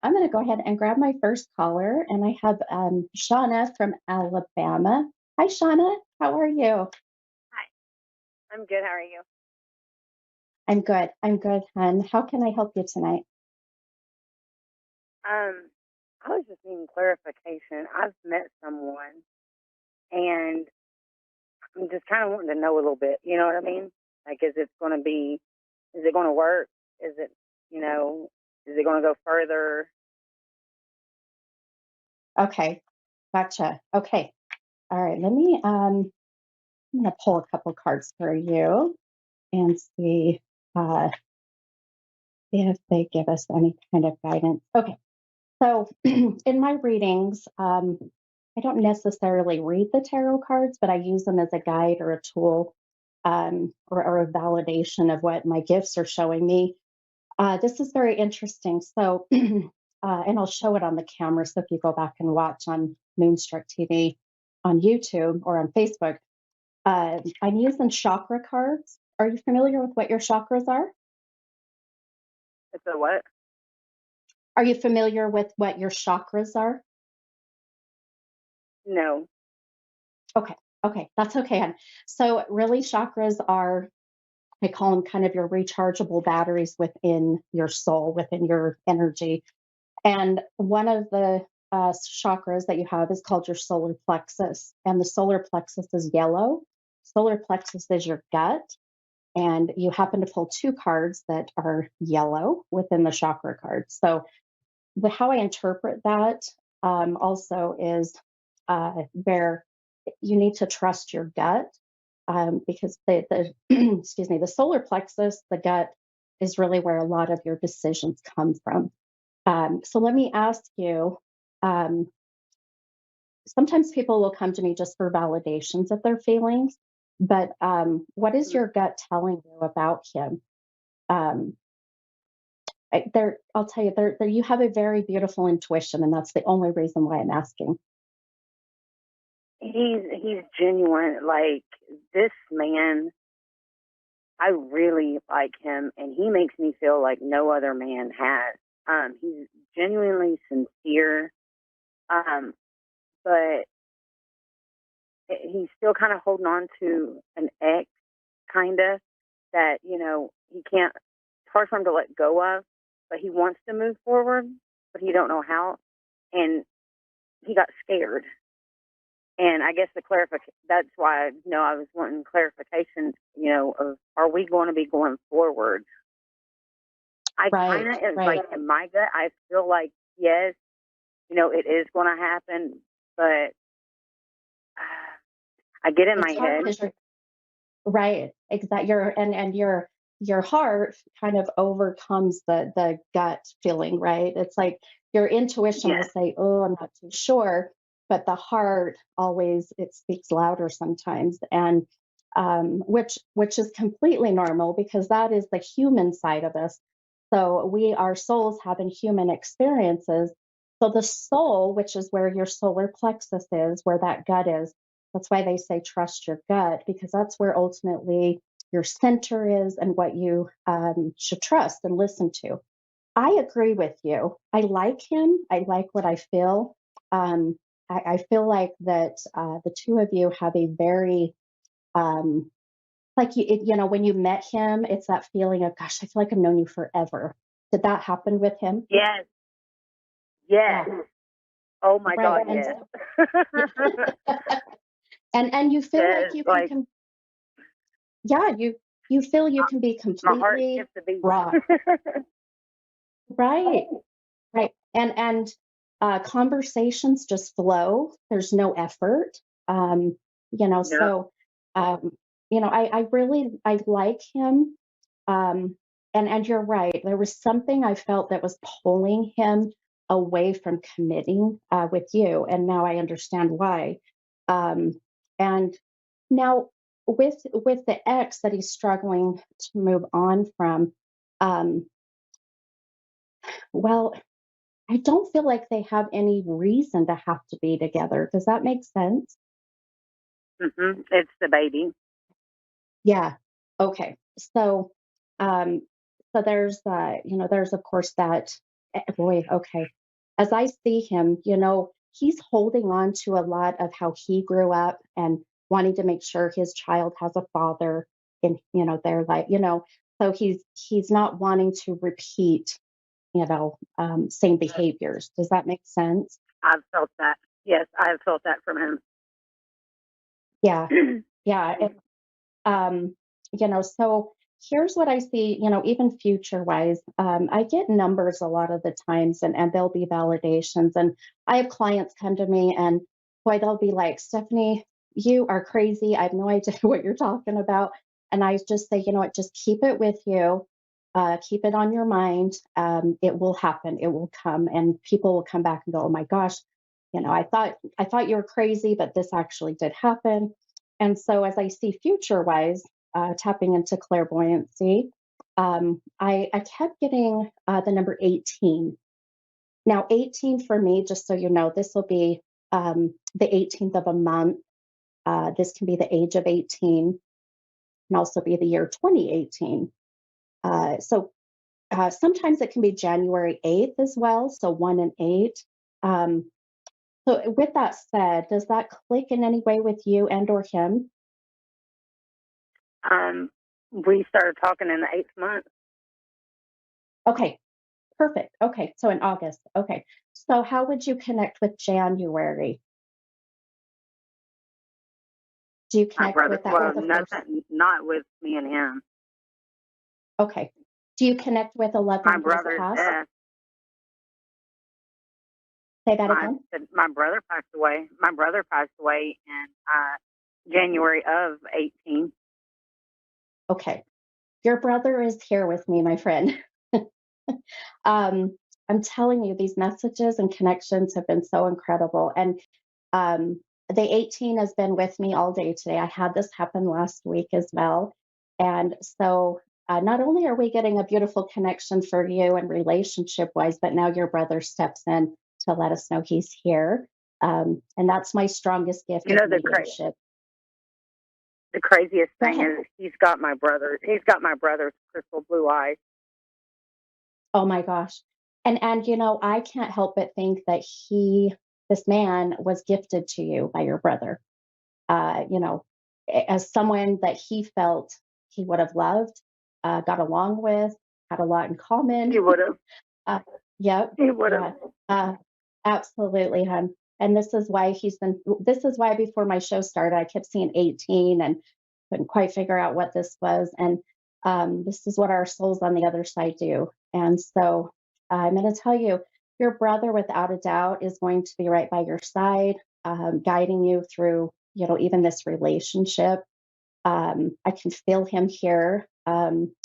I'm going to go ahead and grab my first caller, and I have Shauna from Alabama. Hi, Shauna. How are you? Hi, I'm good. How are you? I'm good. I'm good, hon. How can I help you tonight? Um, I was just needing clarification. I've met someone, and I'm just kind of wanting to know a little bit. You know what I mean? Like, is it going to work? Is it, you know, is it going to go further? Okay, gotcha. Okay, all right. I'm going to pull a couple cards for you and see uh, if they give us any kind of guidance. Okay, so in my readings, I don't necessarily read the tarot cards, but I use them as a guide or a tool or a validation of what my gifts are showing me. This is very interesting. So, and I'll show it on the camera. So if you go back and watch on Moonstruck TV on YouTube or on Facebook, I'm using chakra cards. Are you familiar with what your chakras are? It's a what? Are you familiar with what your chakras are? No. Okay. Okay. That's okay, hon. So, really, chakras are, I call them kind of your rechargeable batteries within your soul, within your energy. And one of the chakras that you have is called your solar plexus. And the solar plexus is yellow. Solar plexus is your gut. And you happen to pull two cards that are yellow within the chakra cards. So, how I interpret that also is where you need to trust your gut because the excuse me, the solar plexus, the gut, is really where a lot of your decisions come from. So let me ask you. Um, Sometimes people will come to me just for validations of their feelings, but what is Mhm. your gut telling you about him? Um, I'll tell you, you have a very beautiful intuition, and that's the only reason why I'm asking. He's genuine. Like, this man, I really like him, and he makes me feel like no other man has. He's genuinely sincere. Um, but he's still kind of holding on to an ex, kind of, that, he can't, it's hard for him to let go of, but he wants to move forward, but he don't know how. And he got scared. And I guess that's why, I was wanting clarification, of, are we going to be going forward? I kind Right, of, it's like right. in my gut, I feel like, yes, it is going to happen, but I get in my It's hard head. because you're right. Exactly. Your heart kind of overcomes the gut feeling, right? It's like your intuition will Yes. say, "Oh, I'm not too sure," but the heart always it speaks louder sometimes, and which is completely normal because that is the human side of us. So we our souls having human experiences. So the soul, which is where your solar plexus is, where that gut is, that's why they say trust your gut, because that's where ultimately your center is and what you should trust and listen to. I agree with you. I like him. I like what I feel. Um, I feel like that the two of you have a very, when you met him, it's that feeling of, gosh, I feel like I've known you forever. Did that happen with him? Yes. Yes. Yeah, Oh my right. God, And yes. so, and you feel like Yes, you can like yeah, you feel you my, can be my heart completely skips a beat. raw. Right, right. And conversations just flow. There's no effort. Um, Yeah. so um, I really I like him. And you're right. There was something I felt that was pulling him away from committing with you, and now I understand why. Um, and now with the ex that he's struggling to move on from, um, well, I don't feel like they have any reason to have to be together. Does that make sense? It's the baby. Yeah. Okay. So, um, so there's of course that. Boy, okay. As I see him, he's holding on to a lot of how he grew up and wanting to make sure his child has a father in, their life, so he's not wanting to repeat, same behaviors. Does that make sense? I've felt that. Yes, I've felt that from Yeah. him. Yeah. Um, so here's what I see, even future wise. I get numbers a lot of the times and they'll be validations. And I have clients come to me and boy, they'll be like, Stephanie, you are crazy. I have no idea what you're talking about. And I just say, you know what, just keep it with you. Keep it on your mind. It will happen. It will come, and people will come back and go, "Oh my gosh, I thought you were crazy, but this actually did happen." And so, as I see future wise, tapping into clairvoyancy, I kept getting the number 18. Now, 18 for me, just so you know, this will be the 18th of a month. This can be the age of 18, and also be the year 2018. So sometimes it can be January 8th as well, so 1 and 8. Um, so, with that said, does that click in any way with you and or him? We started talking in the 8th month. Okay, perfect. Okay, so in August. Okay. So how would you connect with January? Do you My connect brother, with that well, with the first? nothing, not with me and him. Okay. Do you connect with My 11 years brother's past? death. Say that My again. my brother passed away. My brother passed away in January of 18. Okay. Your brother is here with me, my friend. um, I'm telling you, these messages and connections have been so incredible. And um, the 18 has been with me all day today. I had this happen last week as well. And so not only are we getting a beautiful connection for you and relationship wise, but now your brother steps in to let us know he's here. And that's my strongest gift You of know mediumship. the craziest Go thing ahead. is he's got my brother's crystal blue eyes. Oh my gosh. And I can't help but think that this man was gifted to you by your brother. As someone that he felt he would have loved, got along with, had a lot in He common. would have. uh, yep, He would have. yeah, uh, absolutely, hun. And this is why before my show started, I kept seeing 18 and couldn't quite figure out what this was. And this is what our souls on the other side do. And so I'm going to tell you, your brother, without a doubt, is going to be right by your side, guiding you through, even this relationship. I can feel him here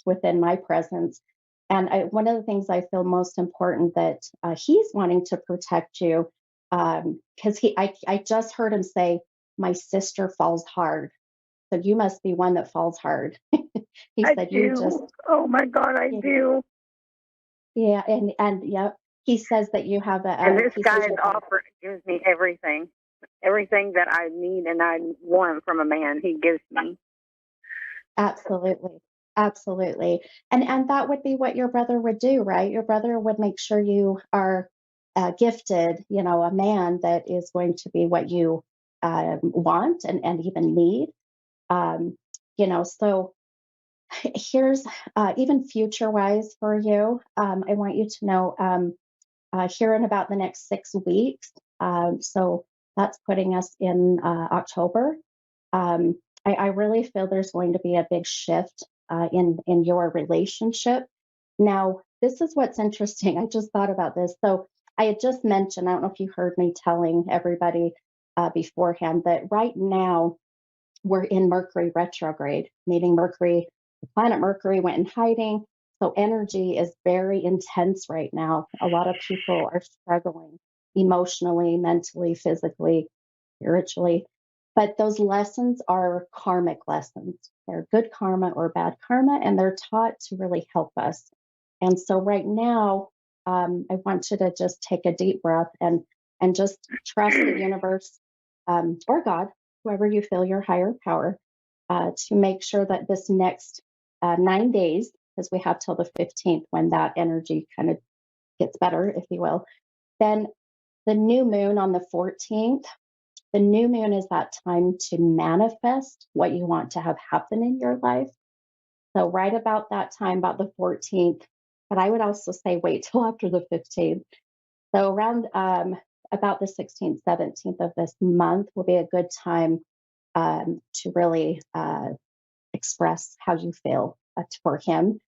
within my presence. And one of the things I feel most important that he's wanting to protect you because I just heard him say, "My sister falls hard." So you must be one that falls hard. He I said, "You just, do. Oh my God, I yeah, do. yeah," and yeah, he says that you have And this he says guy's you have offer gives me everything that I need and I want from a man. He gives me. absolutely, absolutely, and that would be what your brother would do, right? Your brother would make sure you are gifted, a man that is going to be what you want and even need. Um, so here's even future wise for you. I want you to know. Here in about the next 6 weeks. So that's putting us in October. I really feel there's going to be a big shift in your relationship. Now, this is what's interesting. I just thought about this. So I had just mentioned, I don't know if you heard me telling everybody beforehand that right now we're in Mercury retrograde, meaning the planet Mercury went in hiding. So energy is very intense right now. A lot of people are struggling emotionally, mentally, physically, spiritually. But those lessons are karmic lessons. They're good karma or bad karma, and they're taught to really help us. And so right now, I want you to just take a deep breath and just trust the universe or God, whoever you feel your higher power, to make sure that this next 9 days, because we have till the 15th when that energy kind of gets better, if you will. Then the new moon on the 14th, the new moon is that time to manifest what you want to have happen in your life. So, right about that time, about the 14th, but I would also say wait till after the 15th. So, around about the 16th, 17th of this month will be a good time to really express how you feel for him.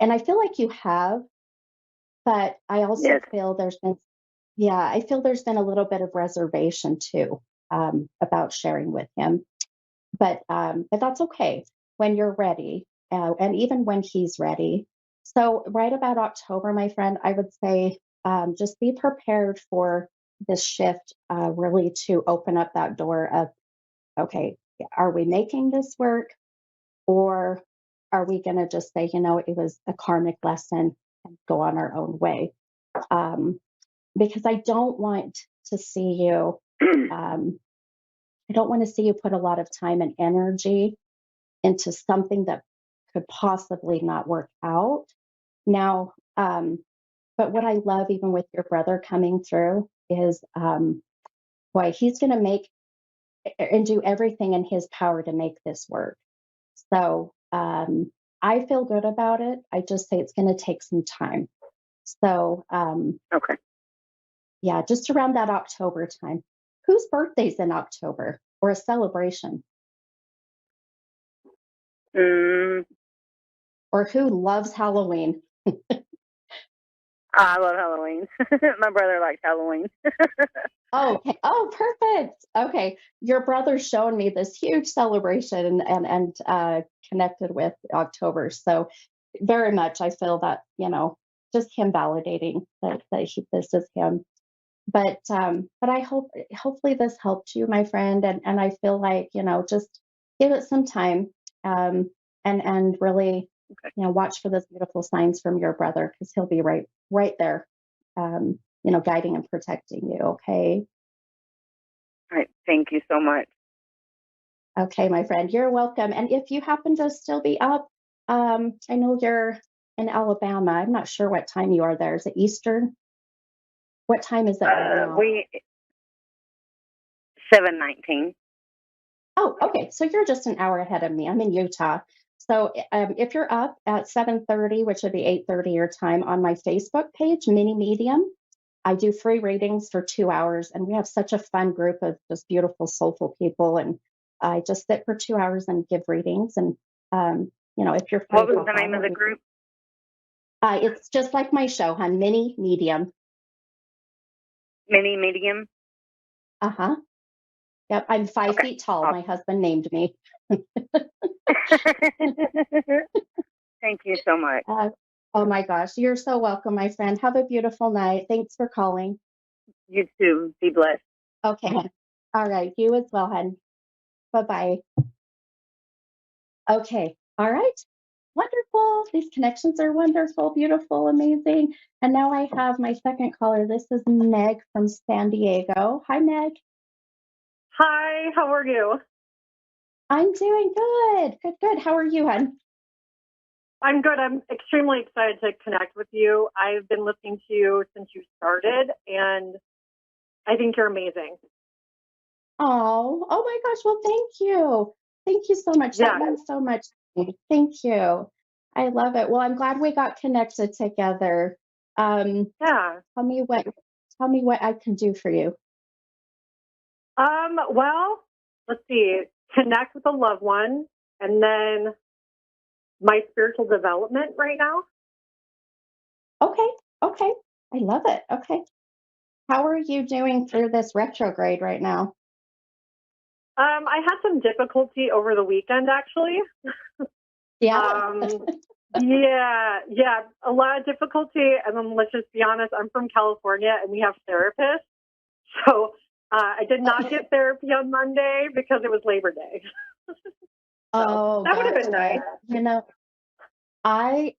And I feel like you have, but I also Yes. feel there's been, yeah, I feel there's been a little bit of reservation too about sharing with him. But that's okay when you're ready, and even when he's ready. So right about October, my friend, I would say just be prepared for this shift, really to open up that door of okay, are we making this work, or are we going to just say, it was a karmic lesson and go on our own way? Um, because I don't want to see you. Um, I don't want to see you put a lot of time and energy into something that could possibly not work out. Now, but what I love, even with your brother coming through, is boy, he's going to make and do everything in his power to make this work. So I feel good about it. I just say it's going to take some time. So Okay. yeah, just around that October time. Whose birthday's in October or a celebration? Mm, Or who loves Halloween? I love Halloween. My brother likes Halloween. Oh, okay. Oh, perfect. Okay. Your brother's shown me this huge celebration and connected with October. So very much I feel that, just him validating that this is him. But I hope hopefully this helped you, my friend. And I feel like, just give it some time, and really, Okay. watch for those beautiful signs from your brother because he'll be right there, guiding and protecting you. Okay. All right. Thank you so much. Okay, my friend, you're welcome. And if you happen to still be up, I know you're in Alabama. I'm not sure what time you are there. Is it Eastern? What time is it right now? We 7:19. Oh, okay. So you're just an hour ahead of me. I'm in Utah. So if you're up at 7:30, which would be 8:30 your time, on my Facebook page, Mini Medium, I do free readings for 2 hours, and we have such a fun group of just beautiful, soulful people. And I just sit for 2 hours and give readings. And if you're free, What was pop the name of on. the group? It's just like my show, hon, Mini Medium. Mini Medium. Uh huh. Yep. I'm 5 feet tall. My Awesome. husband named me. Thank you so much. Uh, oh my gosh. You're so welcome, my friend. Have a beautiful night. Thanks for calling. You too. Be blessed. Okay. All right. You as well, hon. Bye bye. Okay. All right. Wonderful. These connections are wonderful, beautiful, amazing. And now I have my second caller. This is Meg from San Diego. Hi, Meg. Hi, how are you? I'm doing good. Good, good. How are you, hon? I'm good. I'm extremely excited to connect with you. I've been listening to you since you started, and I think you're amazing. Oh my gosh. Well, thank you. Thank you so much. That Yeah, means so much to me. Thank you. I love it. Well, I'm glad we got connected together. Um, yeah. tell me what I can do for you. Well, let's see. Connect with a loved one, and then my spiritual development right now. Okay. Okay. I love it. Okay. How are you doing through this retrograde right now? I had some difficulty over the weekend, actually. Yeah. Yeah, a lot of difficulty. And then let's just be honest, I'm from California, and we have therapists. So I did not get therapy on Monday because it was Labor Day. Oh, That would have been gotcha. nice. I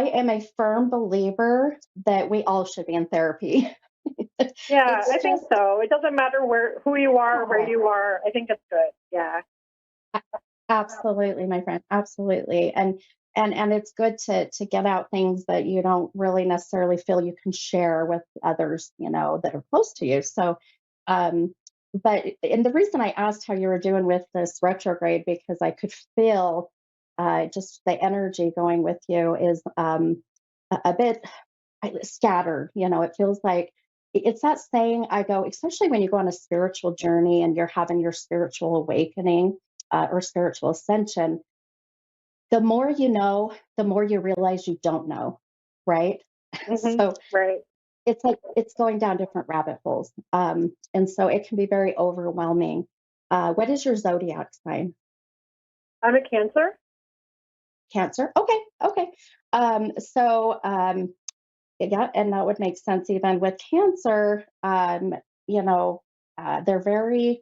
am a firm believer that we all should be in therapy. Yeah, I It's think just so. It doesn't matter who you are, where yeah, you are. I think it's good. Yeah. absolutely, my friend. Absolutely. And and it's good to get out things that you don't really necessarily feel you can share with others, that are close to you. So, um, but and the reason I asked how you were doing with this retrograde, because I could feel just the energy going with you is a bit scattered. It feels like it's that saying I go, especially when you go on a spiritual journey and you're having your spiritual awakening or spiritual ascension. The more you know, the more you realize you don't know, right? Hmm. So Right. it's like it's going down different rabbit holes. And so it can be very overwhelming. What is your zodiac sign? I'm a Cancer. Cancer? Okay, okay. So yeah, and that would make sense even with Cancer. You know, they're very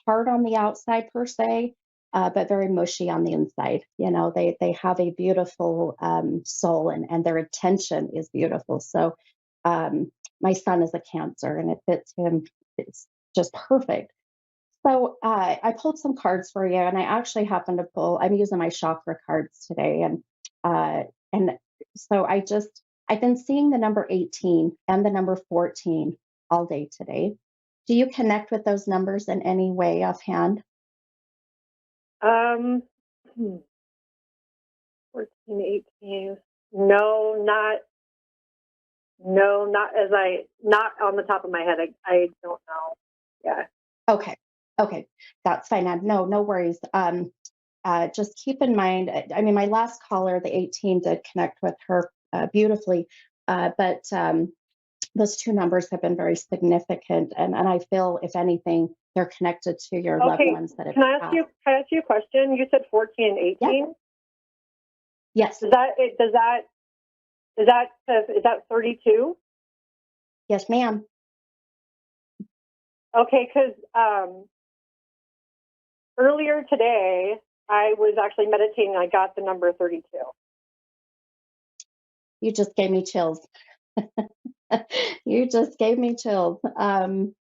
hard on the outside per se, but very mushy on the inside. They have a beautiful soul, and their intention is beautiful. So my son is a Cancer, and it fits him. It's just perfect. So I pulled some cards for you, and I actually happened to pull. I'm using my chakra cards today, and so I've been seeing the number 18 and the number 14 all day today. Do you connect with those numbers in any way offhand? Um, hmm, 14, 18. No, not, no, not on the top of my head. I don't know. Yeah. Okay, okay, that's fine. No worries. Just keep in mind. I mean, my last caller, the 18, did connect with her beautifully, but those two numbers have been very significant, and I feel, if anything, they're connected to your loved Okay. ones that have Can passed. I ask you a question? You said 14 and Yeah. 18. Yes. Is that 32? Yes, ma'am. Okay, because earlier today I was actually meditating. I got the number 32. You just gave me chills. You just gave me chills. And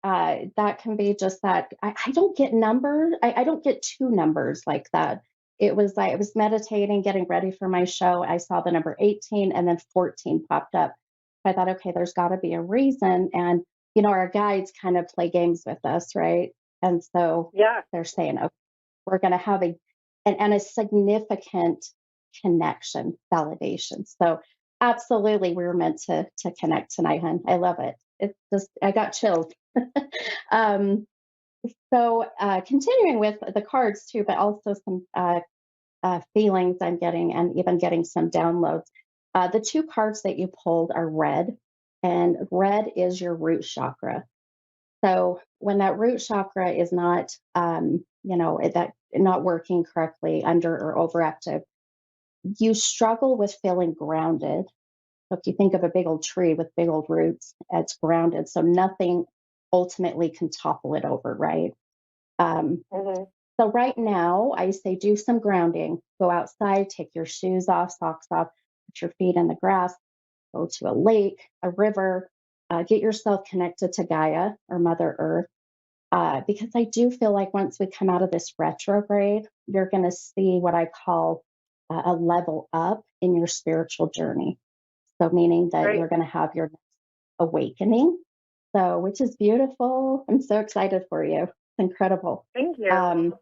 that can be just that. I don't get numbers. I don't get two numbers like that. It was like I was meditating, getting ready for my show. I saw the number 18 and then 14 popped up. I thought, okay, there's got to be a reason. And, our guides kind of play games with us, right? And so Yeah. they're saying, okay, we're going to have and a significant connection validation. So absolutely, we were meant to connect tonight, hon. I love it. It's just I got chills. um, so continuing with the cards too, but also some feelings I'm getting, and even getting some downloads. The two cards that you pulled are red, and red is your root chakra. So when that root chakra is not, that not working correctly, under or overactive, you struggle with feeling grounded. So if you think of a big old tree with big old roots, it's grounded. So nothing ultimately can topple it over, right? Um, Hmm. so right now, I say do some grounding. Go outside, take your shoes off, socks off, put your feet in the grass, go to a lake, a river, get yourself connected to Gaia or Mother Earth. Because I do feel like once we come out of this retrograde, you're going to see what I call a level up in your spiritual journey. So, meaning that Right. you're going to have your awakening. So, which is beautiful. I'm so excited for you. It's incredible. Thank you. Um,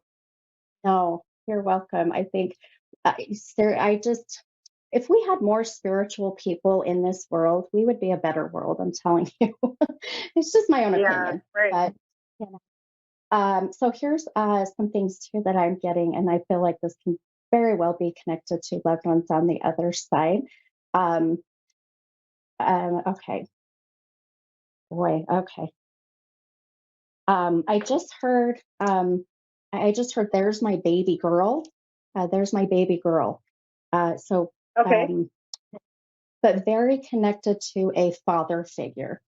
no, you're welcome. I think, I just, if we had more spiritual people in this world, we would be a better world. I'm telling you. It's just my own Yeah. opinion. Right. But, so here's some things too that I'm getting, and I feel like this can very well be connected to loved ones on the other side. Um, okay, boy, okay. I just heard, there's my baby girl. There's my baby girl. So, Okay. um, but very connected to a father figure.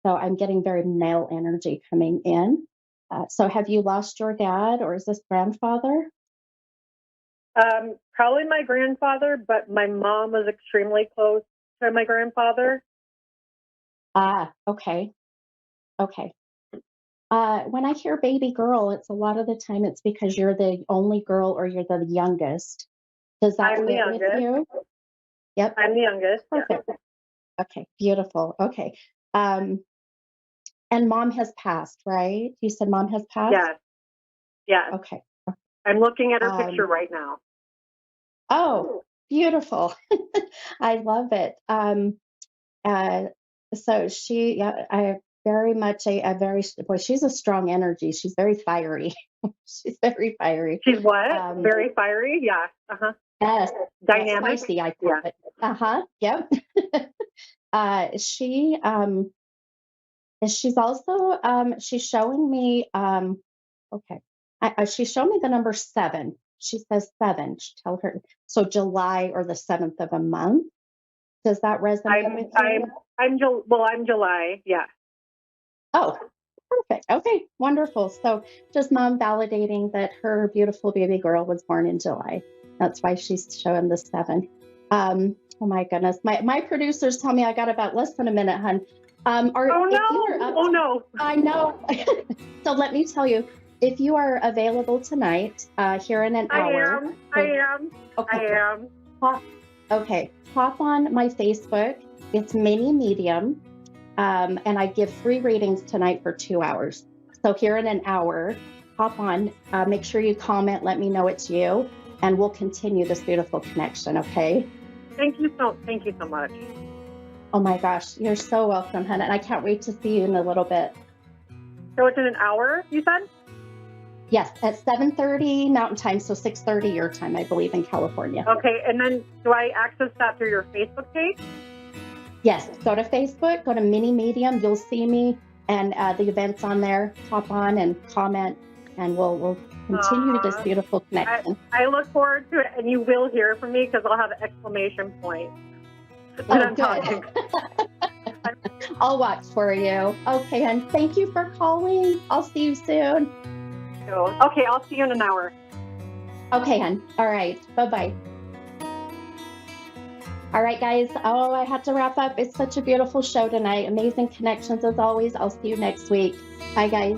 So I'm getting very male energy coming in. So have you lost your dad, or is this grandfather? Probably my grandfather, but my mom was extremely close to my grandfather. Ah, okay, okay. When I hear baby girl, it's a lot of the time it's because you're the only girl or you're the youngest. Does that I'm the fit with youngest. you? Yep. I'm the youngest. Yeah. Perfect. Okay, beautiful. Okay. Um, and mom has passed, right? You said mom has passed? Yes. Yes. Okay. I'm looking at her Um, picture right now. oh, beautiful. I love it. Uh, so she, yeah, I very much a very, boy, she's a strong energy. She's very fiery. She's very fiery. She's what? Um, Very fiery. Yeah. Uh-huh. yes, Dynamic. spicy, I call Yeah. it. Uh-huh. Yep. She, and she's also, she's showing me, okay, she's showing me the number 7. She says 7. Tell her, so July or the 7th of a month. Does that resonate with you? I'm July. Yeah. Oh, perfect. Okay, wonderful. So just mom validating that her beautiful baby girl was born in July. That's why she's showing the 7. Oh my goodness. My producers tell me I got about less than a minute, hun. Oh If you are no. up, Oh no. I know. So let me tell you, if you are available tonight, here in an hour. I am. Okay. I am. Hop on my Facebook. It's Mini Medium. And I give free readings tonight for 2 hours. So here in an hour, hop on, make sure you comment, let me know it's you, and we'll continue this beautiful connection, okay? Thank you so much. Oh my gosh, you're so welcome, Hannah, and I can't wait to see you in a little bit. So it's in an hour, you said? Yes, at 7:30 Mountain Time, so 6:30 your time, I believe, in California. Okay, and then do I access that through your Facebook page? Yes, go to Facebook, go to Mini Medium, you'll see me, and the event's on there. Hop on and comment, and we'll continue this beautiful connection. I look forward to it, and you will hear from me because I'll have an exclamation point when I'm talking. I'll watch for you. Okay, and thank you for calling. I'll see you soon. Okay, I'll see you in an hour. Okay, hon. All right. Bye-bye. All right, guys. Oh, I had to wrap up. It's such a beautiful show tonight. Amazing connections as always. I'll see you next week. Bye, guys.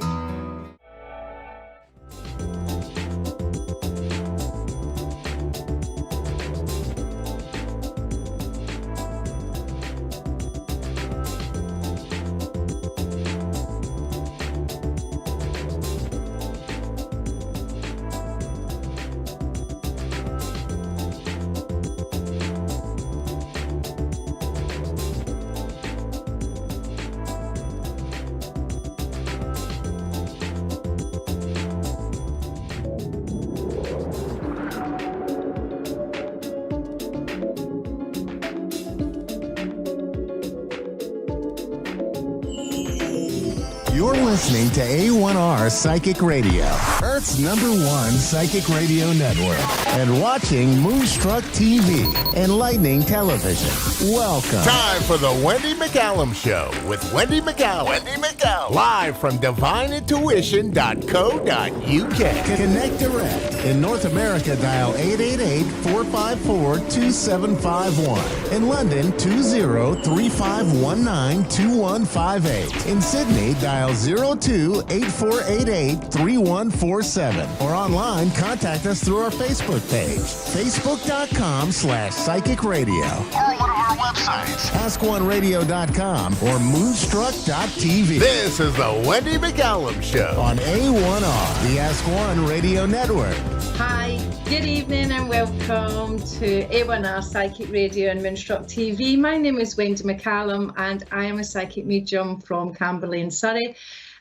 You're listening to A1R Psychic Radio, Earth's #1 psychic radio network, and watching Moonstruck TV and Lightning Television. Welcome. Time for the Wendy McCallum Show with Wendy McCallum. Wendy McCallum. Live from divineintuition.co.uk. Connect direct. In North America, dial 888-454-2751. In London, 20-3519-2158. In Sydney, dial 02-8488-3147. Or online, contact us through our Facebook page, facebook.com/psychic radio. Or one of our websites, askoneradio.com or moonstruck.tv. This is the Wendy McCallum Show On A1R, the Ask One Radio Network. Hi, good evening and welcome to A1R Psychic Radio and Moonstruck TV. My name is Wendy McCallum and I am a psychic medium from Camberley in Surrey,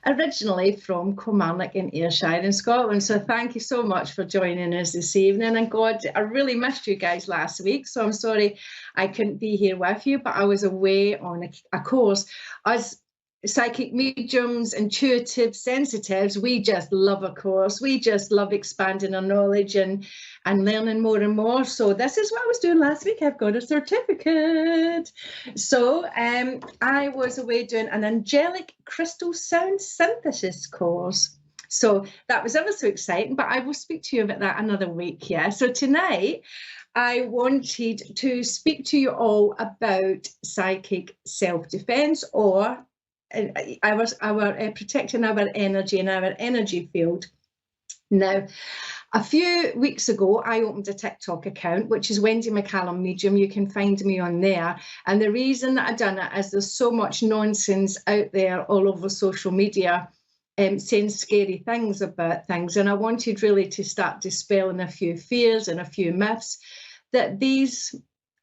originally from Kilmarnock in Ayrshire in Scotland. So thank you so much for joining us this evening. And God, I really missed you guys last week, so I'm sorry I couldn't be here with you, but I was away on a course. As psychic mediums, intuitive, sensitives, we just love a course. We just love expanding our knowledge and learning more and more. So this is what I was doing last week. I've got a certificate. So I was away doing an angelic crystal sound synthesis course. So that was ever so exciting, but I will speak to you about that another week. Yeah. So tonight I wanted to speak to you all about psychic self-defense, or our protecting our energy and our energy field. Now, A few weeks ago, I opened a TikTok account, which is Wendy McCallum Medium. You can find me on there. And the reason that I done it is there's so much nonsense out there all over social media saying scary things about things. And I wanted really to start dispelling a few fears and a few myths that these,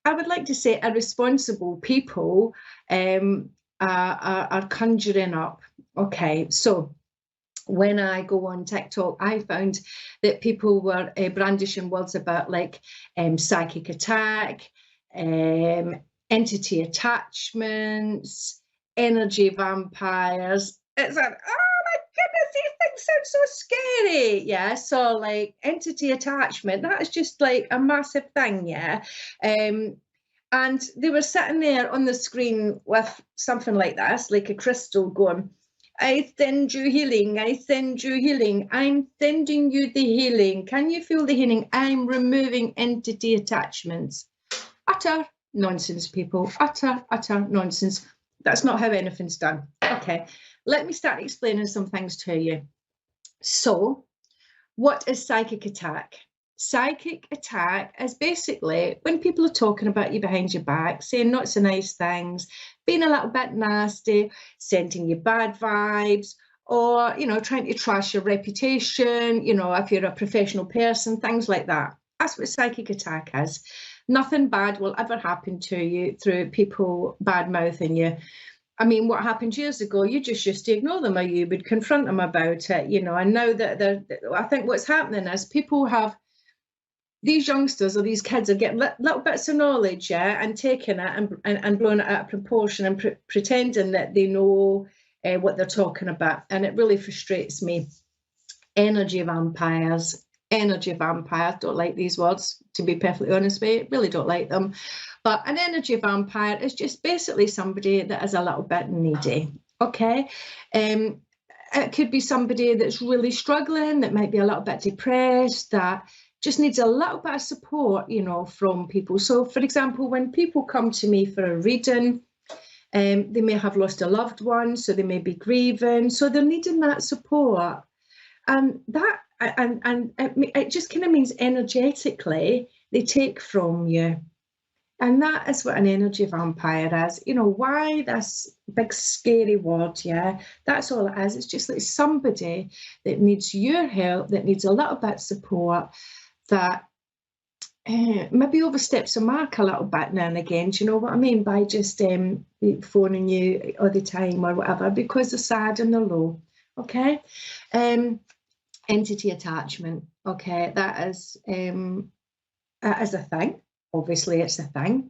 I would like to say, irresponsible people are conjuring up. Okay, so when I go on TikTok, I found that people were brandishing words about like psychic attack, entity attachments, energy vampires. It's like, oh my goodness, these things sound so scary. Yeah, so like entity attachment, that is just like a massive thing, yeah. And they were sitting there on the screen with something like this, like a crystal going, I send you healing, I send you healing, I'm sending you the healing. Can you feel the healing? I'm removing entity attachments. Utter nonsense, people, utter nonsense. That's not how anything's done. Okay, let me start explaining some things to you. So, what is psychic attack? Psychic attack is basically when people are talking about you behind your back, saying not so nice things, being a little bit nasty, sending you bad vibes, or, you know, trying to trash your reputation, you know, if you're a professional person, things like that. That's what psychic attack is. Nothing bad will ever happen to you through people bad-mouthing you. I mean, what happened years ago, you just used to ignore them or you would confront them about it, you know, and now that I think what's happening is people have, these youngsters or these kids are getting little bits of knowledge, yeah, and taking it and blowing it out of proportion and pretending that they know what they're talking about. And it really frustrates me. Energy vampires, don't like these words, to be perfectly honest with you, really don't like them. But an energy vampire is just basically somebody that is a little bit needy, okay? It could be somebody that's really struggling, that might be a little bit depressed, that just needs a little bit of support, you know, from people. So, for example, when people come to me for a reading, they may have lost a loved one, so they may be grieving, so they're needing that support. And it just kind of means energetically they take from you. And that is what an energy vampire is. You know, why this big scary word, yeah? That's all it is. It's just like somebody that needs your help, that needs a little bit of support, that maybe oversteps a mark a little bit now and again. Do you know what I mean? By just phoning you all the time or whatever, because they're sad and they're low, okay? Entity attachment, okay? That is a thing. Obviously, it's a thing,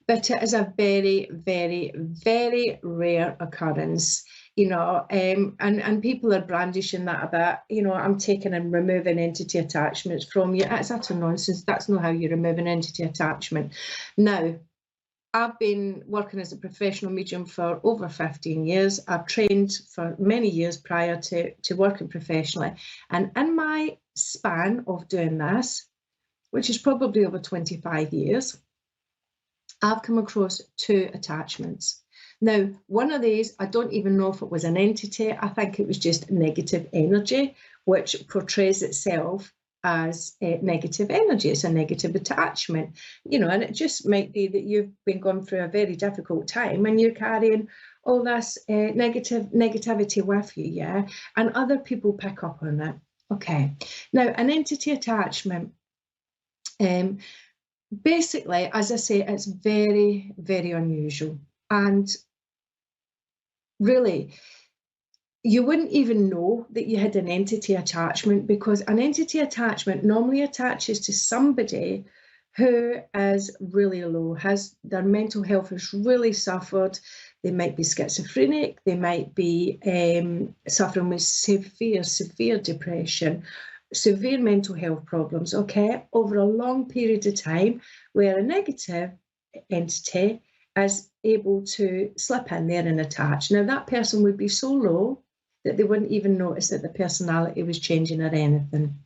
but it is a very, very, very rare occurrence, you know, and people are brandishing that about, you know, I'm taking and removing entity attachments from you. That's utter nonsense. That's not how you remove an entity attachment. Now, I've been working as a professional medium for over 15 years. I've trained for many years prior to working professionally. And in my span of doing this, which is probably over 25 years, I've come across 2 attachments. Now, one of these, I don't even know if it was an entity. I think it was just negative energy, which portrays itself as negative energy. It's a negative attachment, you know, and it just might be that you've been going through a very difficult time and you're carrying all this negativity with you, yeah, and other people pick up on it. Okay, now an entity attachment, basically, as I say, it's very, very unusual. And really, you wouldn't even know that you had an entity attachment, because an entity attachment normally attaches to somebody who is really low, has their mental health has really suffered. They might be schizophrenic, they might be suffering with severe depression, severe mental health problems, okay, over a long period of time, where a negative entity is able to slip in there and attach. Now, that person would be so low that they wouldn't even notice that the personality was changing or anything.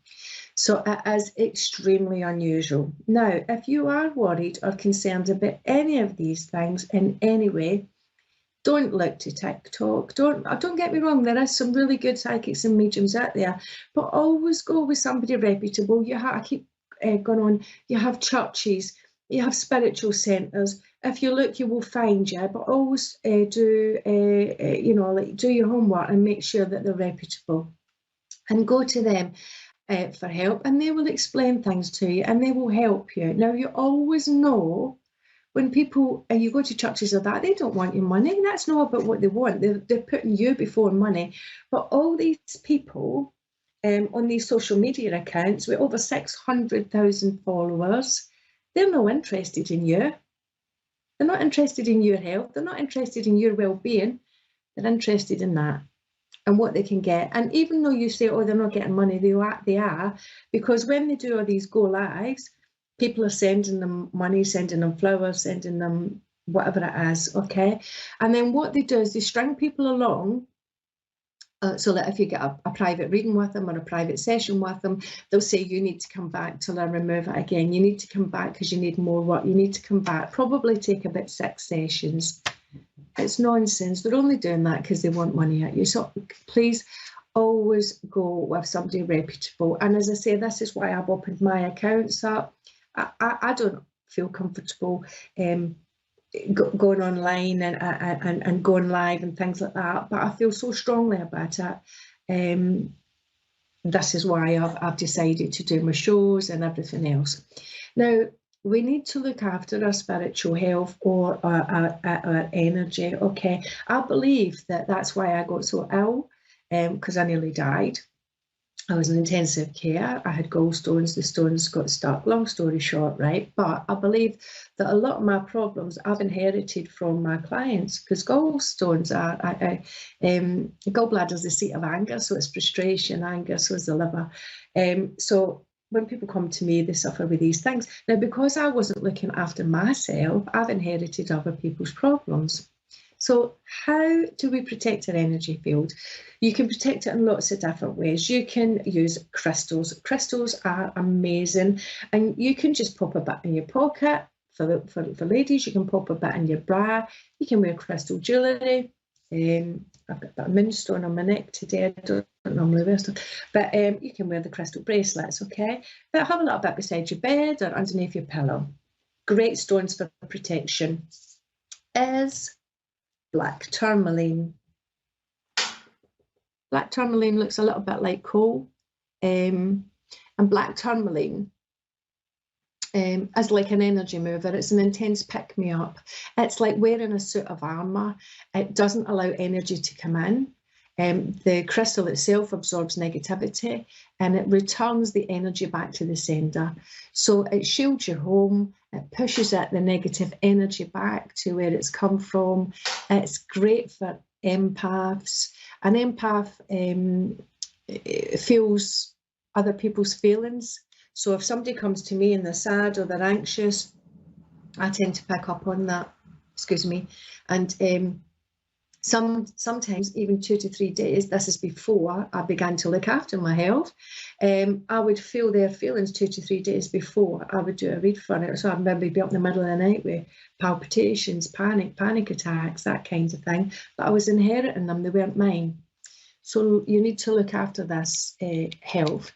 So it is extremely unusual. Now, if you are worried or concerned about any of these things in any way, Don't look to TikTok. Don't get me wrong, there is some really good psychics and mediums out there, but always go with somebody reputable. I keep going on. You have churches, you have spiritual centres. If you look, you will find you. But always do your homework and make sure that they're reputable, and go to them for help, and they will explain things to you and they will help you. Now, you always know when people, you go to churches or that, they don't want your money. That's not about what they want. They're putting you before money. But all these people on these social media accounts with over 600,000 followers, they're not interested in you. They're not interested in your health. They're not interested in your well-being. They're interested in that and what they can get. And even though you say, oh, they're not getting money, they are, because when they do all these go lives, people are sending them money, sending them flowers, sending them whatever it is, okay? And then what they do is they string people along, so that if you get a private reading with them or a private session with them, they'll say, you need to come back till I remove it again. You need to come back because you need more work. You need to come back. Probably take about 6 sessions. It's nonsense. They're only doing that because they want money at you. So please always go with somebody reputable. And as I say, this is why I've opened my accounts up. I don't feel comfortable going online and going live and things like that, but I feel so strongly about it. This is why I've decided to do my shows and everything else. Now, we need to look after our spiritual health or our energy, okay? I believe that's why I got so ill, because I nearly died. I was in intensive care. I had gallstones. The stones got stuck. Long story short, right? But I believe that a lot of my problems I've inherited from my clients, because gallstones gallbladder is the seat of anger, so it's frustration, anger, so is the liver. So when people come to me, they suffer with these things. Now, because I wasn't looking after myself, I've inherited other people's problems. So how do we protect our energy field? You can protect it in lots of different ways. You can use crystals. Crystals are amazing, and you can just pop a bit in your pocket. For ladies, you can pop a bit in your bra. You can wear crystal jewellery. I've got that moonstone on my neck today. I don't normally wear stuff, but you can wear the crystal bracelets, okay? But have a little bit beside your bed or underneath your pillow. Great stones for protection is black tourmaline. Black tourmaline looks a little bit like coal, and black tourmaline is like an energy mover. It's an intense pick-me-up. It's like wearing a suit of armour. It doesn't allow energy to come in. The crystal itself absorbs negativity and it returns the energy back to the sender. So it shields your home, it pushes out the negative energy back to where it's come from. It's great for empaths. An empath feels other people's feelings. So if somebody comes to me and they're sad or they're anxious, I tend to pick up on that, excuse me, and sometimes even 2 to 3 days, this is before I began to look after my health, I would feel their feelings 2 to 3 days before I would do a read for it. So I'd maybe be up in the middle of the night with palpitations, panic attacks, that kind of thing. But I was inheriting them, they weren't mine. So you need to look after this health.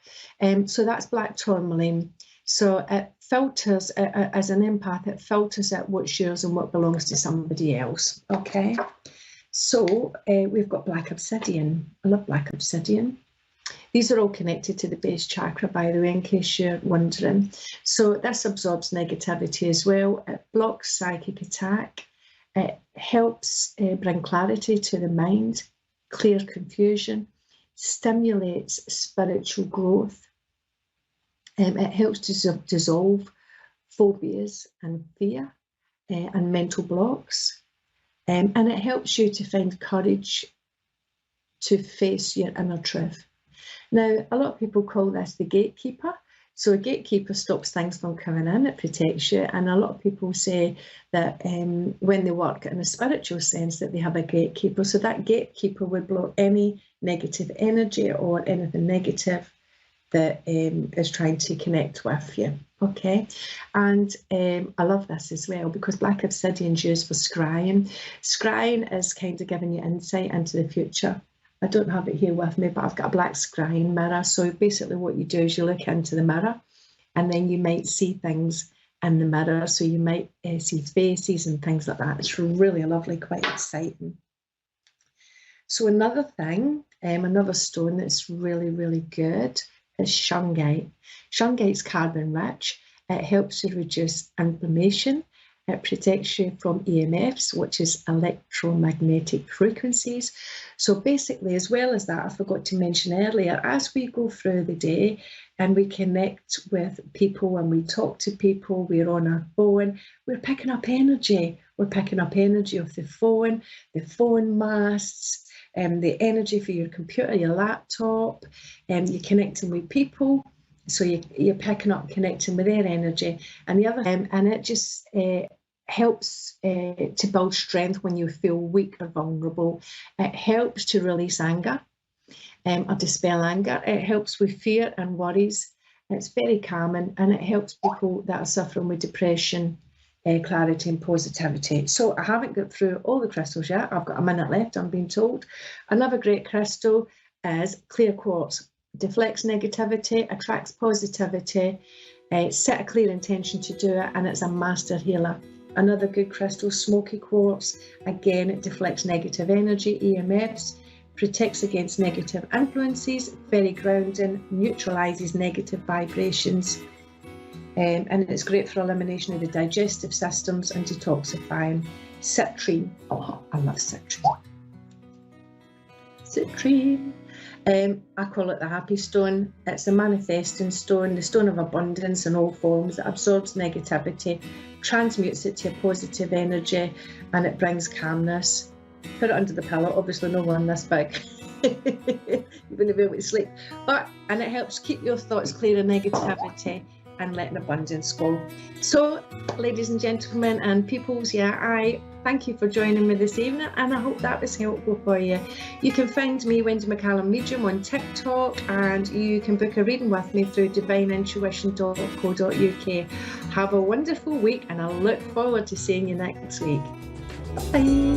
So that's black tourmaline. So it filters, as an empath, it filters out what's yours and what belongs to somebody else, okay? So we've got black obsidian. I love black obsidian. These are all connected to the base chakra, by the way, in case you're wondering. So this absorbs negativity as well. It blocks psychic attack. It helps bring clarity to the mind, clear confusion, stimulates spiritual growth. It helps to dissolve phobias and fear and mental blocks. And it helps you to find courage to face your inner truth. Now, a lot of people call this the gatekeeper. So a gatekeeper stops things from coming in, it protects you. And a lot of people say that when they work in a spiritual sense that they have a gatekeeper. So that gatekeeper would block any negative energy or anything negative that is trying to connect with you. Okay, and I love this as well because black obsidian is used for scrying. Scrying is kind of giving you insight into the future. I don't have it here with me, but I've got a black scrying mirror. So basically what you do is you look into the mirror and then you might see things in the mirror. So you might see faces and things like that. It's really lovely, quite exciting. So another thing, another stone that's really, really good is shungite. Shungite's carbon rich. It helps to reduce inflammation. It protects you from EMFs, which is electromagnetic frequencies. So basically, as well as that, I forgot to mention earlier, as we go through the day and we connect with people and we talk to people, we're on our phone, we're picking up energy. We're picking up energy of the phone masts, the energy for your computer, your laptop, you're connecting with people. So you're picking up, connecting with their energy. And the other, and it just helps to build strength when you feel weak or vulnerable. It helps to release anger or dispel anger. It helps with fear and worries. It's very calming, and it helps people that are suffering with depression, clarity and positivity. So I haven't got through all the crystals yet. I've got a minute left, I'm being told. Another great crystal is clear quartz. Deflects negativity, attracts positivity, set a clear intention to do it, and it's a master healer. Another good crystal, smoky quartz. Again, it deflects negative energy, EMFs, protects against negative influences, very grounding, neutralizes negative vibrations, and it's great for elimination of the digestive systems and detoxifying. Citrine. Oh, I love citrine. Citrine. I call it the happy stone. It's a manifesting stone, the stone of abundance in all forms. It absorbs negativity, transmutes it to a positive energy, and it brings calmness. Put it under the pillow. Obviously no one this big. You're going to be able to sleep. And it helps keep your thoughts clear of negativity and letting abundance go. So, ladies and gentlemen and peoples, I thank you for joining me this evening, and I hope that was helpful for you. You can find me, Wendy McCallum Medium, on TikTok, and you can book a reading with me through divineintuition.co.uk. Have a wonderful week, and I look forward to seeing you next week. Bye.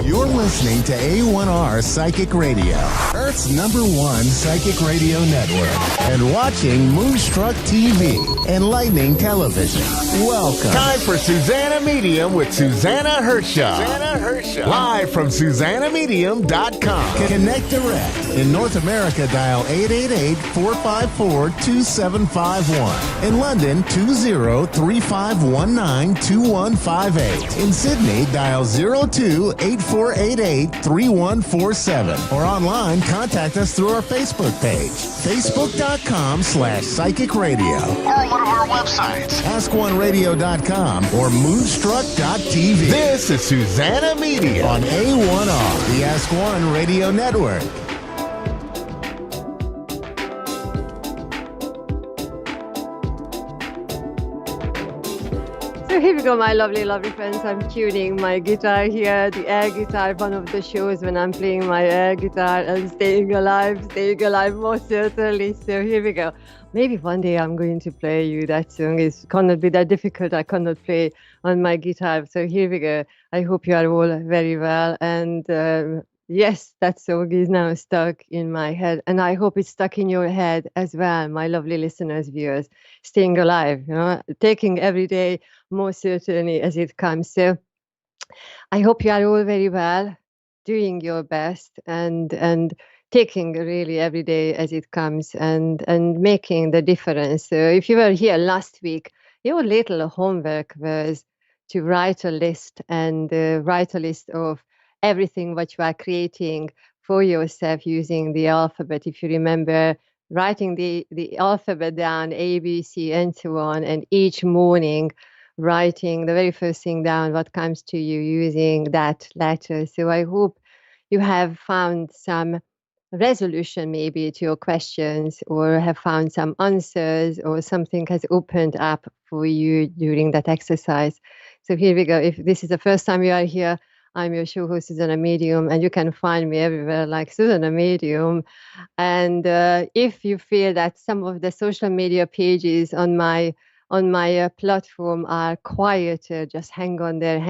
You're listening to A1R Psychic Radio, Earth's #1 psychic radio network, and watching Moonstruck TV, enlightening television. Welcome. Time for Susanna Medium with Susanna Hershaw. Live from SusannaMedium.com. Connect direct. In North America, dial 888-454-2751. In London, 20-3519-2158. In Sydney, dial 02-8488-3147. Or online, contact us through our Facebook page, facebook.com/psychic radio. Or one of our websites, askoneradio.com or moonstruck.tv. This is Susanna Medium On A1R, the Ask One Radio Network. So here we go, my lovely, lovely friends. I'm tuning my guitar here, the air guitar, one of the shows when I'm playing my air guitar and staying alive most certainly. So here we go. Maybe one day I'm going to play you that song. It cannot be that difficult. I cannot play on my guitar. So here we go. I hope you are all very well. And yes, that song is now stuck in my head. And I hope it's stuck in your head as well, my lovely listeners, viewers. Staying alive, taking every day most certainly as it comes. So I hope you are all very well, doing your best and taking really every day as it comes and making the difference. So if you were here last week, your little homework was to write a list and write a list of everything what you are creating for yourself using the alphabet. If you remember, writing the alphabet down, A, B, C, and so on, and each morning writing the very first thing down what comes to you using that letter. So I hope you have found some resolution maybe to your questions, or have found some answers, or something has opened up for you during that exercise. So here we go. If this is the first time you are here, I'm your show host, Susanna Medium, and you can find me everywhere like Susanna Medium. And if you feel that some of the social media pages on my platform are quieter, just hang on there,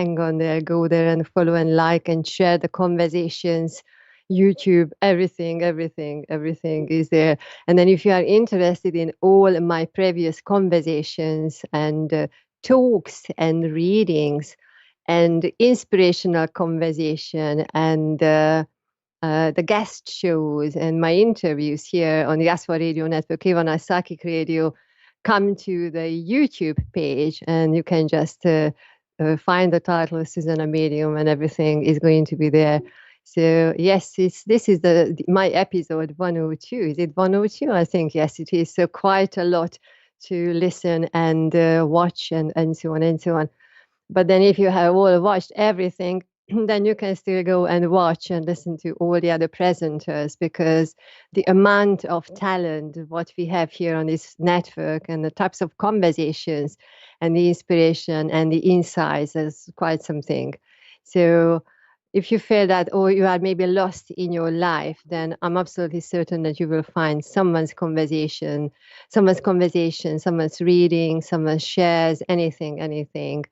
go there and follow and like and share the conversations. YouTube, everything is there. And then if you are interested in all my previous conversations and talks and readings and inspirational conversation and the guest shows and my interviews here on the A1R Radio Network, A1R Psychic Radio, come to the YouTube page and you can just find the title Susanna Medium and everything is going to be there. So yes, this is my episode 102. Is it 102? I think yes, it is. So quite a lot to listen and watch and so on and so on. But then if you have all watched everything, then you can still go and watch and listen to all the other presenters, because the amount of talent, what we have here on this network and the types of conversations and the inspiration and the insights is quite something. So if you feel that, or you are maybe lost in your life, then I'm absolutely certain that you will find someone's conversation, someone's reading, someone's shares, anything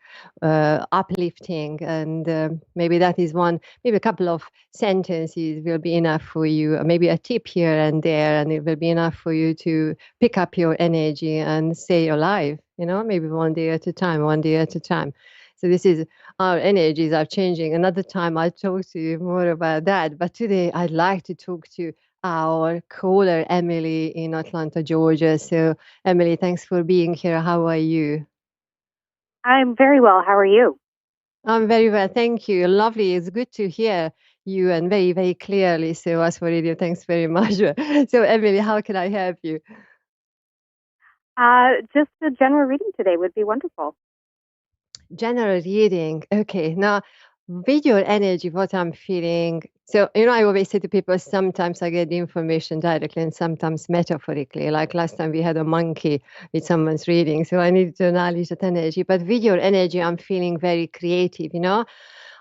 uplifting. And maybe that is one, maybe a couple of sentences will be enough for you, or maybe a tip here and there, and it will be enough for you to pick up your energy and stay alive, maybe one day at a time. So this is, our energies are changing. Another time I'll talk to you more about that. But today I'd like to talk to our caller, Emily, in Atlanta, Georgia. So Emily, thanks for being here. How are you? I'm very well. How are you? I'm very well. Thank you. Lovely. It's good to hear you, and very, very clearly. So A1R Radio, thanks very much. So Emily, how can I help you? Just a general reading today would be wonderful. General reading. Okay. Now, with your energy, what I'm feeling. So, I always say to people, sometimes I get the information directly and sometimes metaphorically. Like last time we had a monkey with someone's reading. So I needed to acknowledge that energy. But with your energy, I'm feeling very creative,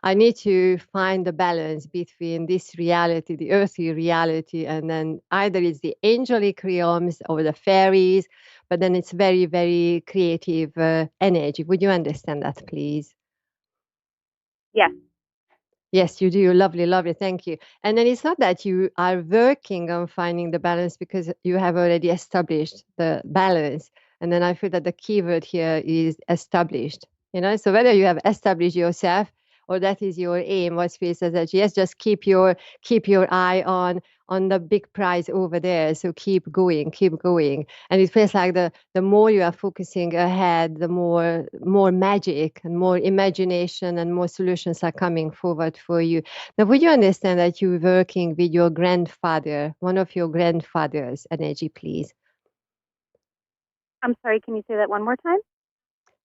I need to find the balance between this reality, the earthly reality, and then either it's the angelic realms or the fairies, but then it's very, very creative energy. Would you understand that, please? Yes. Yes, you do. Lovely, lovely. Thank you. And then it's not that you are working on finding the balance because you have already established the balance. And then I feel that the keyword here is established. So whether you have established yourself or that is your aim, what feels as that yes, just keep your eye on the big prize over there. So keep going, keep going. And it feels like the more you are focusing ahead, the more magic and more imagination and more solutions are coming forward for you. Now, would you understand that you're working with your grandfather, one of your grandfather's energy, please? I'm sorry, can you say that one more time?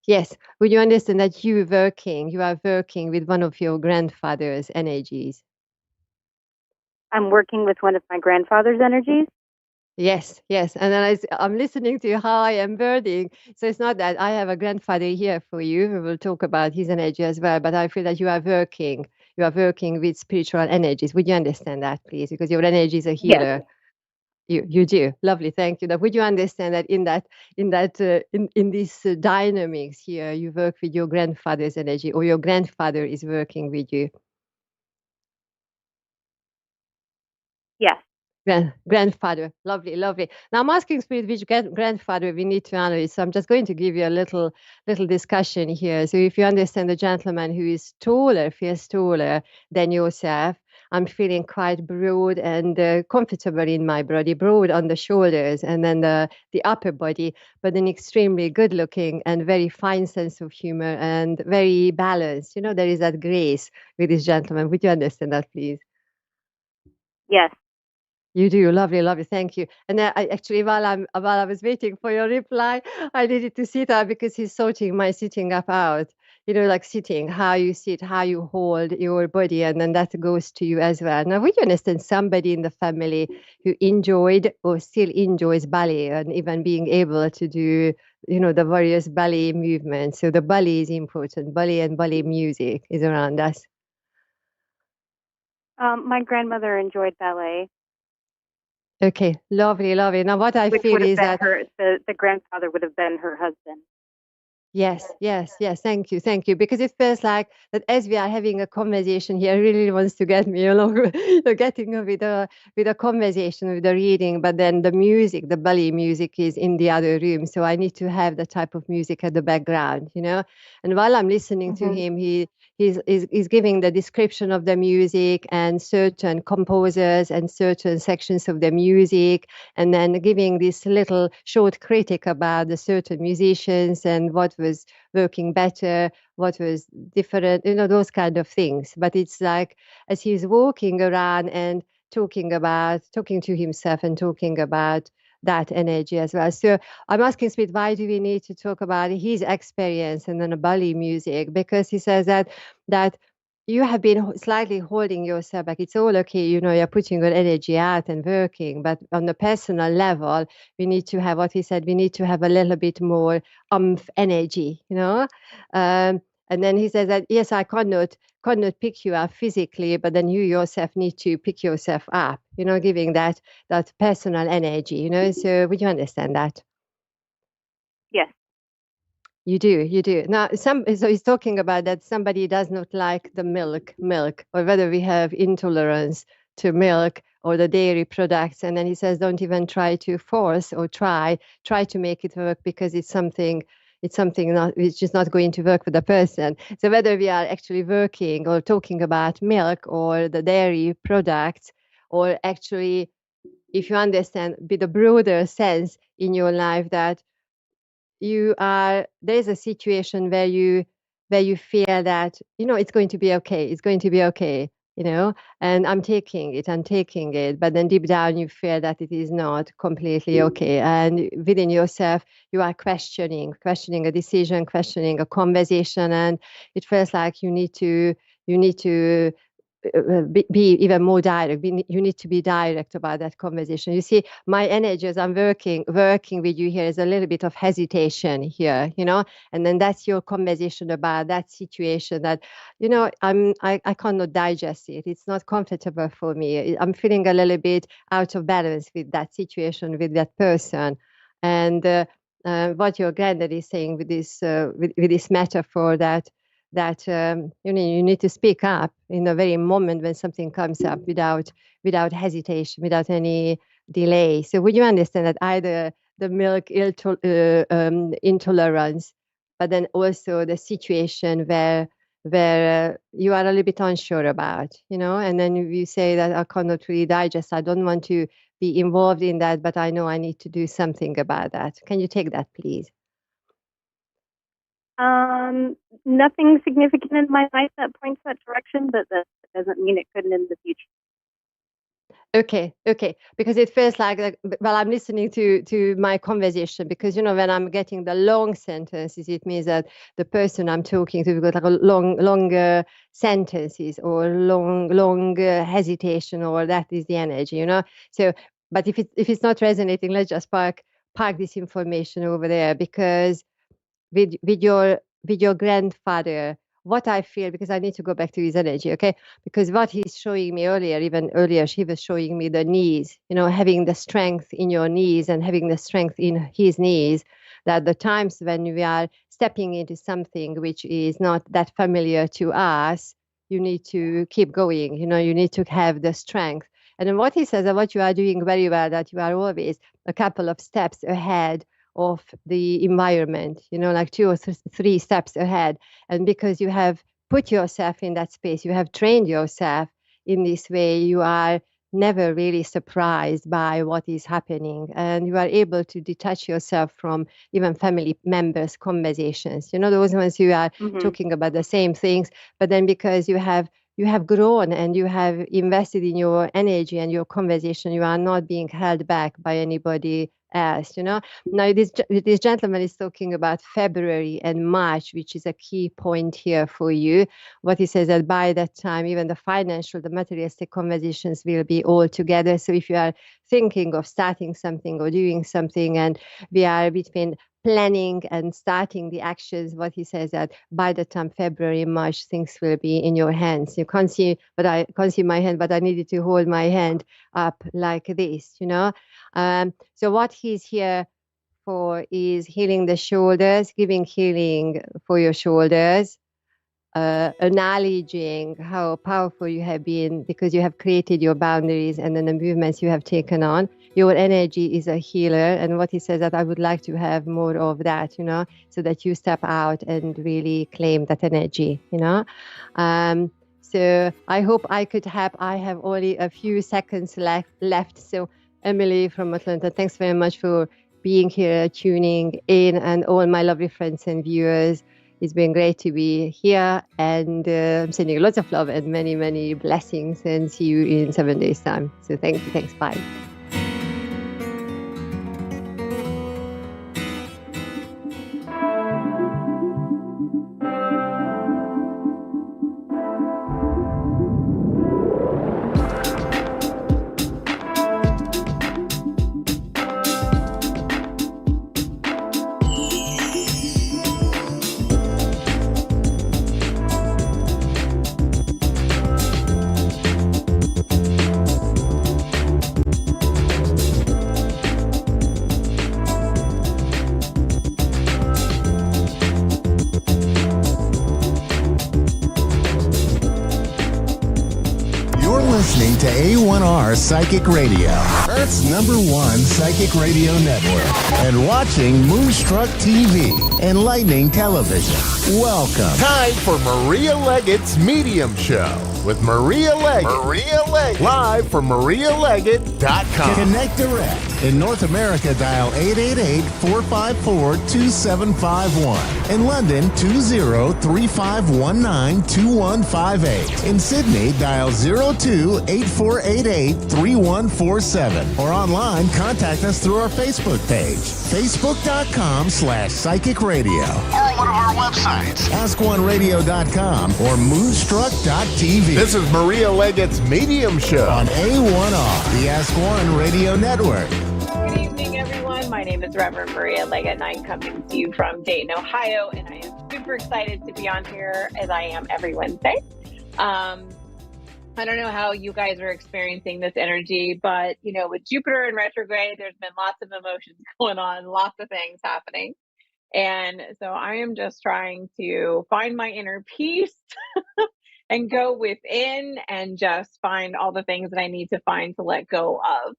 Yes. Would you understand that you are working with one of your grandfather's energies? I'm working with one of my grandfather's energies. Yes, yes. And then I'm listening to how I am birding. So it's not that I have a grandfather here for you. We will talk about his energy as well. But I feel that you are working. You are working with spiritual energies. Would you understand that, please? Because your energy is a Yes. healer. You do. Lovely. Thank you. Now, would you understand that in these dynamics here, you work with your grandfather's energy, or your grandfather is working with you? Yes. Grandfather, lovely, lovely. Now I'm asking Spirit which grandfather we need to analyze. So I'm just going to give you a little discussion here. So if you understand the gentleman who is taller, feels taller than yourself, I'm feeling quite broad and comfortable in my body, broad on the shoulders and then the upper body, but an extremely good looking and very fine sense of humor and very balanced. There is that grace with this gentleman. Would you understand that, please? Yes. You do. Lovely, lovely. Thank you. And I actually, while I was waiting for your reply, I needed to sit up because he's sorting my sitting up out. Like sitting, how you sit, how you hold your body, and then that goes to you as well. Now, would you understand somebody in the family who enjoyed or still enjoys ballet and even being able to do, the various ballet movements? So the ballet is important. Ballet and ballet music is around us. My grandmother enjoyed ballet. Okay, lovely, lovely. Now, what I Which feel would have is been that the grandfather would have been her husband. yes, yes, yes. Thank you, thank you. Because it feels like that as we are having a conversation here, really wants to get me along, getting with a conversation, with the reading. But then the music, the ballet music, is in the other room, so I need to have the type of music at the background, And while I'm listening to him, he's giving the description of the music and certain composers and certain sections of the music, and then giving this little short critic about the certain musicians and what was working better, what was different, those kind of things. But it's like as he's walking around and talking to himself and talking about that energy as well. So I'm asking Spirit, why do we need to talk about his experience and then the Bali music? Because he says that you have been slightly holding yourself back. It's all okay, you're putting your energy out and working, but on the personal level, we need to have what he said, we need to have a little bit more energy, and then he says that, yes, I cannot pick you up physically, but then you yourself need to pick yourself up, giving that personal energy, So would you understand that? Yes. You do. Now, so he's talking about that somebody does not like the milk, or whether we have intolerance to milk or the dairy products. And then he says, don't even try to force or try to make it work because it's something which is not going to work for the person. So whether we are actually working or talking about milk or the dairy products, or actually, if you understand with a broader sense in your life that there's a situation where you feel that it's going to be okay, and I'm taking it, but then deep down you feel that it is not completely okay, and within yourself you are questioning a decision, questioning a conversation, and it feels like you need to be even more direct. You need to be direct about that conversation. You see, my energy as I'm working with you here is a little bit of hesitation here, and then that's your conversation about that situation that, I cannot digest it. It's not comfortable for me. I'm feeling a little bit out of balance with that situation, with that person. And what your granddad is saying with this metaphor, that that you need to speak up in the very moment when something comes up without hesitation, without any delay. So would you understand that either the milk intolerance, but then also the situation where you are a little bit unsure about, and then you say that I cannot really digest, I don't want to be involved in that, but I know I need to do something about that. Can you take that, please? Nothing significant in my life that points that direction, but that doesn't mean it couldn't in the future. Okay, because it feels like well, I'm listening to my conversation, because when I'm getting the long sentences, it means that the person I'm talking to got like a longer sentences or long hesitation, or that is the energy, So, but if it's not resonating, let's just park this information over there, because with your grandfather, what I feel, because I need to go back to his energy, okay? Because what he's showing me earlier, even earlier, he was showing me the knees, having the strength in your knees and having the strength in his knees, that the times when we are stepping into something which is not that familiar to us, you need to keep going, you need to have the strength. And then what he says, that what you are doing very well, that you are always a couple of steps ahead of the environment, like 2 or 3 steps ahead. And because you have put yourself in that space, you have trained yourself in this way, you are never really surprised by what is happening. And you are able to detach yourself from even family members' conversations, those ones who are talking about the same things. But then because you have grown and you have invested in your energy and your conversation, you are not being held back by anybody else, Now, this gentleman is talking about February and March, which is a key point here for you. What he says, that by that time, even the materialistic conversations will be all together. So if you are thinking of starting something or doing something, and we are between planning and starting the actions, what he says, that by the time February, March, things will be in your hands. You can't see, but I can't see my hand, but I needed to hold my hand up like this, So what he's here for is healing the shoulders, giving healing for your shoulders, acknowledging how powerful you have been because you have created your boundaries and then the movements you have taken on. Your energy is a healer. And what he says, that I would like to have more of that, so that you step out and really claim that energy, So I hope I could help. I have only a few seconds left. So Emily from Atlanta, thanks very much for being here, tuning in, and all my lovely friends and viewers. It's been great to be here, and I'm sending you lots of love and many, many blessings, and see you in 7 days' time. So thanks, bye. Listening to A1R Psychic Radio, Earth's #1 psychic radio network, and watching Moonstruck TV, enlightening television. Welcome. Time for Maria Leggett's Medium Show with Maria Leggett. Live from MariaLeggett.com. Connect direct. In North America, dial 888-454-2751. In London, 20-3519-2158. In Sydney, dial 02-8488-3147. Or online, contact us through our Facebook page, facebook.com/psychic radio. Or one of our websites, askoneradio.com or moonstruck.tv. This is Maria Leggett's Medium Show on A1R, the Ask One Radio Network. Good evening, everyone. My name is Reverend Maria Leggett, and I'm coming to you from Dayton, Ohio, and I am super excited to be on here, as I am every Wednesday. I don't know how you guys are experiencing this energy, but, with Jupiter in retrograde, there's been lots of emotions going on, lots of things happening. And so I am just trying to find my inner peace and go within and just find all the things that I need to find to let go of.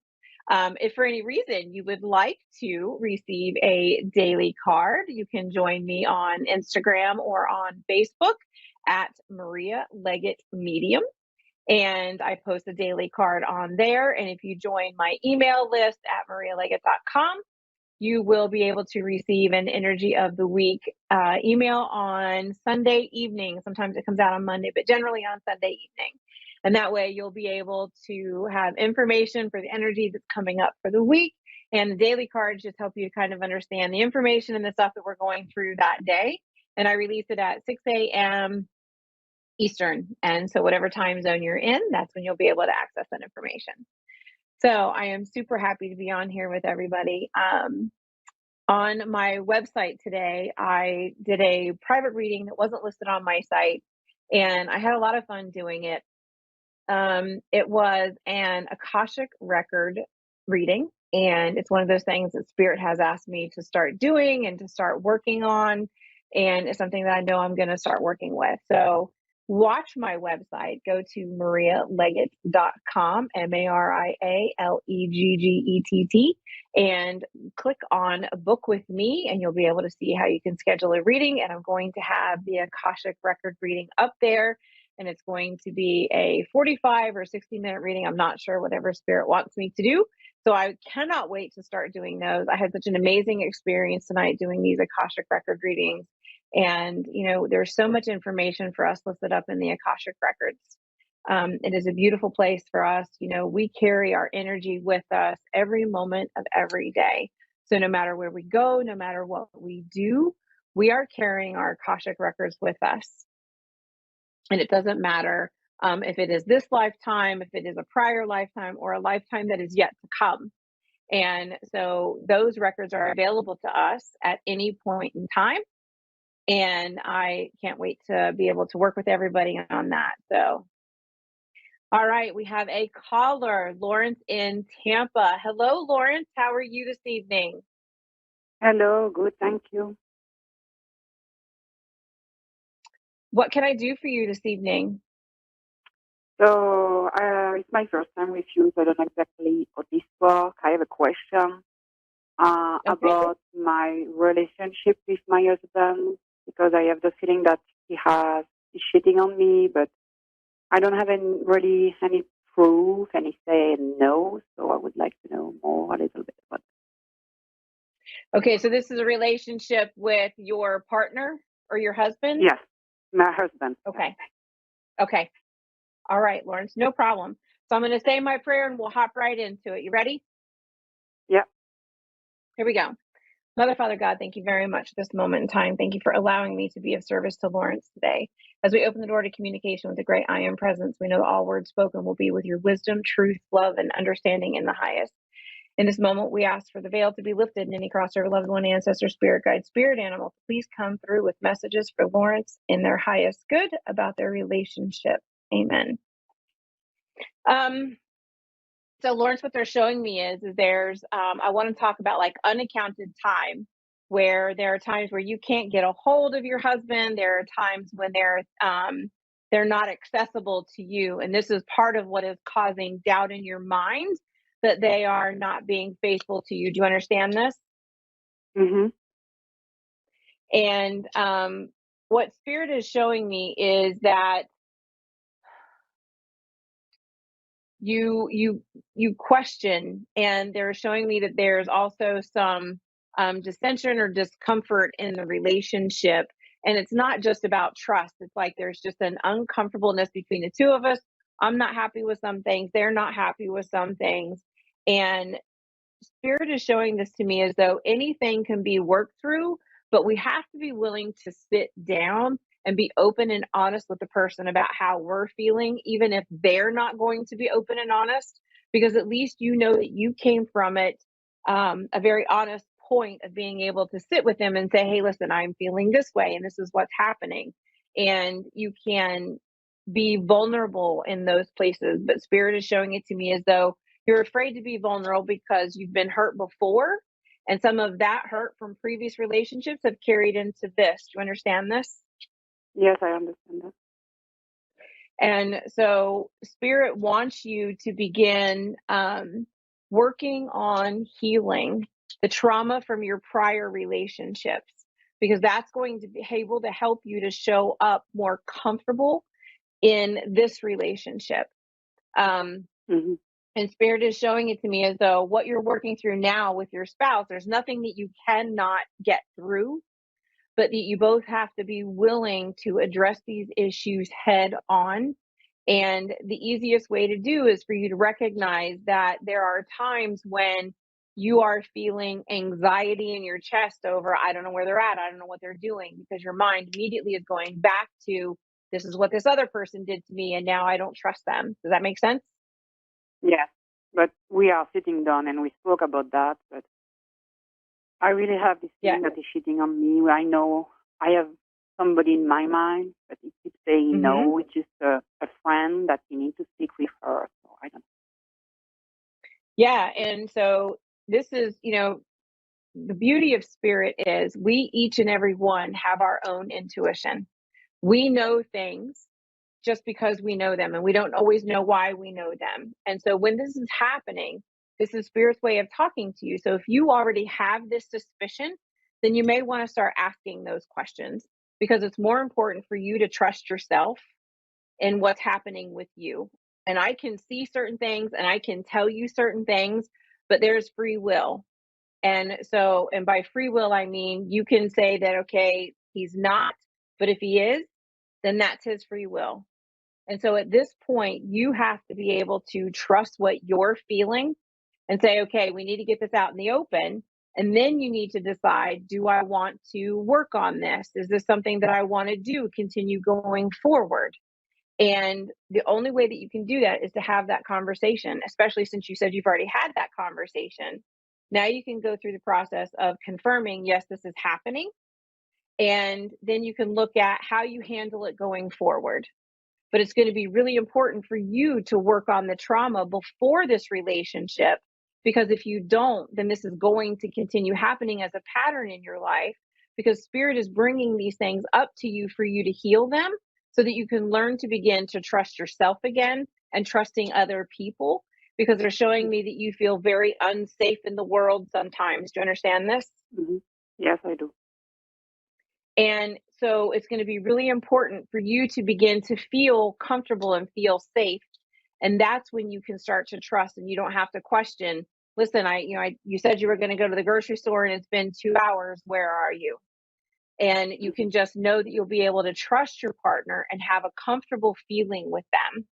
If for any reason you would like to receive a daily card, you can join me on Instagram or on Facebook at Maria Leggett Medium. And I post a daily card on there. And if you join my email list at marialeggett.com, you will be able to receive an Energy of the Week email on Sunday evening. Sometimes it comes out on Monday, but generally on Sunday evening. And that way you'll be able to have information for the energy that's coming up for the week. And the daily cards just help you kind of understand the information and the stuff that we're going through that day. And I release it at 6 a.m. Eastern. And so whatever time zone you're in, that's when you'll be able to access that information. So I am super happy to be on here with everybody. On my website today, I did a private reading that wasn't listed on my site, and I had a lot of fun doing it. It was an Akashic record reading, and it's one of those things that Spirit has asked me to start doing and to start working on, and it's something that I know I'm going to start working with. So watch my website. Go to marialeggett.com, MariaLeggett, and click on Book with Me, and you'll be able to see how you can schedule a reading. And I'm going to have the Akashic record reading up there, and it's going to be a 45 or 60-minute reading. I'm not sure, whatever Spirit wants me to do. So I cannot wait to start doing those. I had such an amazing experience tonight doing these Akashic record readings. And, you know, there's so much information for us listed up in the Akashic records. It is a beautiful place for us. You know, we carry our energy with us every moment of every day. So no matter where we go, no matter what we do, we are carrying our Akashic records with us. And it doesn't matter if it is this lifetime, if it is a prior lifetime, or a lifetime that is yet to come. And so those records are available to us at any point in time. And I can't wait to be able to work with everybody on that. So, all right, we have a caller, Lawrence in Tampa. Hello, Lawrence. How are you this evening? Hello, good, thank you. What can I do for you this evening? So, it's my first time with you, so I don't know exactly how this works. I have a question about my relationship with my husband, because I have the feeling that he's cheating on me, but I don't have really any proof, any say no, so I would like to know more a little bit about that. Okay, so this is a relationship with your partner or your husband? Yes, my husband. Okay. Okay. All right, Lawrence, no problem. So I'm going to say my prayer and we'll hop right into it. You ready? Yeah. Here we go. Mother, Father, God, thank you very much for this moment in time. Thank you for allowing me to be of service to Lawrence today. As we open the door to communication with the great I Am presence, we know that all words spoken will be with your wisdom, truth, love, and understanding in the highest. In this moment, we ask for the veil to be lifted and any crossover loved one, ancestor, spirit guide, spirit animal, please come through with messages for Lawrence in their highest good about their relationship. Amen. So Lawrence, what they're showing me is there's, I want to talk about like unaccounted time, where there are times where you can't get a hold of your husband. There are times when they're not accessible to you. And this is part of what is causing doubt in your mind that they are not being faithful to you. Do you understand this? Mm-hmm. And what Spirit is showing me is that you question, and they're showing me that there's also some dissension or discomfort in the relationship. And it's not just about trust. It's like there's just an uncomfortableness between the two of us. I'm not happy with some things. They're not happy with some things. And Spirit is showing this to me as though anything can be worked through, but we have to be willing to sit down and be open and honest with the person about how we're feeling, even if they're not going to be open and honest, because at least you know that you came from it a very honest point of being able to sit with them and say, hey, listen, I'm feeling this way and this is what's happening. And you can be vulnerable in those places. But Spirit is showing it to me as though you're afraid to be vulnerable because you've been hurt before. And some of that hurt from previous relationships have carried into this. Do you understand this? Yes, I understand that. And so Spirit wants you to begin working on healing the trauma from your prior relationships, because that's going to be able to help you to show up more comfortable in this relationship. Mm-hmm. And Spirit is showing it to me as though what you're working through now with your spouse, there's nothing that you cannot get through, but that you both have to be willing to address these issues head on. And the easiest way to do is for you to recognize that there are times when you are feeling anxiety in your chest over, I don't know where they're at, I don't know what they're doing, because your mind immediately is going back to, this is what this other person did to me, and now I don't trust them. Does that make sense? Yes, but we are sitting down and we spoke about that, but I really have this feeling that he's cheating on me. I know I have somebody in my mind, but he keeps saying no. It's just a friend that he needs to speak with her. So I don't know. Yeah, and so this is, the beauty of Spirit is we each and every one have our own intuition. We know things just because we know them, and we don't always know why we know them. And so when this is happening, this is Spirit's way of talking to you. So if you already have this suspicion, then you may want to start asking those questions, because it's more important for you to trust yourself in what's happening with you. And I can see certain things and I can tell you certain things, but there's free will. And so, and by free will, I mean, you can say that, okay, he's not, but if he is, then that's his free will. And so at this point, you have to be able to trust what you're feeling and say, okay, we need to get this out in the open. And then you need to decide, do I want to work on this? Is this something that I want to do, continue going forward? And the only way that you can do that is to have that conversation, especially since you said you've already had that conversation. Now you can go through the process of confirming, yes, this is happening. And then you can look at how you handle it going forward. But it's going to be really important for you to work on the trauma before this relationship, because if you don't, then this is going to continue happening as a pattern in your life, because Spirit is bringing these things up to you for you to heal them so that you can learn to begin to trust yourself again and trusting other people, because they're showing me that you feel very unsafe in the world sometimes. Do you understand this? Mm-hmm. Yes, I do. And so it's going to be really important for you to begin to feel comfortable and feel safe. And that's when you can start to trust, and you don't have to question, listen, you said you were going to go to the grocery store and it's been 2 hours. Where are you? And you can just know that you'll be able to trust your partner and have a comfortable feeling with them.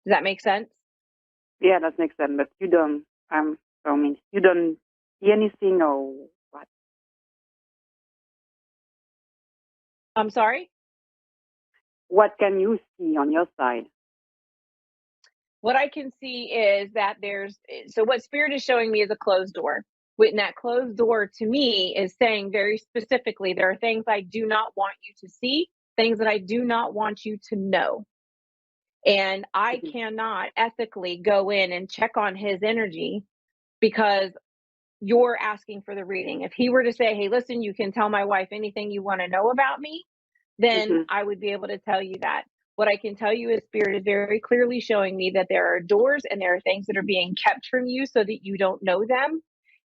Does that make sense? Yeah, that makes sense. But you don't, you don't see anything or what? I'm sorry? What can you see on your side? What I can see is that so what Spirit is showing me is a closed door. And that closed door to me is saying very specifically, there are things I do not want you to see, things that I do not want you to know. And I cannot ethically go in and check on his energy because you're asking for the reading. If he were to say, hey, listen, you can tell my wife anything you want to know about me, then I would be able to tell you that. What I can tell you is Spirit is very clearly showing me that there are doors and there are things that are being kept from you so that you don't know them.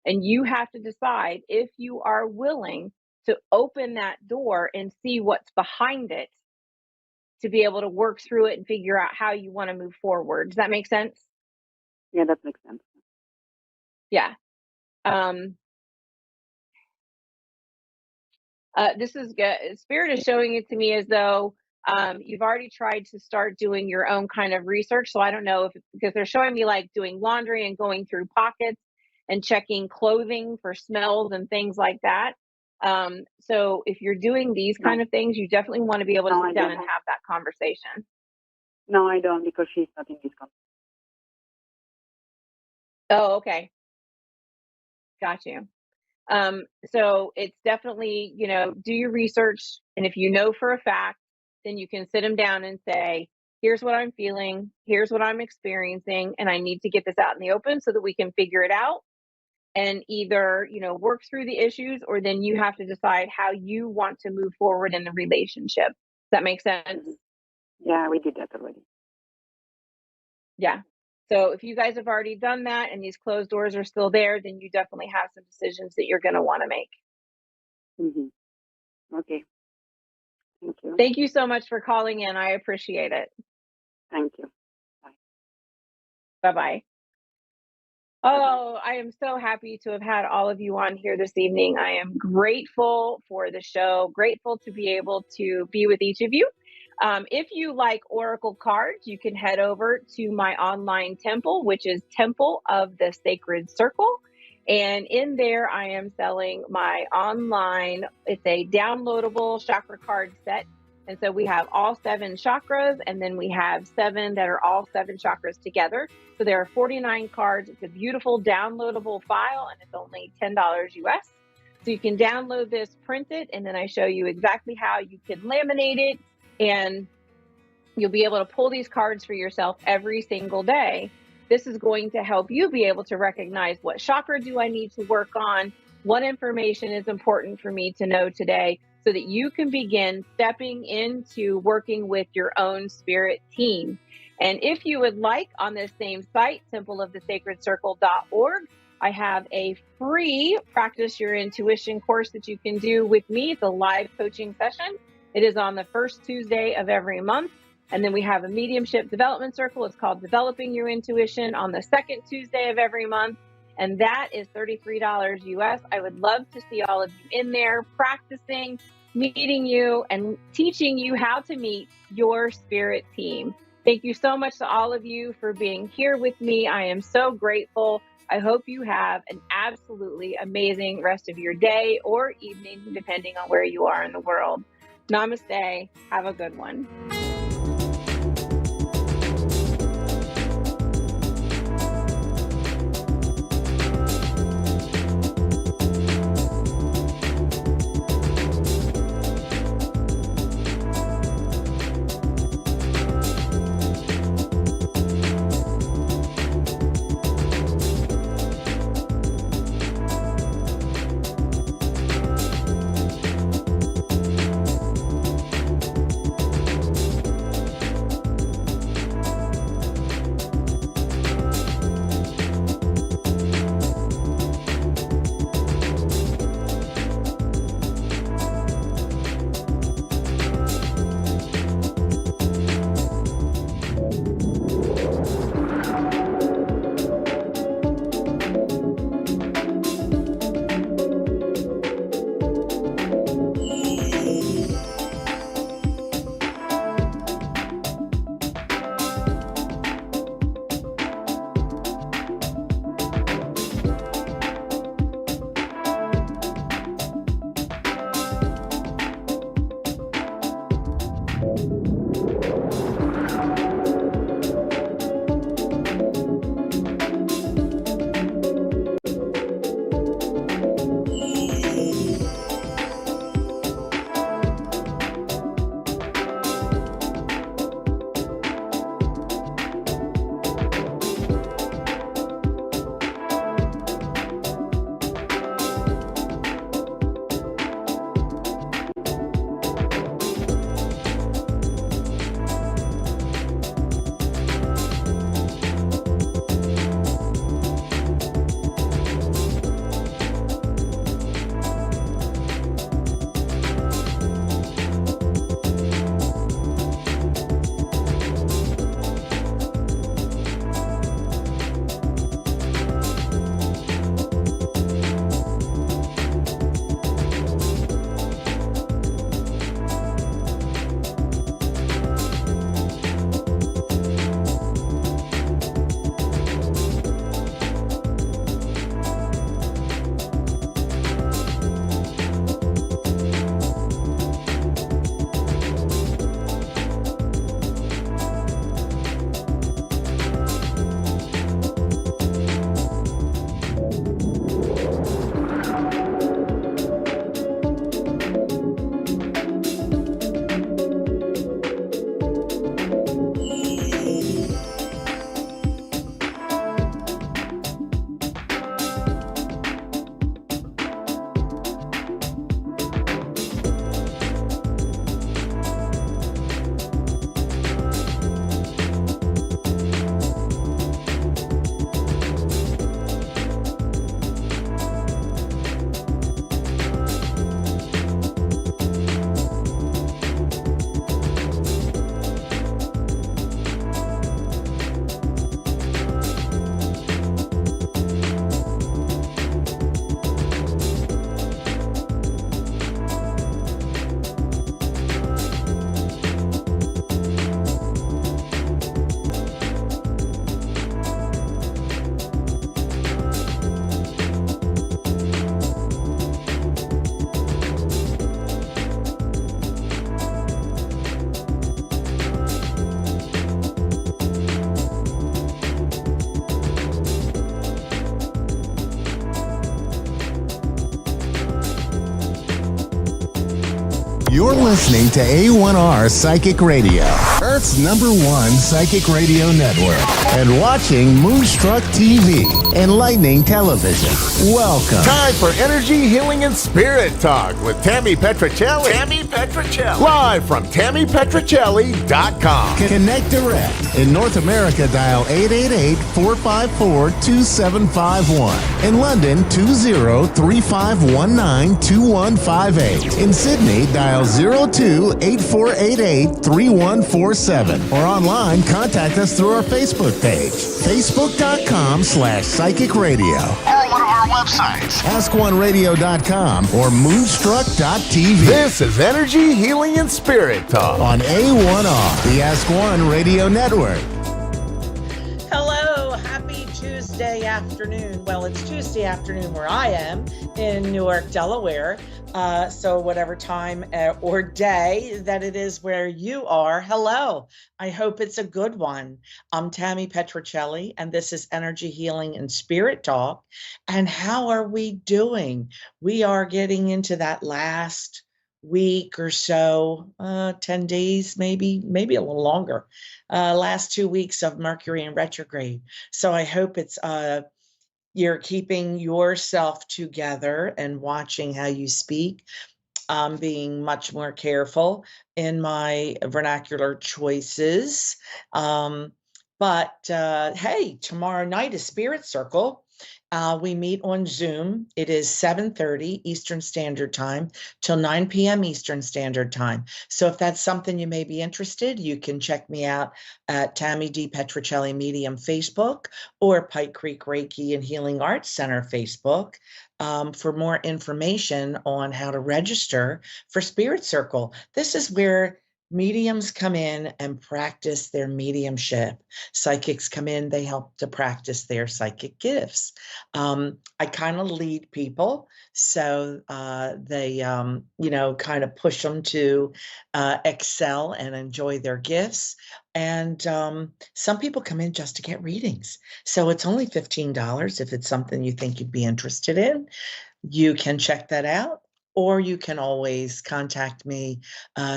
And you have to decide if you are willing to open that door and see what's behind it, to be able to work through it and figure out how you want to move forward. Does that make sense? Yeah, that makes sense. Yeah. This is good. Spirit is showing it to me as though you've already tried to start doing your own kind of research. So I don't know because they're showing me like doing laundry and going through pockets and checking clothing for smells and things like that. So if you're doing these kind of things, you definitely want to be able to sit down and have that conversation. No, I don't, because she's not in this conversation. Oh, okay. Got you. So it's definitely, do your research. And if you know for a fact, then you can sit them down and say, here's what I'm feeling, here's what I'm experiencing, and I need to get this out in the open so that we can figure it out. and either, work through the issues, or then you have to decide how you want to move forward in the relationship. Does that make sense? Yeah, we did that already. Yeah. So if you guys have already done that and these closed doors are still there, then you definitely have some decisions that you're going to want to make. Okay. Thank you. Thank you so much for calling in. I appreciate it. Thank you. Bye-bye. Oh, I am so happy to have had all of you on here this evening. I am grateful for the show, grateful to be able to be with each of you. If you like Oracle cards, you can head over to my online temple, which is Temple of the Sacred Circle. And in there, I am selling my online, it's a downloadable chakra card set. And so we have all 7 chakras, and then we have 7 that are all 7 chakras together. So there are 49 cards. It's a beautiful downloadable file, and it's only $10 US. So you can download this, print it, and then I show you exactly how you can laminate it, and you'll be able to pull these cards for yourself every single day. This is going to help you be able to recognize, what chakra do I need to work on? What information is important for me to know today, so that you can begin stepping into working with your own spirit team. And if you would like, on this same site, templeofthesacredcircle.org, I have a free Practice Your Intuition course that you can do with me. It's a live coaching session. It is on the first Tuesday of every month. And then we have a mediumship development circle. It's called Developing Your Intuition, on the second Tuesday of every month. And that is $33 US. I would love to see all of you in there practicing, meeting you, and teaching you how to meet your spirit team. Thank you so much to all of you for being here with me. I am so grateful. I hope you have an absolutely amazing rest of your day or evening, depending on where you are in the world. Namaste. Have a good one. You're listening to A1R Psychic Radio, Earth's #1 psychic radio network, and watching Moonstruck TV, Enlightening Television. Welcome. Time for Energy, Healing, and Spirit Talk with Tammy Petricelli. Live from TammyPetricelli.com. Connect direct. In North America, dial 888-454-2751. In London, 20-3519-2158. In Sydney, dial 02-8488-3147. Or online, contact us through our Facebook page, facebook.com/psychic radio. Or one of our websites, AskOneRadio.com or Moonstruck.tv. This is Energy, Healing, and Spirit Talk On A1R, the Ask One Radio Network. Hello, happy Tuesday afternoon. Well, it's Tuesday afternoon where I am in Newark, Delaware. So whatever time or day that it is where you are, hello. I hope it's a good one. I'm Tammy Petricelli, and this is Energy, Healing, and Spirit Talk. And how are we doing? We are getting into that last week or so, 10 days, maybe a little longer, last 2 weeks of Mercury in retrograde. So I hope it's you're keeping yourself together and watching how you speak. I'm being much more careful in my vernacular choices. But hey, tomorrow night is Spirit Circle. We meet on Zoom. It is 7:30 Eastern Standard Time till 9 p.m. Eastern Standard Time. So if that's something you may be interested, you can check me out at Tammy D. Petricelli Medium Facebook or Pike Creek Reiki and Healing Arts Center Facebook for more information on how to register for Spirit Circle. This is where mediums come in and practice their mediumship. Psychics come in, they help to practice their psychic gifts. I kind of lead people, so they, kind of push them to excel and enjoy their gifts. And some people come in just to get readings. So it's only $15 if it's something you think you'd be interested in. You can check that out. Or you can always contact me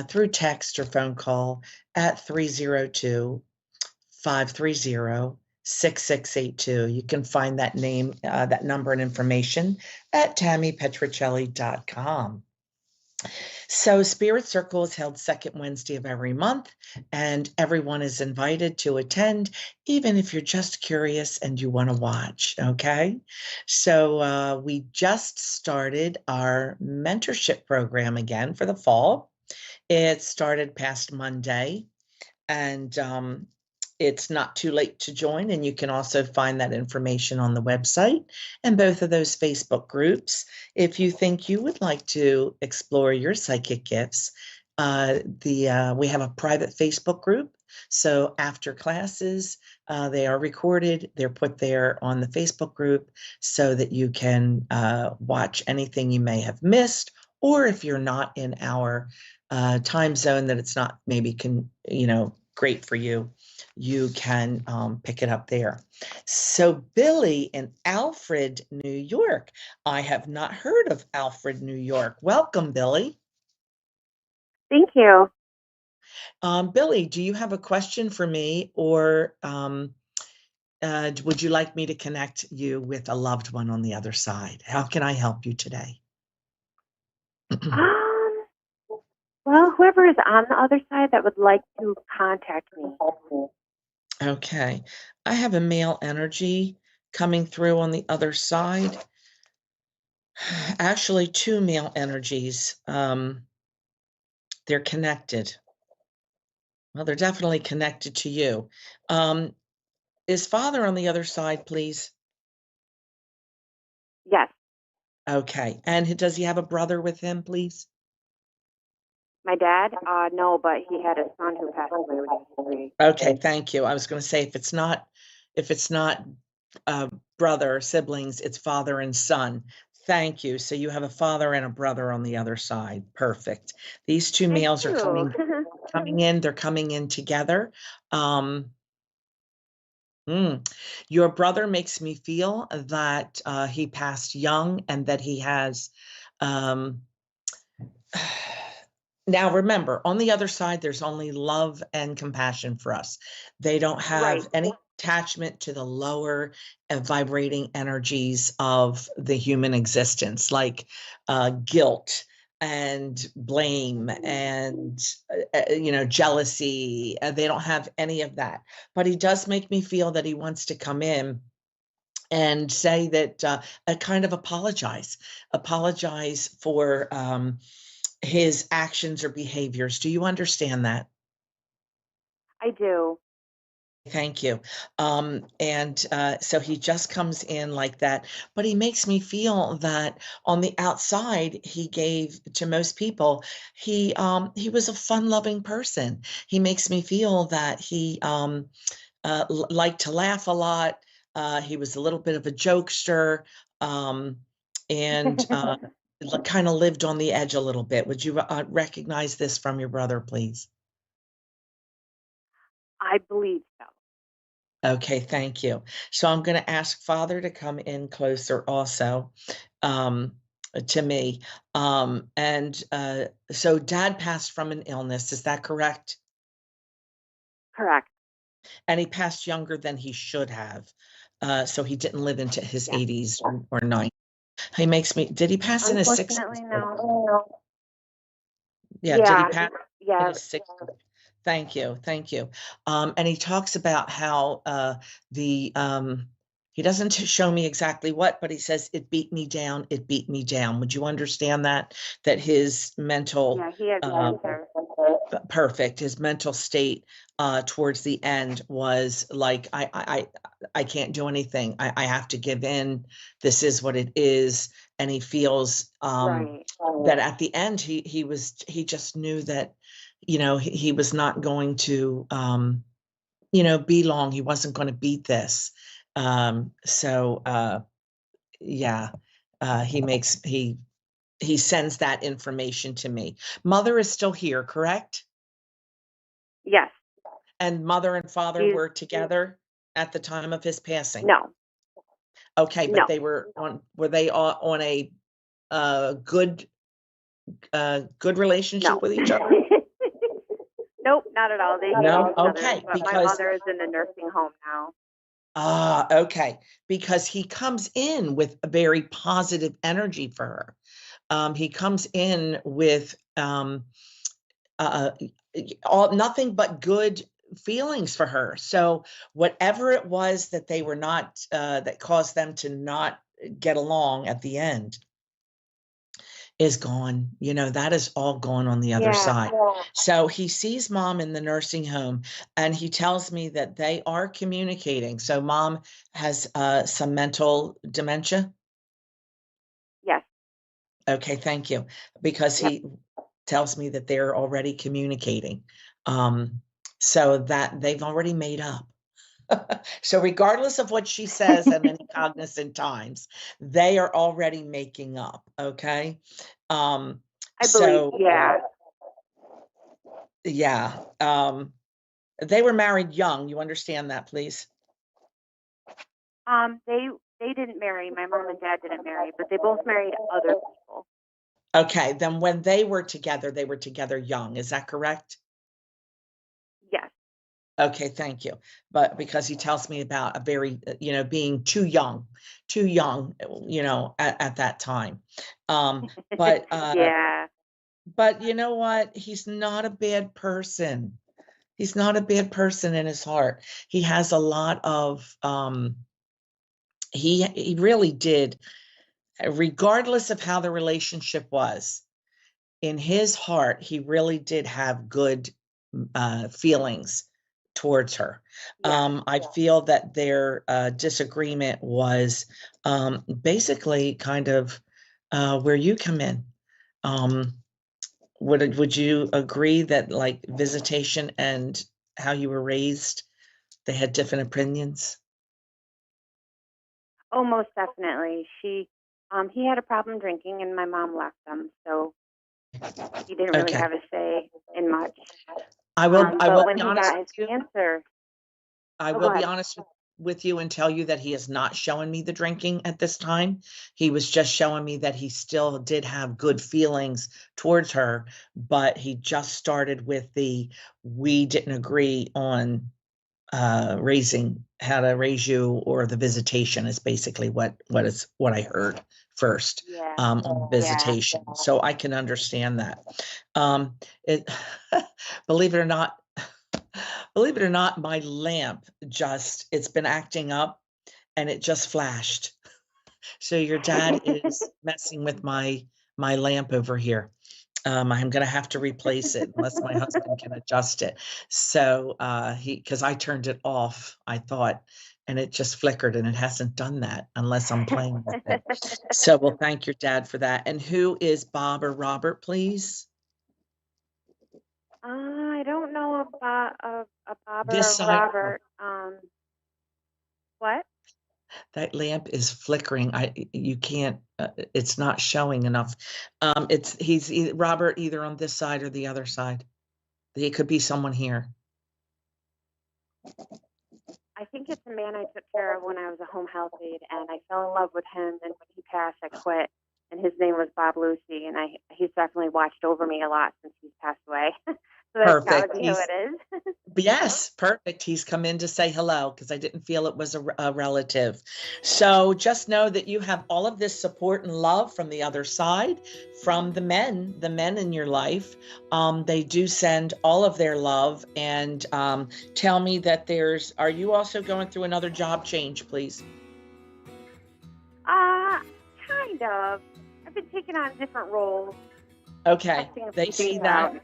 through text or phone call at 302-530-6682. You can find that name, that number and information at TammyPetricelli.com. So Spirit Circle is held second Wednesday of every month, and everyone is invited to attend, even if you're just curious and you want to watch, okay? So we just started our mentorship program again for the fall. It started past Monday, and it's not too late to join, and you can also find that information on the website and both of those Facebook groups. If you think you would like to explore your psychic gifts, we have a private Facebook group. So after classes, they are recorded. They're put there on the Facebook group so that you can watch anything you may have missed, or if you're not in our time zone that it's not maybe great for you, you can pick it up there. So Billy in Alfred, New York. I have not heard of Alfred, New York. Welcome, Billy. Thank you. Billy, do you have a question for me, or would you like me to connect you with a loved one on the other side? How can I help you today? Well, whoever is on the other side that would like to contact me. Okay. I have a male energy coming through on the other side. Actually, two male energies. They're connected. Well, they're definitely connected to you. Is Father on the other side, please? Yes. Okay. And does he have a brother with him, please? My dad? No, but he had a son who passed away when he was 3. Okay, thank you. I was going to say if it's not brother or siblings, it's father and son. Thank you. So you have a father and a brother on the other side. Perfect. These two males are coming in. They're coming in together. Your brother makes me feel that he passed young and that he has Now, remember, on the other side, there's only love and compassion for us. They don't have Right. any attachment to the lower vibrating energies of the human existence, like guilt and blame and jealousy. They don't have any of that. But he does make me feel that he wants to come in and say that kind of apologize for his actions or behaviors. Do you understand that? I do. Thank you. So he just comes in like that, but he makes me feel that on the outside, he gave to most people, he was a fun-loving person. He makes me feel that he liked to laugh a lot. He was a little bit of a jokester, and kind of lived on the edge a little bit. Would you recognize this from your brother, please? I believe so. Okay, thank you. So I'm going to ask Father to come in closer also to me. So Dad passed from an illness. Is that correct? Correct. And he passed younger than he should have. So he didn't live into his Yeah. 80s or 90s. He makes me, did he pass in his 60s? Unfortunately, no. Yeah, did he pass in Yeah. his 60s? Thank you. Thank you. And he talks about how he doesn't show me exactly what, but he says, it beat me down. It beat me down. Would you understand that? That his mental, Yeah, he has cancer. perfect. His mental state towards the end was like, I can't do anything. I have to give in. This is what it is. And he feels Right. that at the end, he just knew that, he was not going to, be long. He wasn't going to beat this. Yeah, he sends that information to me. Mother is still here, correct? Yes. And mother and father were together at the time of his passing? No. Okay, but No. they were they on a good relationship No. with each other? Nope, not at all. They hate No? each other, Okay, but my because mother is in a nursing home now. okay, because he comes in with a very positive energy for her. He comes in with nothing but good feelings for her. So whatever it was that they were not, that caused them to not get along at the end is gone. That is all gone on the other side. So he sees mom in the nursing home and he tells me that they are communicating. So mom has some mental dementia. Yes. Okay, thank you. Because he tells me that they're already communicating. So that they've already made up. So regardless of what she says at many cognizant times, they are already making up. Okay. I believe, yeah. Yeah. They were married young. You understand that, please? They didn't marry. My mom and dad didn't marry, but they both married other people. Okay. Then when they were together young. Is that correct? Yes. Okay, thank you. But because he tells me about a very, being too young, at that time. But Yeah. but you know what? He's not a bad person. He's not a bad person in his heart. He has a lot of, he really did, regardless of how the relationship was, in his heart, he really did have good feelings towards her. I feel that their disagreement was basically kind of where you come in. Would you agree that like visitation and how you were raised, they had different opinions? Oh, most definitely. He had a problem drinking, and my mom left him, so he didn't really Okay. have a say in much. I will But when be he honest got with his you. cancer, I go will be ahead. honest with you and tell you that he is not showing me the drinking at this time. He was just showing me that he still did have good feelings towards her, but he just started with we didn't agree on raising how to raise you, or the visitation is basically what I heard first. Yeah. On the visitation. So I can understand that. It believe it or not, my lamp it's been acting up, and it just flashed. So your dad is messing with my lamp over here. I'm going to have to replace it unless my husband can adjust it. So because I turned it off, I thought, and it just flickered, and it hasn't done that unless I'm playing with it. So we'll thank your dad for that. And who is Bob or Robert, please? I don't know about a Bob or This a side. Robert. What? That lamp is flickering. You can't. It's not showing enough. He's Robert either on this side or the other side. It could be someone here. I think it's a man I took care of when I was a home health aide, and I fell in love with him. And when he passed, I quit. And his name was Bob Lucy, and he's definitely watched over me a lot since he's passed away. So that's gotta be who it is. Yes, perfect. He's come in to say hello because I didn't feel it was a relative. So just know that you have all of this support and love from the other side, from the men in your life. They do send all of their love, and tell me that are you also going through another job change, please? Kind of. I've been taking on different roles. Okay, they see that.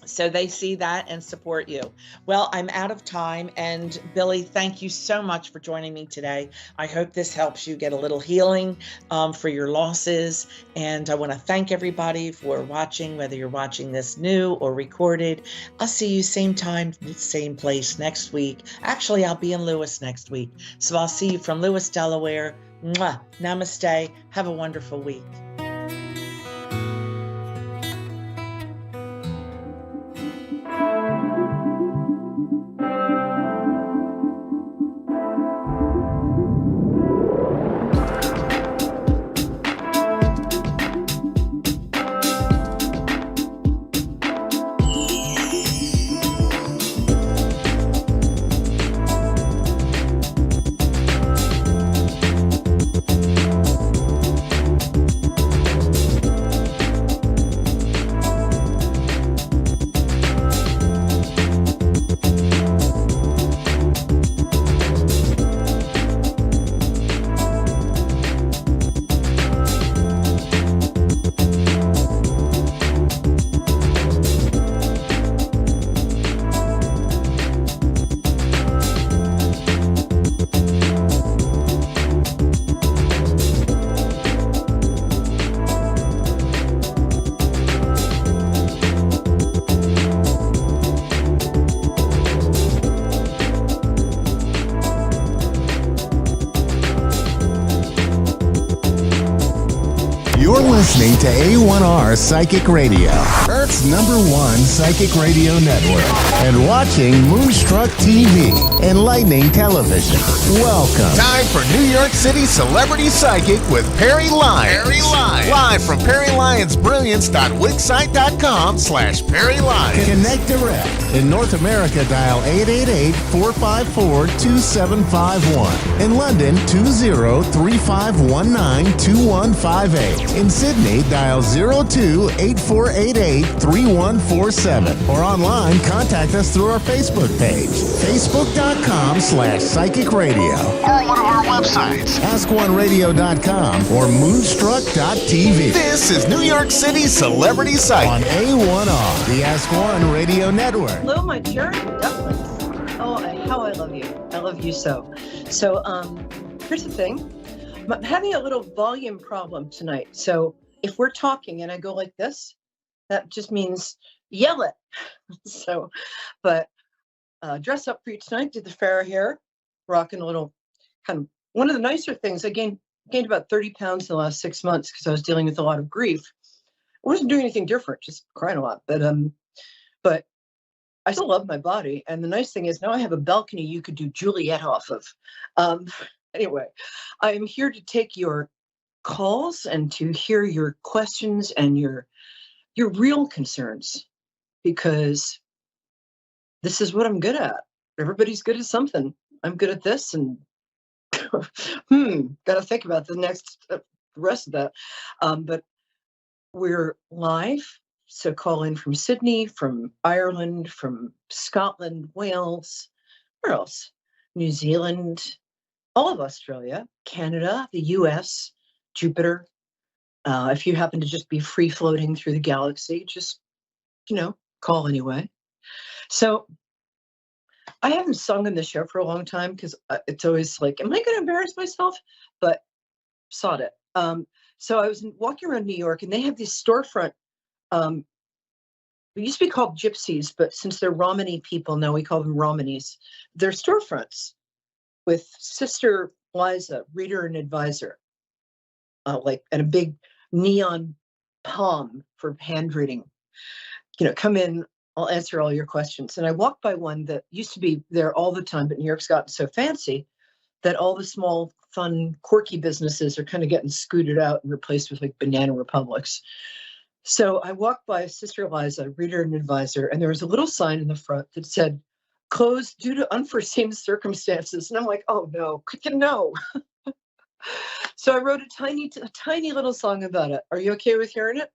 So they see that and support you. Well, I'm out of time. And Billy, thank you so much for joining me today. I hope this helps you get a little healing for your losses. And I want to thank everybody for watching, whether you're watching this new or recorded. I'll see you same time, same place next week. Actually, I'll be in Lewis next week. So I'll see you from Lewis, Delaware. Mwah. Namaste. Have a wonderful week. You're listening to A1R Psychic Radio, Earth's #1 psychic radio network, and watching Moonstruck TV, enlightening television. Welcome. Time for New York City Celebrity Psychic with Perry Lyons. Live from PerryLyonsBrilliance.wixsite.com/Perry Lyons. Connect direct. In North America, dial 888-454-2751. In London, 20-3519-2158. In Sydney, dial 02-8488-3147. Or online, contact us through our Facebook page, facebook.com/psychic radio. Or one of our websites, askoneradio.com or moonstruck.tv. This is New York City Celebrity Psychic on A1R, the Ask One Radio Network. Hello, my cherry ducklings. Oh, how I love you. I love you so. So, here's the thing. I'm having a little volume problem tonight. So if we're talking and I go like this, that just means yell it. So, but dress up for you tonight. Did the fair hair, rocking a little kind of one of the nicer things. I gained about 30 pounds in the last 6 months because I was dealing with a lot of grief. I wasn't doing anything different, just crying a lot. But I still love my body. And the nice thing is now I have a balcony you could do Juliet off of. Anyway, I am here to take your calls and to hear your questions and your real concerns, because this is what I'm good at. Everybody's good at something. I'm good at this, and gotta think about the rest of that. But we're live, so call in from Sydney, from Ireland, from Scotland, Wales, where else? New Zealand, all of Australia, Canada, the US, Jupiter. If you happen to just be free floating through the galaxy, just, call anyway. So I haven't sung in the show for a long time because it's always like, am I going to embarrass myself? But sod it. So I was walking around New York, and they have these storefront. They used to be called gypsies, but since they're Romany people, now we call them Romanies. They're storefronts with Sister Liza, reader and advisor, and a big neon palm for hand reading. Come in, I'll answer all your questions. And I walked by one that used to be there all the time, but New York's gotten so fancy that all the small, fun, quirky businesses are kind of getting scooted out and replaced with like banana republics. So I walked by Sister Liza, reader and advisor, and there was a little sign in the front that said, closed due to unforeseen circumstances. And I'm like, oh no, no. So I wrote a tiny little song about it. Are you okay with hearing it?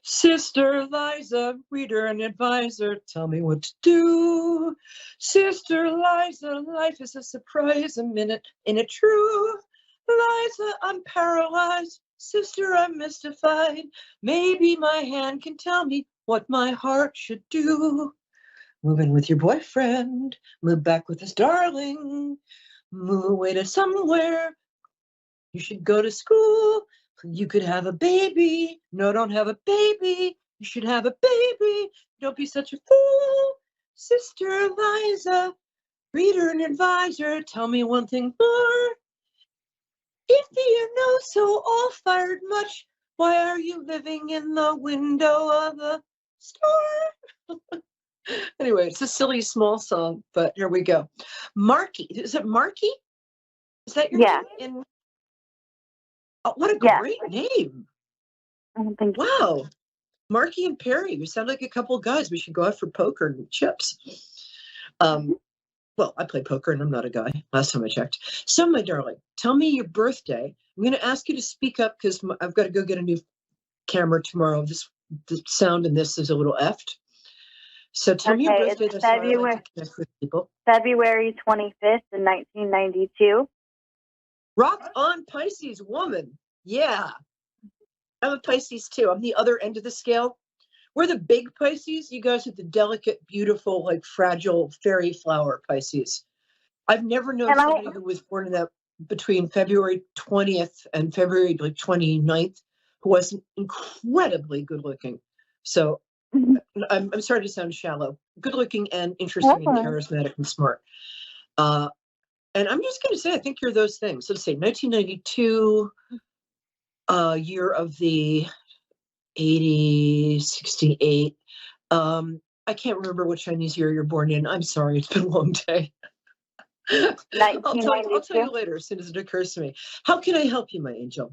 Sister Liza, reader and advisor, tell me what to do. Sister Liza, life is a surprise, a minute in it true. Liza, I'm paralyzed. Sister, I'm mystified. Maybe my hand can tell me what my heart should do. Move in with your boyfriend, move back with his darling, move away to somewhere. You should go to school. You could have a baby. No, don't have a baby. You should have a baby. Don't be such a fool. Sister Liza, reader and advisor, tell me one thing more. If you know so all fired much, why are you living in the window of a store? Anyway, it's a silly small song, but here we go. Marky, is it Marky? Is that your name? Oh, what a great name. Thank you. Wow. Marky and Perry, we sound like a couple of guys. We should go out for poker and chips. Well, I play poker and I'm not a guy, last time I checked. So, my darling, tell me your birthday. I'm going to ask you to speak up because I've got to go get a new camera tomorrow. The sound in this is a little effed. So tell me your birthday. It's February, to connect with people. February 25th in 1992. Rock on, Pisces woman. Yeah. I'm a Pisces too. I'm the other end of the scale. We're the big Pisces. You guys are the delicate, beautiful, like fragile fairy flower Pisces. I've never known somebody who was born in that between February 20th and February 29th who wasn't incredibly good looking. So I'm sorry to sound shallow. Good looking and interesting and charismatic and smart. And I'm just going to say, I think you're those things. Let's say 1992, year of the 68. I can't remember what Chinese year you're born in. I'm sorry. It's been a long day. I'll tell you later as soon as it occurs to me. How can I help you, my angel?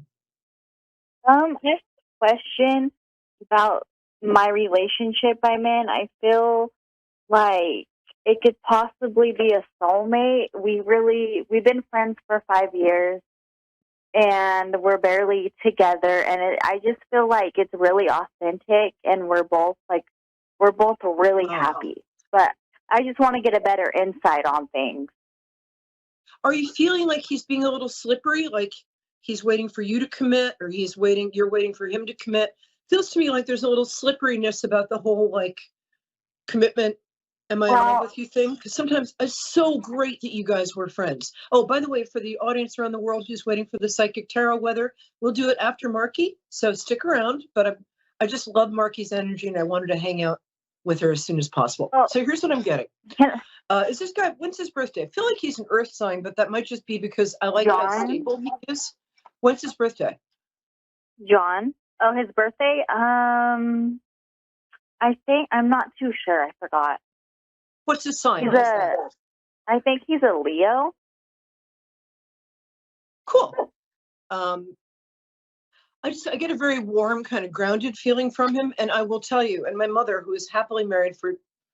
I have a question about my relationship I'm in. I feel like it could possibly be a soulmate. We've been friends for 5 years and we're barely together. And I just feel like it's really authentic and we're both really happy. But I just want to get a better insight on things. Are you feeling like he's being a little slippery? Like he's waiting for you to commit or you're waiting for him to commit? Feels to me like there's a little slipperiness about the whole like commitment. Am I on with you thing? Because sometimes it's so great that you guys were friends. Oh, by the way, for the audience around the world who's waiting for the psychic tarot weather, we'll do it after Marky. So stick around. But I just love Marky's energy and I wanted to hang out with her as soon as possible. So here's what I'm getting. Is this guy, when's his birthday? I feel like he's an earth sign, but that might just be because I like how stable he is. When's his birthday? John. Oh, his birthday? I think I'm not too sure. I forgot. What's his sign? He's I think he's a Leo. Cool. I get a very warm, kind of grounded feeling from him. And I will tell you, and my mother, who is happily married for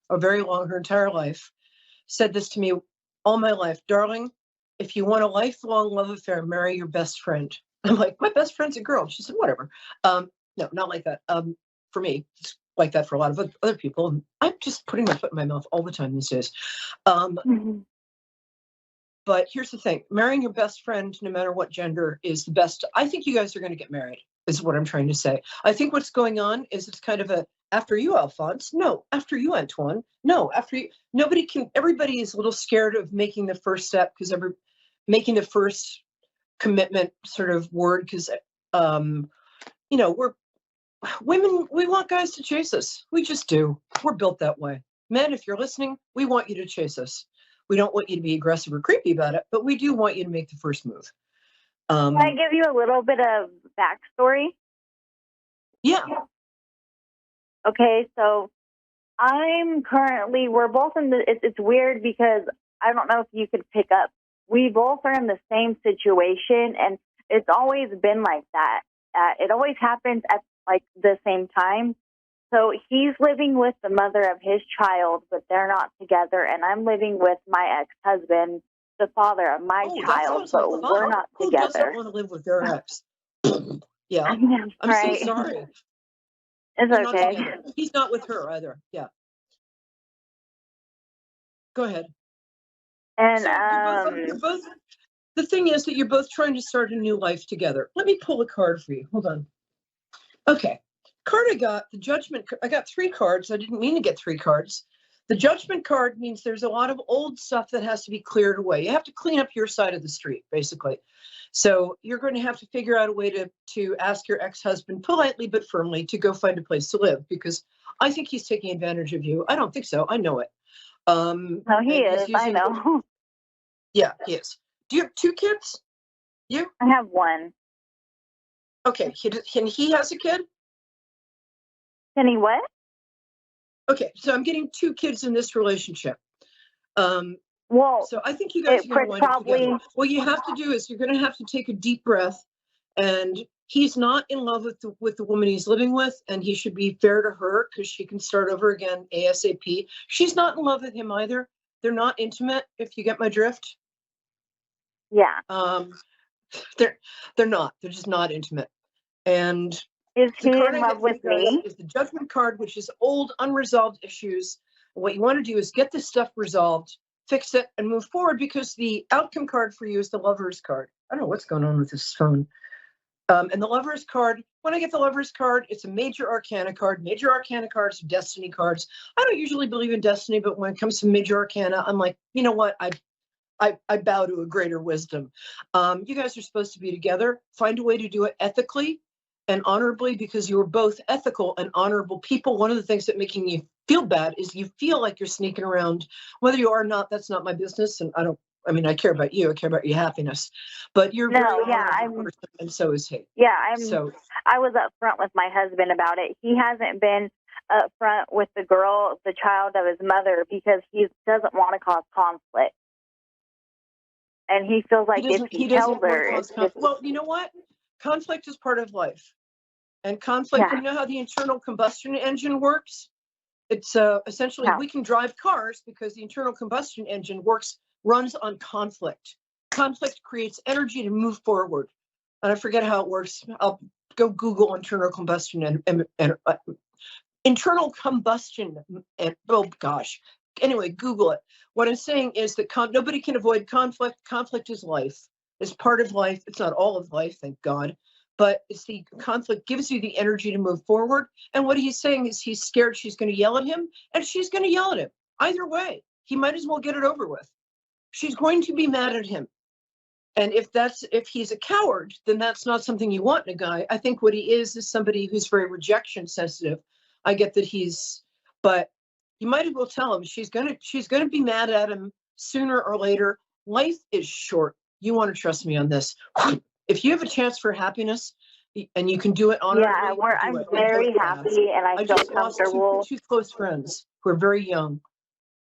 a very long, her entire life, said this to me all my life. Darling, if you want a lifelong love affair, marry your best friend. I'm like, my best friend's a girl. She said, whatever. No, not like that. For me, it's like that for a lot of other people. I'm just putting my foot in my mouth all the time these days. But here's the thing, marrying your best friend, no matter what gender, is the best. I think you guys are going to get married, is what I'm trying to say. I think what's going on is it's kind of a, after you, Alphonse. No, after you, Antoine. No, after you. Everybody is a little scared of making the first step because making the first commitment sort of word because, we're women, we want guys to chase us. We just do. We're built that way. Men, if you're listening, we want you to chase us. We don't want you to be aggressive or creepy about it, but we do want you to make the first move. Can I give you a little bit of backstory? Yeah. Okay, so we're both it's weird because I don't know if you could pick up. We both are in the same situation, and it's always been like that. It always happens at like the same time. So he's living with the mother of his child, but they're not together. And I'm living with my ex-husband, the father of my child, but we're not together. Who doesn't want to live with their ex? Yeah. I'm right. so sorry. It's okay. He's not with her either. Yeah. Go ahead. And so you're both, the thing is that you're both trying to start a new life together. Let me pull a card for you. Hold on. Okay. Card I got, the Judgment. I got 3 cards. I didn't mean to get 3 cards. The Judgment card means there's a lot of old stuff that has to be cleared away. You have to clean up your side of the street, basically. So you're going to have to figure out a way to ask your ex-husband politely but firmly to go find a place to live, because I think he's taking advantage of you. I don't think so. I know it. No, he is. I know. Yeah, he is. Do you have 2 kids? You? I have 1. Okay. Can he has a kid? Can he what? Okay, so I'm getting 2 kids in this relationship. Well, so I think you guys are going to wind up together. What you have to do is you're going to have to take a deep breath, and he's not in love with the woman he's living with, and he should be fair to her because she can start over again ASAP. She's not in love with him either. They're not intimate, if you get my drift. Yeah. They're not. They're just not intimate. And is he in love with me? Is the Judgment card, which is old, unresolved issues. What you want to do is get this stuff resolved, fix it, and move forward, because the outcome card for you is the Lover's card. I don't know what's going on with this phone. And the Lover's card, when I get the Lover's card, it's a major arcana card. Major arcana cards are destiny cards. I don't usually believe in destiny, but when it comes to major arcana, I'm like, you know what? I bow to a greater wisdom. You guys are supposed to be together. Find a way to do it ethically and honorably, because you're both ethical and honorable people. One of the things that making you feel bad is you feel like you're sneaking around. Whether you are or not, that's not my business. And I care about you. I care about your happiness. But you're very honorable person, and so is he. Yeah, I was upfront with my husband about it. He hasn't been upfront with the child of his mother, because he doesn't want to cause conflict. And he feels like if he tells her, well, you know what? Conflict is part of life. And conflict, you know how the internal combustion engine works? It's essentially, we can drive cars because the internal combustion engine runs on conflict. Conflict creates energy to move forward. And I forget how it works. I'll go Google internal combustion and internal combustion. And oh gosh. Anyway, Google it. What I'm saying is that nobody can avoid conflict. Conflict is life. It's part of life. It's not all of life, thank God. But it's the conflict gives you the energy to move forward. And what he's saying is he's scared she's going to yell at him, and she's going to yell at him. Either way, he might as well get it over with. She's going to be mad at him. And if he's a coward, then that's not something you want in a guy. I think what he is somebody who's very rejection sensitive. I get that but you might as well tell him she's gonna be mad at him sooner or later. Life is short. You want to trust me on this. If you have a chance for happiness, and you can do it honorably. Yeah, I'm very happy, and I feel just lost comfortable. two close friends who are very young.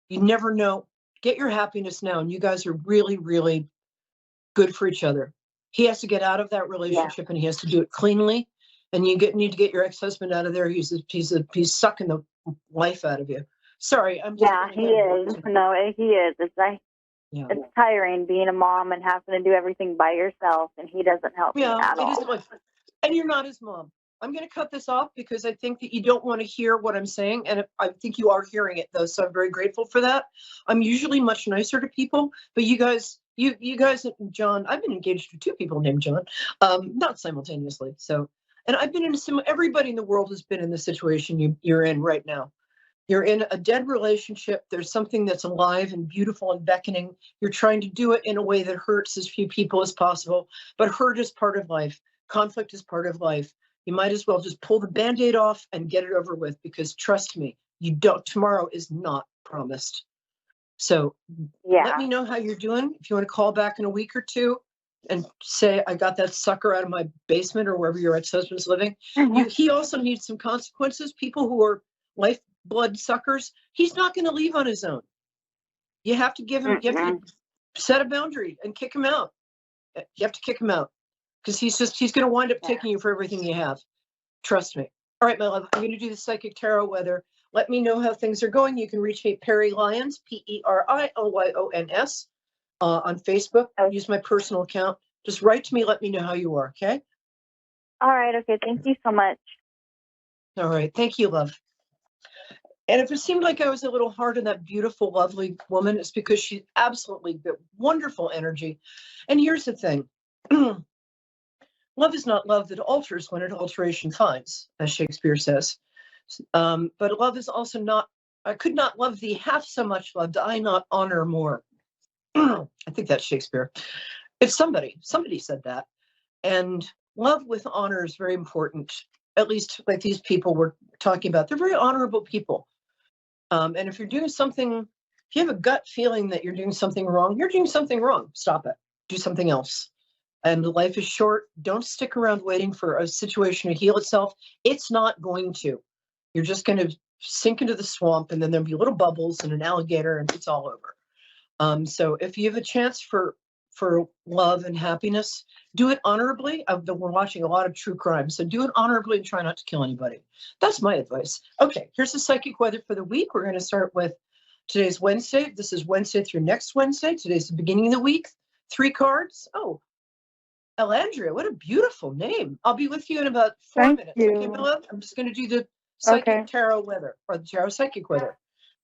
You never know. Get your happiness now, and you guys are really, really good for each other. He has to get out of that relationship, and he has to do it cleanly. And you need to get your ex-husband out of there. He's sucking the life out of you. Sorry, I'm just he is. No, he is. It's tiring being a mom and having to do everything by yourself, and he doesn't help me at all. And you're not his mom. I'm going to cut this off because I think that you don't want to hear what I'm saying, and I think you are hearing it though, so I'm very grateful for that. I'm usually much nicer to people, but you guys, John, I've been engaged to two people named John, not simultaneously. So, and I've been in everybody in the world has been in the situation you're in right now. You're in a dead relationship. There's something that's alive and beautiful and beckoning. You're trying to do it in a way that hurts as few people as possible, but hurt is part of life. Conflict is part of life. You might as well just pull the Band-Aid off and get it over with, because trust me, tomorrow is not promised. So let me know how you're doing. If you want to call back in a week or two and say, I got that sucker out of my basement or wherever your ex-husband's living. He also needs some consequences. People who are lifeblood suckers, he's not going to leave on his own. You have to give him, you have to set a boundary and kick him out. You have to kick him out. Because he's going to wind up taking you for everything you have. Trust me. All right, my love, I'm going to do the Psychic Tarot weather. Let me know how things are going. You can reach me at Perry Lyons, PERILYONS, on Facebook. Use my personal account. Just write to me. Let me know how you are, okay? All right, okay. Thank you so much. All right. Thank you, love. And if it seemed like I was a little hard on that beautiful, lovely woman, it's because she's absolutely got wonderful energy. And here's the thing. Love is not love that alters when it alteration finds, as Shakespeare says. But love is also not, I could not love thee half so much, loved I not honor more. I think that's Shakespeare. It's somebody said that. And love with honor is very important, at least like these people we're talking about. They're very honorable people. And if you're doing something, if you have a gut feeling that you're doing something wrong, you're doing something wrong. Stop it. Do something else. And life is short. Don't stick around waiting for a situation to heal itself. It's not going to. You're just going to sink into the swamp, and then there'll be little bubbles and an alligator, and it's all over. So if you have a chance for love and happiness, do it honorably. I've been watching a lot of true crime, so do it honorably and try not to kill anybody. That's my advice. Okay, here's the psychic weather for the week. We're going to start with today's Wednesday. This is Wednesday through next Wednesday. Today's the beginning of the week. 3 cards. Oh, Elandria, what a beautiful name. I'll be with you in about 4 minutes. Okay, my love? I'm just going to do the psychic tarot weather, or the tarot psychic weather,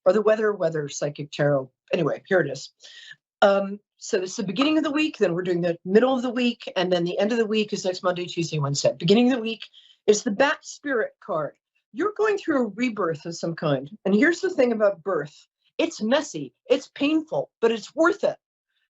or the weather psychic tarot. Anyway, here it is. So this is the beginning of the week, then we're doing the middle of the week, and then the end of the week is next Monday, Tuesday, Wednesday. Beginning of the week is the Bat Spirit card. You're going through a rebirth of some kind. And here's the thing about birth. It's messy, it's painful, but it's worth it.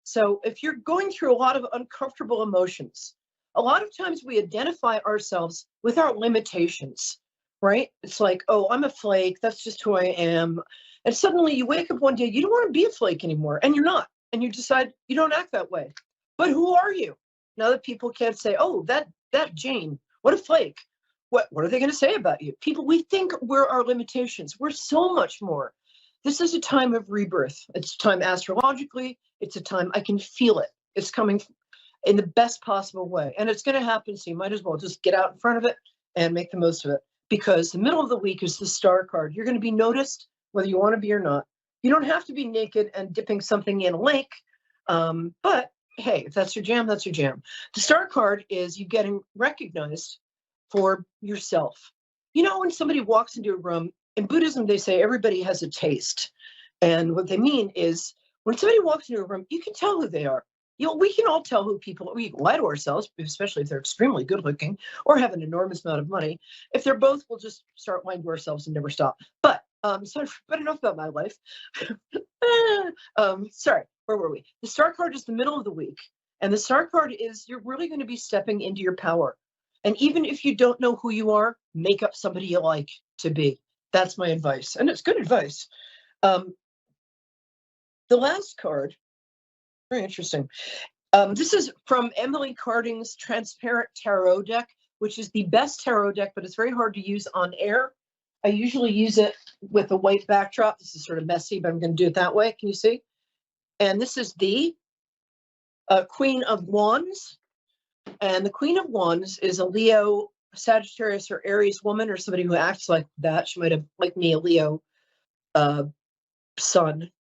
So if you're going through a lot of uncomfortable emotions, a lot of times we identify ourselves with our limitations, right? It's like, oh, I'm a flake. That's just who I am. And suddenly you wake up one day, you don't want to be a flake anymore. And you're not. And you decide you don't act that way. But who are you? Now that people can't say, oh, that Jane, what a flake. What are they going to say about you? People, we think we're our limitations. We're so much more. This is a time of rebirth. It's a time astrologically. It's a time I can feel it. It's coming in the best possible way. And it's going to happen. So you might as well just get out in front of it and make the most of it. Because the middle of the week is the star card. You're going to be noticed whether you want to be or not. You don't have to be naked and dipping something in a lake. But hey, if that's your jam, that's your jam. The star card is you getting recognized for yourself. You know, when somebody walks into a room, in Buddhism, they say everybody has a taste. And what they mean is when somebody walks into a room, you can tell who they are. You know, we can all tell who people, we lie to ourselves, especially if they're extremely good looking or have an enormous amount of money. If they're both, we'll just start lying to ourselves and never stop. But enough about my life. Sorry, where were we? The star card is the middle of the week. And the star card is you're really going to be stepping into your power. And even if you don't know who you are, make up somebody you like to be. That's my advice. And it's good advice. The last card, very interesting. This is from Emily Carding's Transparent Tarot deck, which is the best tarot deck, but it's very hard to use on air. I usually use it with a white backdrop. This is sort of messy, but I'm going to do it that way. Can you see? And this is the Queen of Wands. And the Queen of Wands is a Leo, Sagittarius, or Aries woman, or somebody who acts like that. She might have, like me, a Leo sun.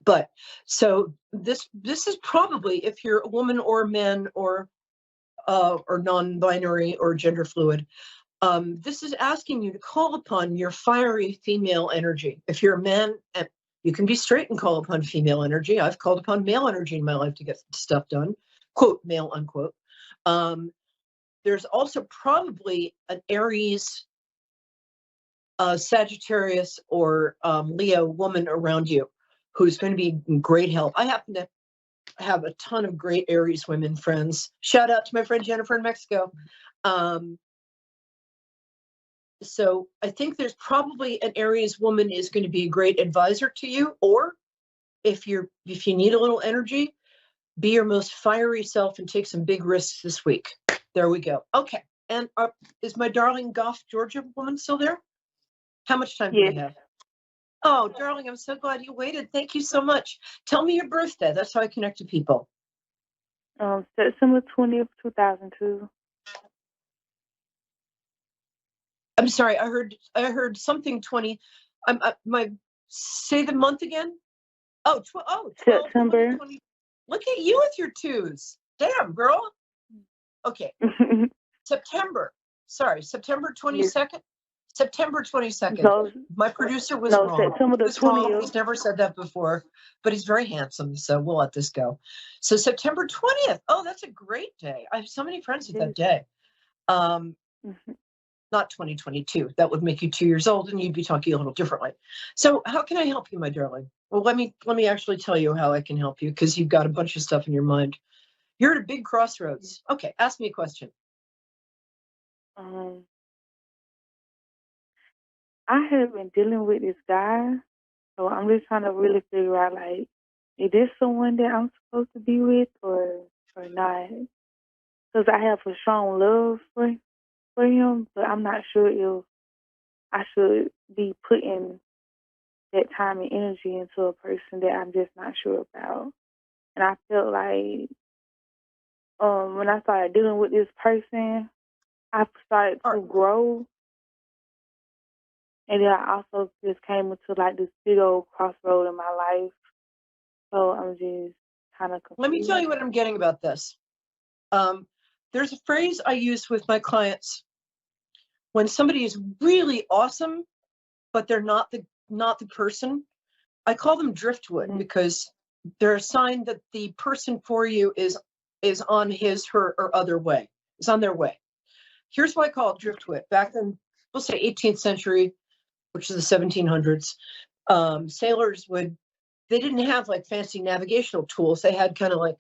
But so this is probably, if you're a woman or a man or non-binary or gender fluid, this is asking you to call upon your fiery female energy. If you're a man, you can be straight and call upon female energy. I've called upon male energy in my life to get stuff done, quote, male, unquote. There's also probably an Aries, Sagittarius, or Leo woman around you who's going to be great help. I happen to have a ton of great Aries women friends. Shout out to my friend Jennifer in Mexico. So I think there's probably an Aries woman is going to be a great advisor to you, or if you need a little energy, be your most fiery self and take some big risks this week. There we go. Okay. And is my darling Goff, Georgia woman still there? How much time do we have? Oh, darling, I'm so glad you waited. Thank you so much. Tell me your birthday. That's how I connect to people. September 20th, 2002. I'm sorry. I heard something 20. Say the month again. Oh, 12, September. 20. Look at you with your twos. Damn, girl. Okay. September 22nd. September 22nd. No, my producer was wrong. September the 20th. He's never said that before, but he's very handsome, so we'll let this go. So September 20th. Oh, that's a great day. I have so many friends with that day. Not 2022. That would make you 2 years old, and you'd be talking a little differently. So how can I help you, my darling? Well, let me actually tell you how I can help you, because you've got a bunch of stuff in your mind. You're at a big crossroads. Okay, ask me a question. I have been dealing with this guy, so I'm just trying to really figure out, like, is this someone that I'm supposed to be with or not? Because I have a strong love for him, but I'm not sure if I should be putting that time and energy into a person that I'm just not sure about. And I felt like when I started dealing with this person, I started to grow. And then I also just came into like this big old crossroad in my life. So I'm just kind of confused. Let me tell you what I'm getting about this. There's a phrase I use with my clients when somebody is really awesome, but they're not the person. I call them driftwood because they're a sign that the person for you is on his, her, or other way. Is on their way. Here's why I call it driftwood. Back in, we'll say 18th century, which is the 1700s, sailors they didn't have like fancy navigational tools. They had kind of like,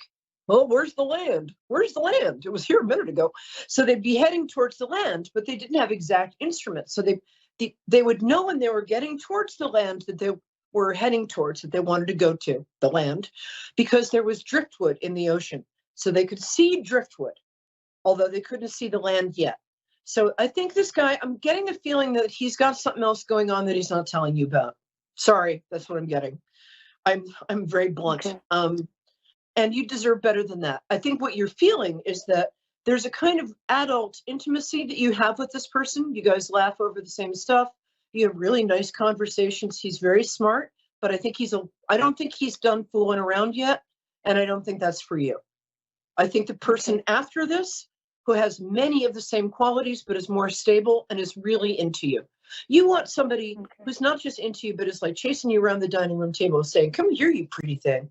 well, where's the land? Where's the land? It was here a minute ago. So they'd be heading towards the land, but they didn't have exact instruments. So they would know when they were getting towards the land that they were heading towards, that they wanted to go to the land, because there was driftwood in the ocean. So they could see driftwood, although they couldn't see the land yet. So I think this guy, I'm getting the feeling that he's got something else going on that he's not telling you about. Sorry, that's what I'm getting. I'm very blunt. Okay. And you deserve better than that. I think what you're feeling is that there's a kind of adult intimacy that you have with this person. You guys laugh over the same stuff. You have really nice conversations. He's very smart, but I don't think he's done fooling around yet. And I don't think that's for you. I think the person after this, who has many of the same qualities, but is more stable and is really into you. You want somebody who's not just into you, but is like chasing you around the dining room table saying, come here, you pretty thing.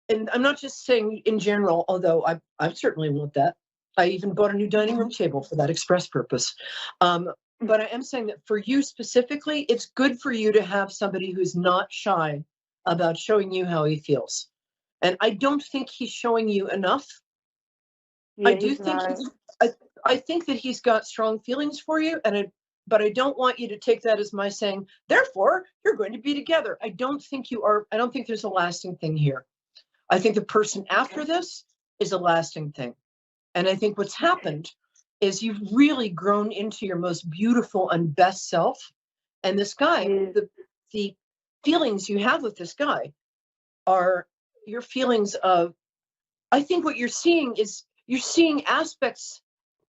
And I'm not just saying in general, although I certainly want that. I even bought a new dining room table for that express purpose. But I am saying that for you specifically, it's good for you to have somebody who's not shy about showing you how he feels. And I don't think he's showing you enough. Yeah, I think that he's got strong feelings for you, but I don't want you to take that as my saying, therefore, you're going to be together. I don't think you are. I don't think there's a lasting thing here. I think the person after this is a lasting thing. And I think what's happened is you've really grown into your most beautiful and best self. And this guy, the feelings you have with this guy are your feelings of, I think what you're seeing is you're seeing aspects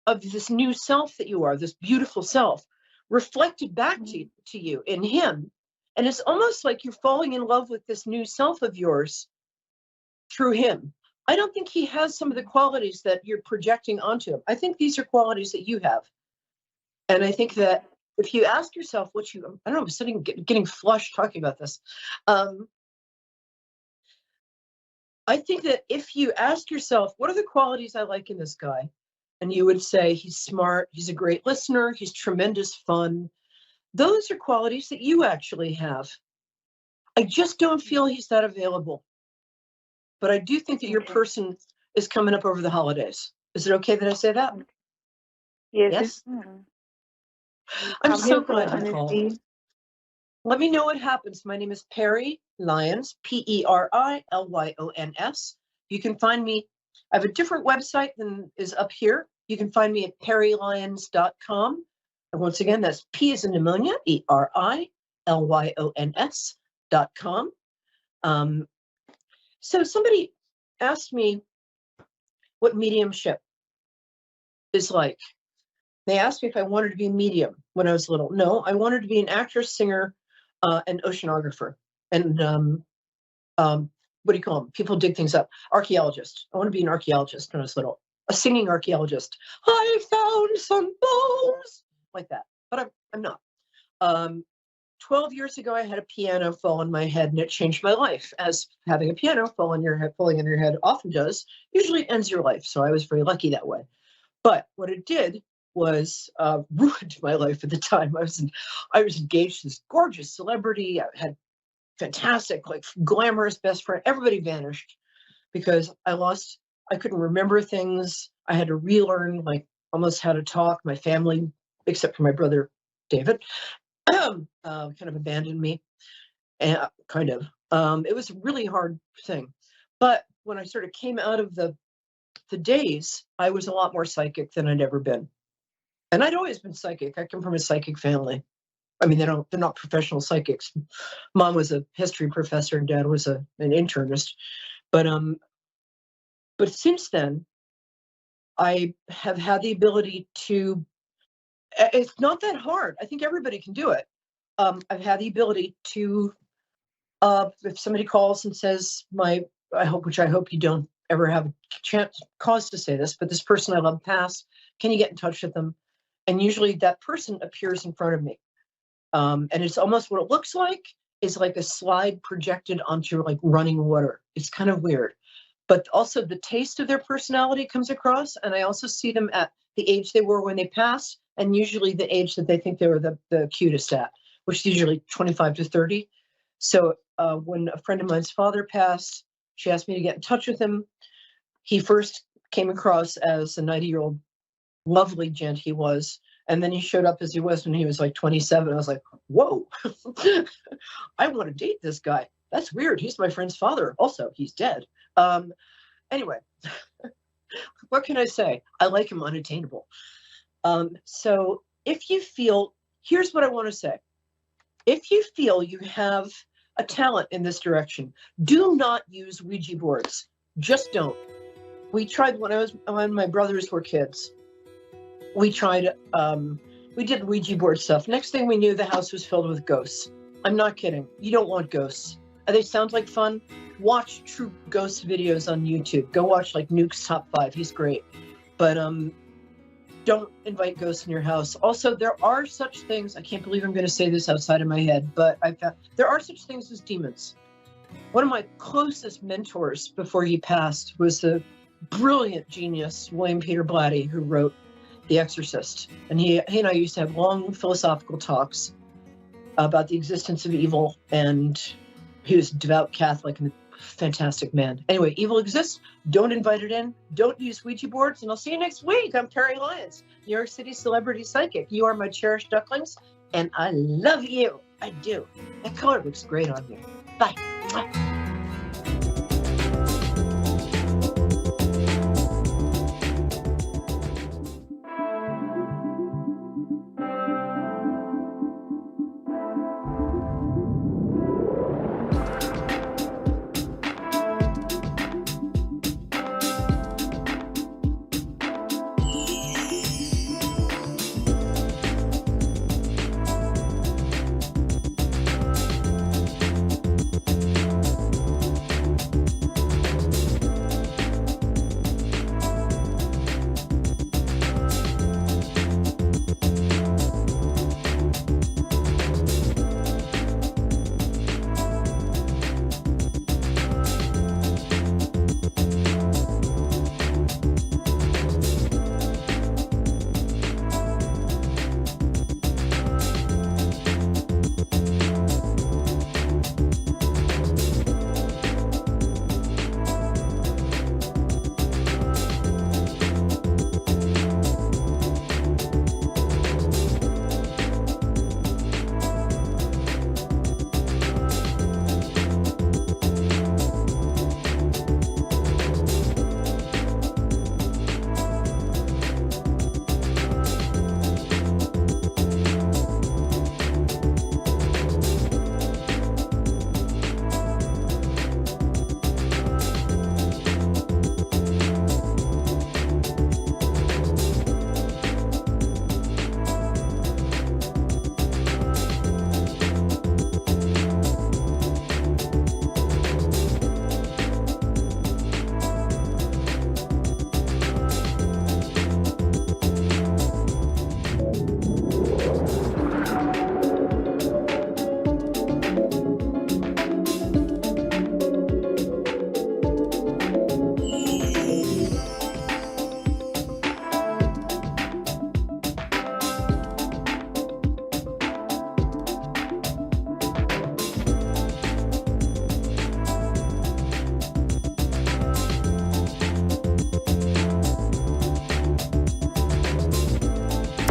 of this new self that you are, this beautiful self, reflected back to you in him. And it's almost like you're falling in love with this new self of yours through him. I don't think he has some of the qualities that you're projecting onto him. I think these are qualities that you have. And I think that if you ask yourself what you, I don't know, I'm sitting getting flushed talking about this. I think that if you ask yourself, what are the qualities I like in this guy? And you would say, he's smart, he's a great listener, he's tremendous fun. Those are qualities that you actually have. I just don't feel he's that available. But I do think that your person is coming up over the holidays. Is it okay that I say that? Yes. I'm so glad you called. Let me know what happens. My name is Perry Lyons, Perilyons. You can find me. I have a different website than is up here. You can find me at perrylyons.com. And once again, that's P as in pneumonia, ERILYONS.com. So somebody asked me what mediumship is like. They asked me if I wanted to be a medium when I was little. No, I wanted to be an actress, singer, and oceanographer. And what do you call them? People dig things up. Archaeologist. I want to be an archaeologist when I was little. A singing archaeologist. I found some bones. Like that. But I'm not. 12 years ago, I had a piano fall on my head, and it changed my life, as having a piano fall on your head, falling on your head often does. Usually it ends your life, so I was very lucky that way. But what it did was ruined my life at the time. I was engaged to this gorgeous celebrity. I had fantastic, like glamorous best friend. Everybody vanished because I couldn't remember things. I had to relearn like almost how to talk. My family, except for my brother David, kind of abandoned me. And it was a really hard thing. But when I sort of came out of the days, I was a lot more psychic than I'd ever been. And I'd always been psychic. I come from a psychic family. I mean, they're not professional psychics. Mom was a history professor and Dad was an internist. But since then, I have had the ability to, it's not that hard. I think everybody can do it. I've had the ability to, if somebody calls and says, I hope you don't ever have a cause to say this, but this person I love passed, can you get in touch with them? And usually that person appears in front of me. And it's almost what it looks like is like a slide projected onto like running water. It's kind of weird. But also the taste of their personality comes across. And I also see them at the age they were when they passed, and usually the age that they think they were the cutest at, which is usually 25 to 30. So when a friend of mine's father passed, she asked me to get in touch with him. He first came across as a 90-year-old lovely gent he was. And then he showed up as he was when he was like 27. I was like, whoa, I want to date this guy. That's weird. He's my friend's father. Also, he's dead. Anyway, what can I say? I like him unattainable. So if you feel, here's what I want to say. If you feel you have a talent in this direction, do not use Ouija boards. Just don't. We tried when my brothers were kids. We tried, we did Ouija board stuff. Next thing we knew, the house was filled with ghosts. I'm not kidding. You don't want ghosts. They sound like fun. Watch true ghost videos on YouTube. Go watch like Nuke's Top 5. He's great. But don't invite ghosts in your house. Also, there are such things, I can't believe I'm going to say this outside of my head, but there are such things as demons. One of my closest mentors before he passed was the brilliant genius, William Peter Blatty, who wrote The Exorcist. And he and I used to have long philosophical talks about the existence of evil, and he was a devout Catholic and a fantastic man. Anyway, evil exists. Don't invite it in. Don't use Ouija boards. And I'll see you next week. I'm Perry Lyons, New York City celebrity psychic. You are my cherished ducklings, and I love you. I do. That color looks great on you. Bye. Bye.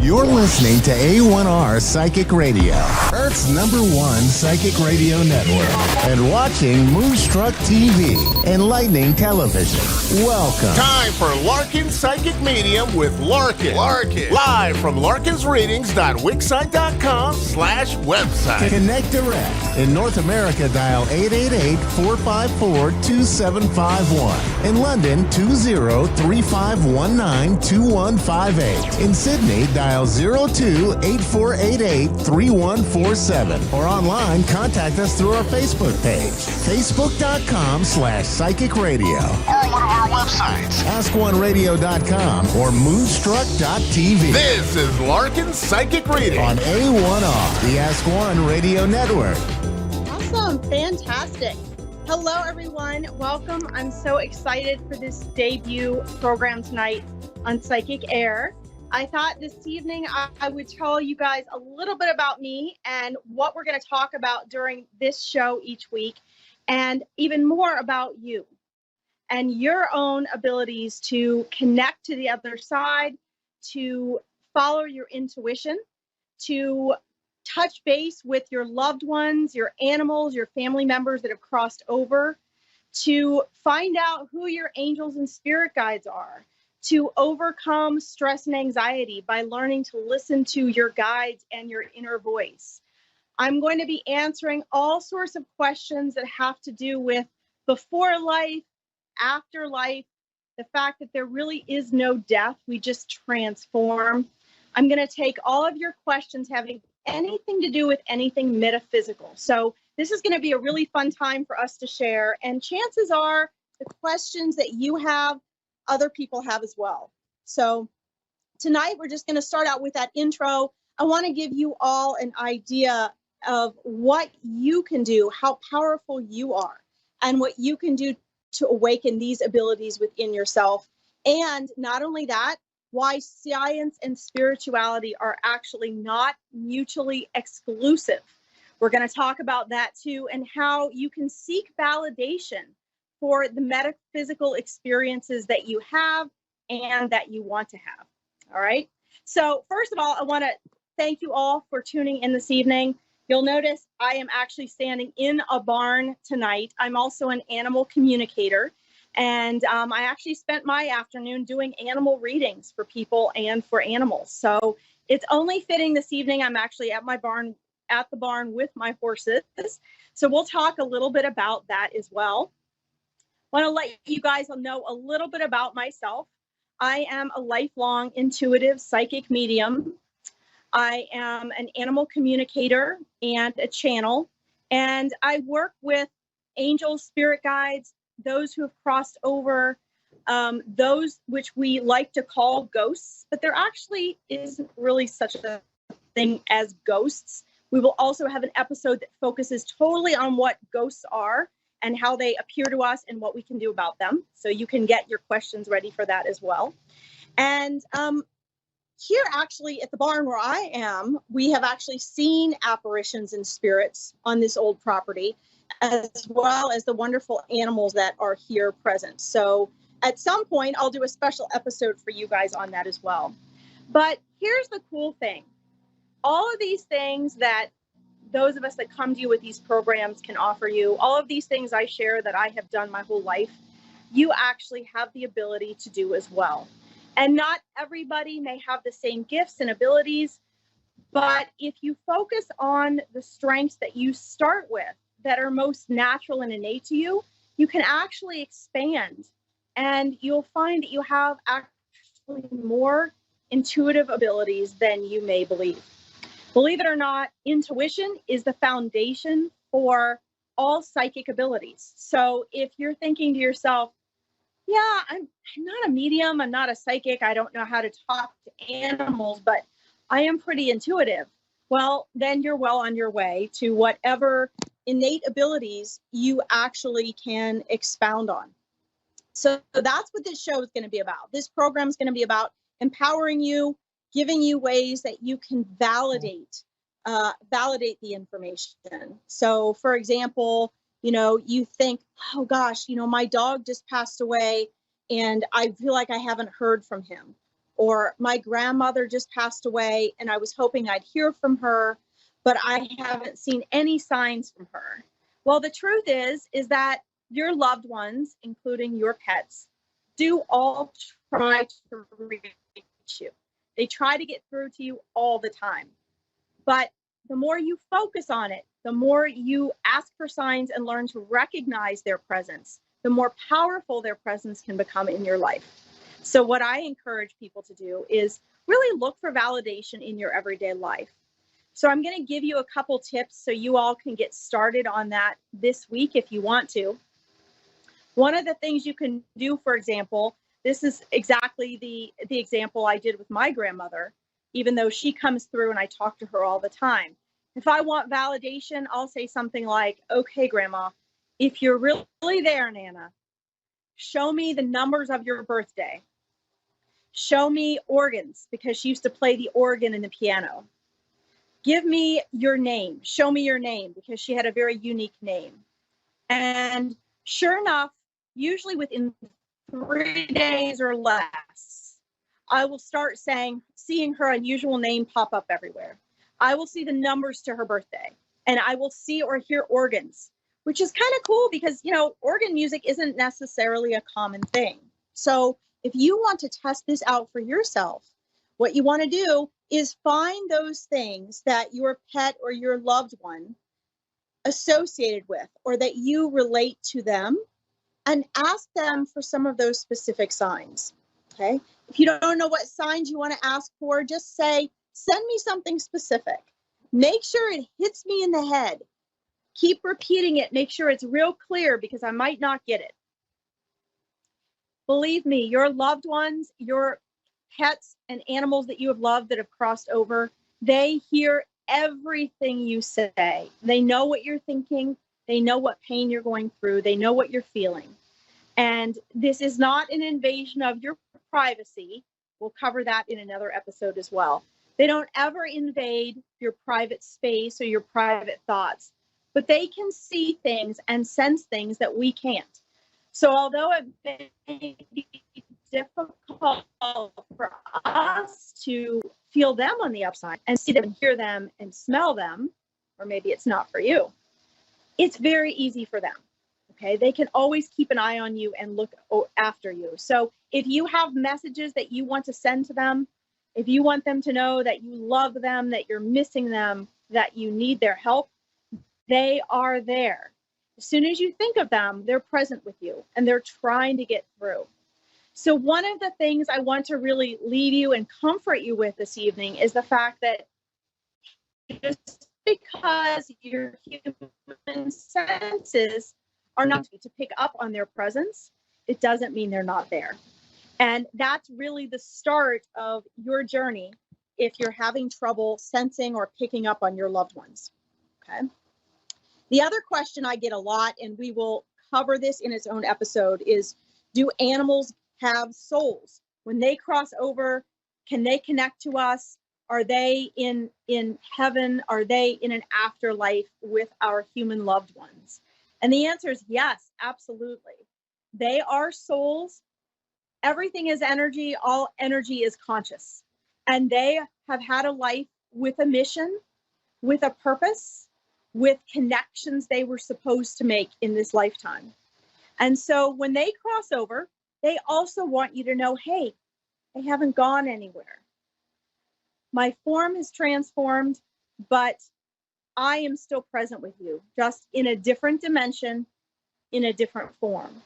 You're listening to A1R Psychic Radio, Earth's #1 psychic radio network, and watching Moonstruck TV, Enlightening Television. Welcome. Time for Larkin Psychic Medium with Larkin. Live from larkinsreadings.wixsite.com/website. Connect direct. In North America, dial 888-454-2751. In London, 20-3519-2158. In Sydney, dial 02-8488-3147. Or online, contact us through our Facebook page, facebook.com/psychic radio. Or one of our websites, askoneradio.com or moonstruck.tv. This is Larkin Psychic Reading on A1R, the Ask One Radio Network. Awesome. Fantastic. Hello, everyone. Welcome. I'm so excited for this debut program tonight on Psychic Air. I thought this evening I would tell you guys a little bit about me and what we're going to talk about during this show each week, and even more about you and your own abilities to connect to the other side, to follow your intuition, to touch base with your loved ones, your animals, your family members that have crossed over, to find out who your angels and spirit guides are, to overcome stress and anxiety by learning to listen to your guides and your inner voice. I'm going to be answering all sorts of questions that have to do with before life, after life, the fact that there really is no death, we just transform. I'm going to take all of your questions having anything to do with anything metaphysical. So this is going to be a really fun time for us to share. And chances are the questions that you have, other people have as well. So tonight we're just going to start out with that intro. I want to give you all an idea of what you can do, how powerful you are, and what you can do to awaken these abilities within yourself. And not only that, why science and spirituality are actually not mutually exclusive. We're going to talk about that too, and how you can seek validation for the metaphysical experiences that you have and that you want to have. All right. So first of all, I want to thank you all for tuning in this evening. You'll notice I am actually standing in a barn tonight. I'm also an animal communicator, and I actually spent my afternoon doing animal readings for people and for animals. So it's only fitting this evening I'm actually at the barn with my horses. So we'll talk a little bit about that as well. I want to let you guys know a little bit about myself. I am a lifelong intuitive psychic medium. I am an animal communicator and a channel, and I work with angels, spirit guides, those who have crossed over, those which we like to call ghosts, but there actually isn't really such a thing as ghosts. We will also have an episode that focuses totally on what ghosts are and how they appear to us and what we can do about them. So you can get your questions ready for that as well. And here actually at the barn where I am, we have actually seen apparitions and spirits on this old property, as well as the wonderful animals that are here present. So at some point, I'll do a special episode for you guys on that as well. But here's the cool thing. All of these things that those of us that come to you with these programs can offer you, all of these things I share that I have done my whole life, you actually have the ability to do as well. And not everybody may have the same gifts and abilities, but if you focus on the strengths that you start with that are most natural and innate to you, you can actually expand, and you'll find that you have actually more intuitive abilities than you may believe. Believe it or not, intuition is the foundation for all psychic abilities. So if you're thinking to yourself, yeah, I'm not a medium, I'm not a psychic, I don't know how to talk to animals, but I am pretty intuitive. Well, then you're well on your way to whatever innate abilities you actually can expound on. So that's what this show is going to be about. This program is going to be about empowering you, giving you ways that you can validate the information. So for example, you think, oh gosh, my dog just passed away and I feel like I haven't heard from him. Or my grandmother just passed away and I was hoping I'd hear from her, but I haven't seen any signs from her. Well, the truth is that your loved ones, including your pets, do all try to reach you. They try to get through to you all the time. But the more you focus on it, the more you ask for signs and learn to recognize their presence, the more powerful their presence can become in your life. So what I encourage people to do is really look for validation in your everyday life. So I'm going to give you a couple tips so you all can get started on that this week if you want to. One of the things you can do, for example, this is exactly the example I did with my grandmother, even though she comes through and I talk to her all the time. If I want validation, I'll say something like, okay, Grandma, if you're really there, Nana, show me the numbers of your birthday. Show me organs, because she used to play the organ and the piano. Give me your name. Show me your name, because she had a very unique name. And sure enough, usually within 3 days or less, I will start seeing her unusual name pop up everywhere. I will see the numbers to her birthday, and I will see or hear organs, which is kind of cool because, organ music isn't necessarily a common thing. So if you want to test this out for yourself, what you want to do is find those things that your pet or your loved one associated with, or that you relate to them, and ask them for some of those specific signs. Okay. If you don't know what signs you want to ask for, just say, send me something specific. Make sure it hits me in the head. Keep repeating it. Make sure it's real clear, because I might not get it. Believe me, your loved ones, your pets and animals that you have loved that have crossed over, they hear everything you say. They know what you're thinking. They know what pain you're going through. They know what you're feeling. And this is not an invasion of your privacy. We'll cover that in another episode as well. They don't ever invade your private space or your private thoughts, but they can see things and sense things that we can't. So although it may be difficult for us to feel them on the upside and see them and hear them and smell them, or maybe it's not for you, it's very easy for them. Okay, they can always keep an eye on you and look after you. So if you have messages that you want to send to them, if you want them to know that you love them, that you're missing them, that you need their help, they are there. As soon as you think of them, they're present with you and they're trying to get through. So one of the things I want to really leave you and comfort you with this evening is the fact that just because your human senses are not to pick up on their presence, it doesn't mean they're not there. And that's really the start of your journey if you're having trouble sensing or picking up on your loved ones. Okay. The other question I get a lot, and we will cover this in its own episode, is do animals have souls? When they cross over, can they connect to us? Are they in heaven? Are they in an afterlife with our human loved ones? And the answer is yes, absolutely. They are souls. Everything is energy. All energy is conscious. And they have had a life with a mission, with a purpose, with connections they were supposed to make in this lifetime. And so when they cross over, they also want you to know, hey, I haven't gone anywhere. My form is transformed, but I am still present with you, just in a different dimension, in a different form.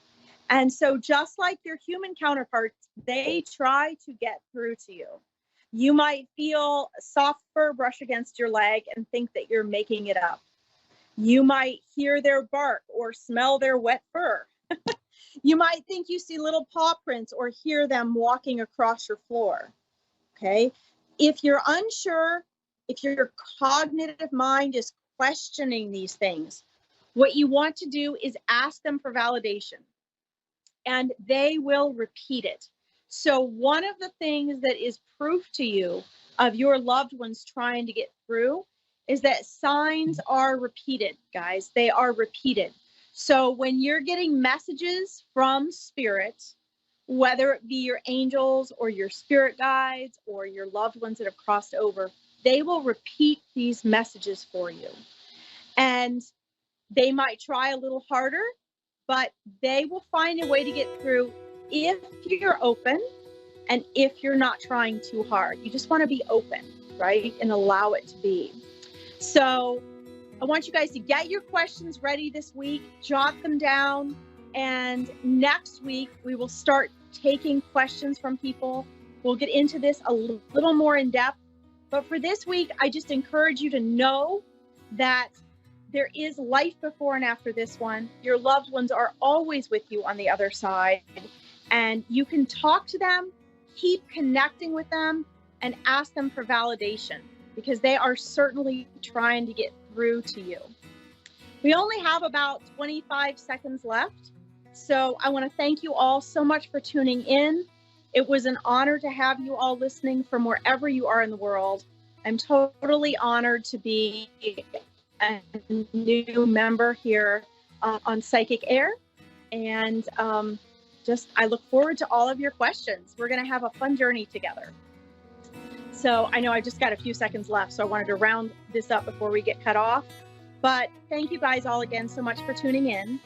And so just like your human counterparts, they try to get through to you. You might feel soft fur brush against your leg and think that you're making it up. You might hear their bark or smell their wet fur. You might think you see little paw prints or hear them walking across your floor. Okay. If you're unsure, if your cognitive mind is questioning these things, what you want to do is ask them for validation, and they will repeat it. So one of the things that is proof to you of your loved ones trying to get through is that signs are repeated, guys. They are repeated. So when you're getting messages from spirit, whether it be your angels or your spirit guides or your loved ones that have crossed over, they will repeat these messages for you. And they might try a little harder, but they will find a way to get through if you're open and if you're not trying too hard. You just want to be open, right? And allow it to be. So I want you guys to get your questions ready this week, jot them down, and next week we will start taking questions from people. We'll get into this a little more in depth. But for this week, I just encourage you to know that there is life before and after this one. Your loved ones are always with you on the other side, and you can talk to them, keep connecting with them, and ask them for validation, because they are certainly trying to get through to you. We only have about 25 seconds left, so I want to thank you all so much for tuning in. It was an honor to have you all listening from wherever you are in the world. I'm totally honored to be a new member here on Psychic Air, and I look forward to all of your questions. We're going to have a fun journey together. So I know I just got a few seconds left, so I wanted to round this up before we get cut off. But thank you guys all again so much for tuning in.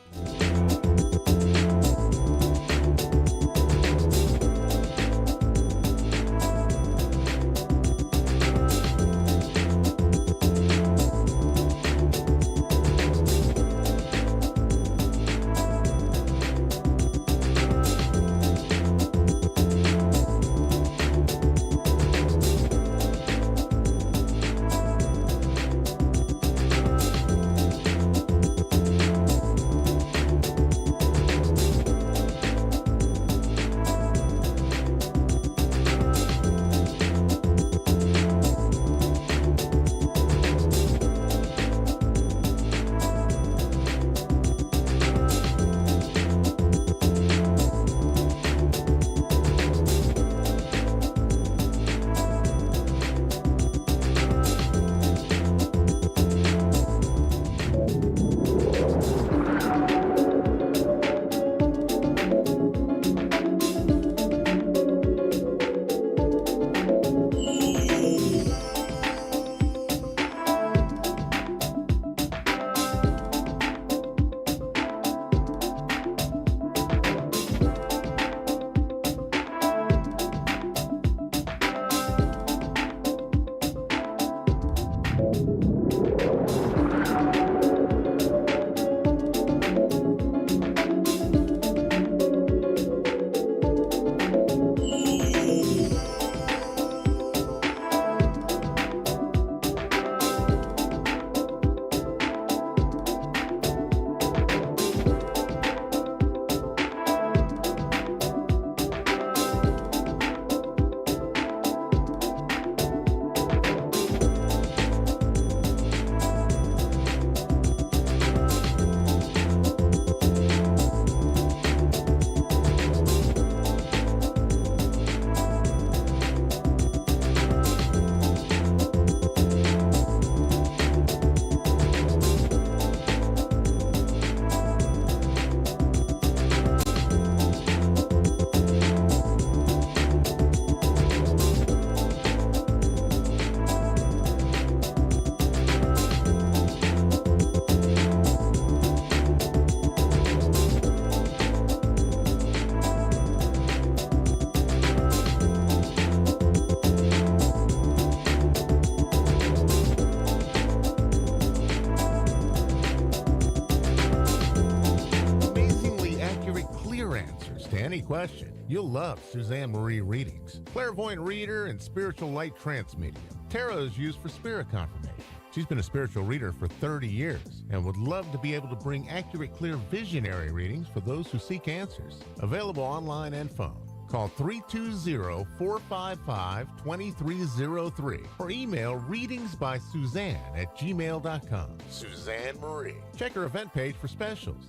any question, you'll love Suzanne Marie readings. Clairvoyant reader and spiritual light trance medium. Tarot is used for spirit confirmation. She's been a spiritual reader for 30 years and would love to be able to bring accurate, clear, visionary readings for those who seek answers. Available online and phone. Call 320-455-2303 or email readingsbysuzanne@gmail.com. Suzanne Marie. Check her event page for specials.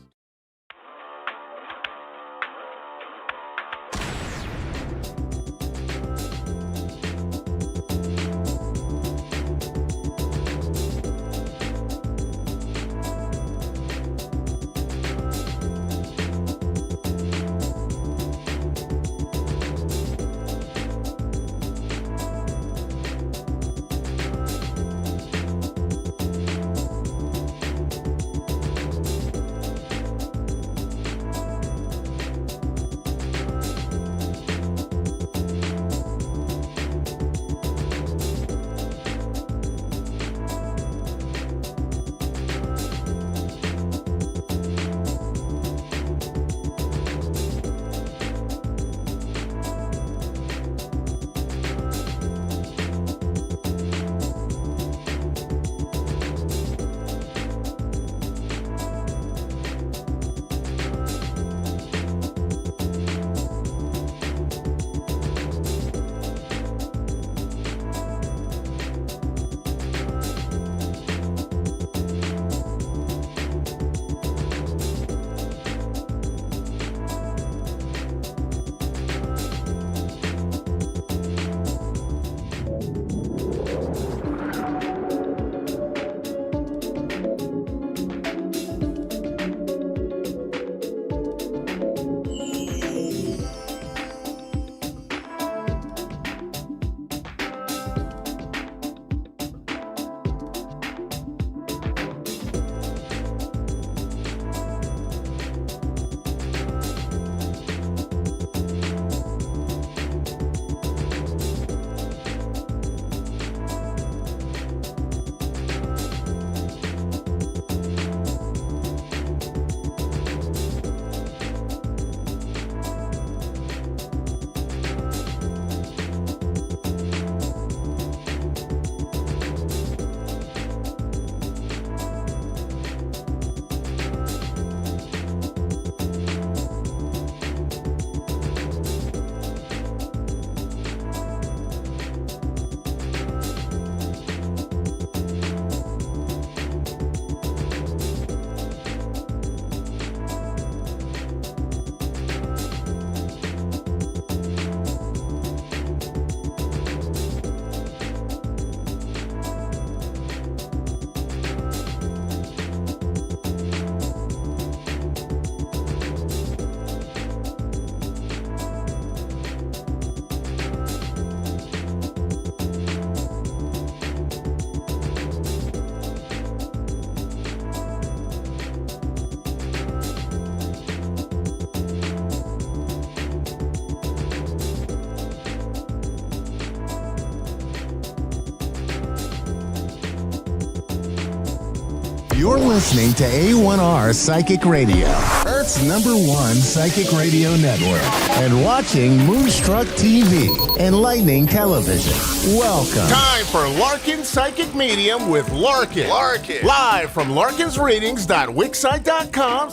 You're listening to A1R Psychic Radio, Earth's #1 psychic radio network, and watching Moonstruck TV, Enlightening Television. Welcome. Time for Larkin Psychic Medium with Larkin. Live from larkinsreadings.wixsite.com/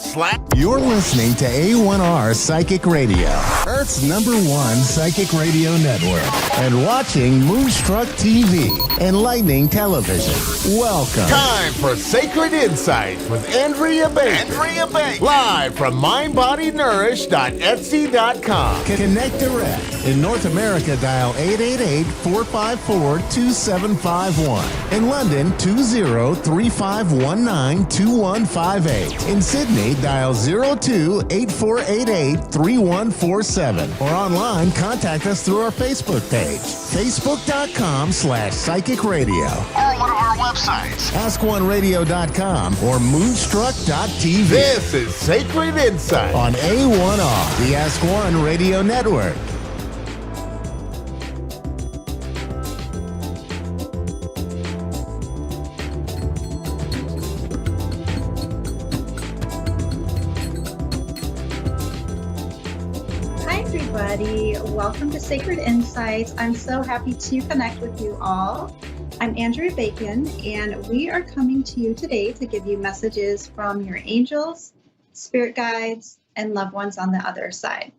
You're listening to A1R Psychic Radio, Earth's #1 psychic radio network, and watching Moonstruck TV, Enlightening Television. Welcome. Time for Sacred Insights with Andrea Baker. Live from mindbodynourish.etsy.com. Connect direct. In North America, dial 888-454-2751. In London, 20-3519-2158. In Sydney, dial 02-8488-3147. Or online, contact us through our Facebook page, facebook.com/psychic radio. Or one of our websites, askoneradio.com or moonstruck.tv. This is Sacred Insight on A1R, the Ask One Radio Network. Hi, everybody. Welcome to Sacred Insights. I'm so happy to connect with you all. I'm Andrea Bacon, and we are coming to you today to give you messages from your angels, spirit guides, and loved ones on the other side.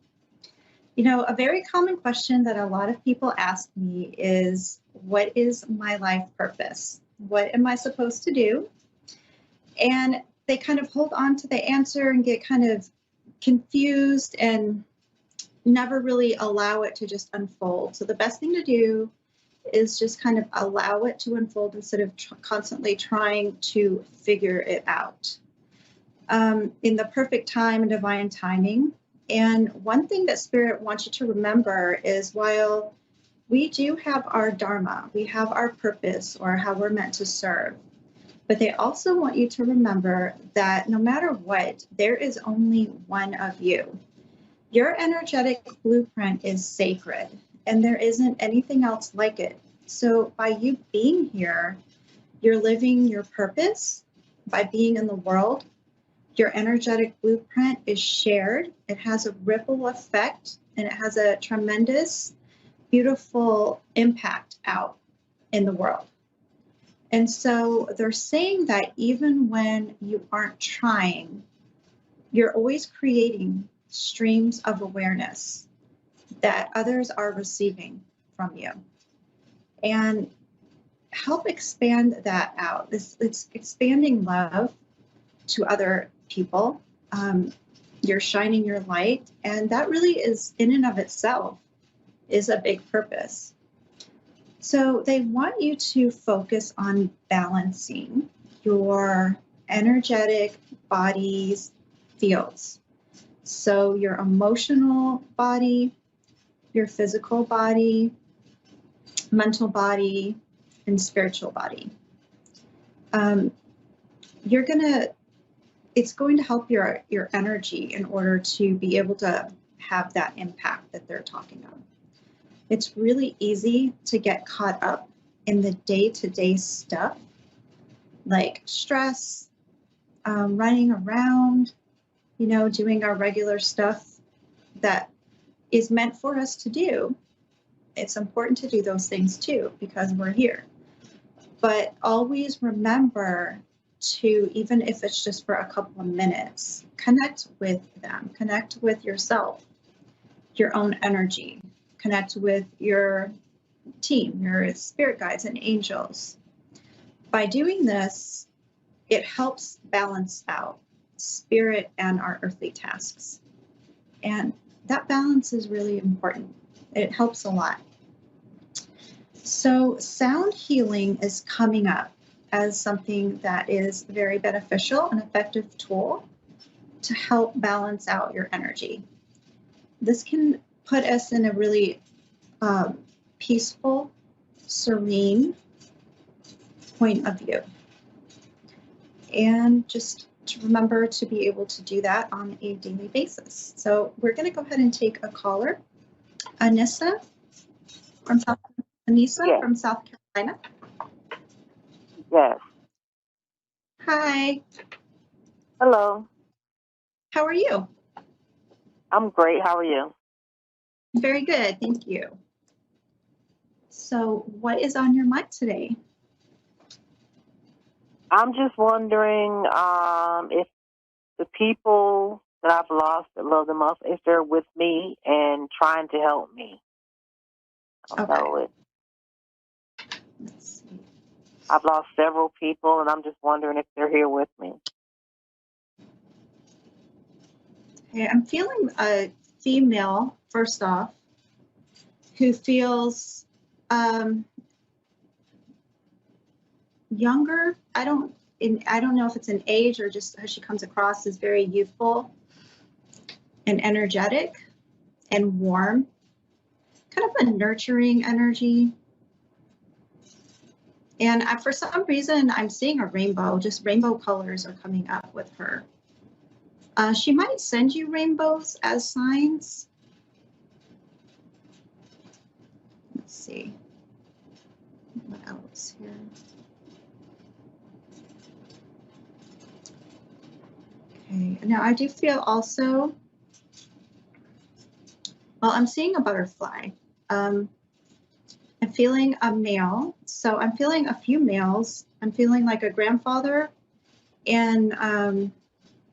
You know, a very common question that a lot of people ask me is, what is my life purpose? What am I supposed to do? And they kind of hold on to the answer and get kind of confused and never really allow it to just unfold. So the best thing to do is just kind of allow it to unfold instead of constantly trying to figure it out. In the perfect time and divine timing. And one thing that Spirit wants you to remember is, while we do have our dharma, we have our purpose or how we're meant to serve, but they also want you to remember that no matter what, there is only one of you. Your energetic blueprint is sacred, and there isn't anything else like it. So by you being here, you're living your purpose. By being in the world, your energetic blueprint is shared. It has a ripple effect, and it has a tremendous, beautiful impact out in the world. And so they're saying that even when you aren't trying, you're always creating streams of awareness that others are receiving from you. And help expand that out. It's expanding love to other people. You're shining your light, and that really is, in and of itself, is a big purpose. So they want you to focus on balancing your energetic body's fields. So your emotional body, your physical body, mental body, and spiritual body. It's going to help your energy in order to be able to have that impact that they're talking about. It's really easy to get caught up in the day-to-day stuff, like stress, running around, doing our regular stuff that is meant for us to do. It's important to do those things too, because we're here. But always remember to, even if it's just for a couple of minutes, connect with them, connect with yourself, your own energy, connect with your team, your spirit guides and angels. By doing this, it helps balance out spirit and our earthly tasks. And that balance is really important. It helps a lot. So sound healing is coming up as something that is very beneficial and effective tool to help balance out your energy. This can put us in a really peaceful, serene point of view. And just to remember to be able to do that on a daily basis. So we're going to go ahead and take a caller. Anissa from South Carolina. Yes. From South Carolina. Yes. Hi. Hello. How are you? I'm great. How are you? Very good, thank you. So, what is on your mind today? I'm just wondering if the people that I've lost that love the most, if they're with me and trying to help me. Okay. I've lost several people, and I'm just wondering if they're here with me. Okay, I'm feeling a female, first off, who feels younger. I don't know if it's an age or just how she comes across as very youthful and energetic and warm, kind of a nurturing energy. And for some reason, I'm seeing a rainbow, just rainbow colors are coming up with her. She might send you rainbows as signs. Let's see. What else here? Okay, now I do feel also, well, I'm seeing a butterfly. I'm feeling a male, so I'm feeling a few males. I'm feeling like a grandfather and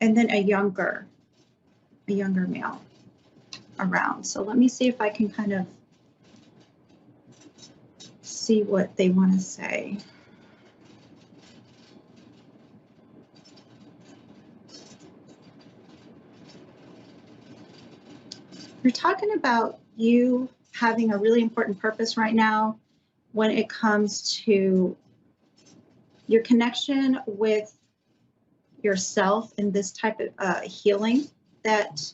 then a younger male around. So let me see if I can kind of see what they want to say. You're talking about you having a really important purpose right now when it comes to your connection with yourself and this type of healing that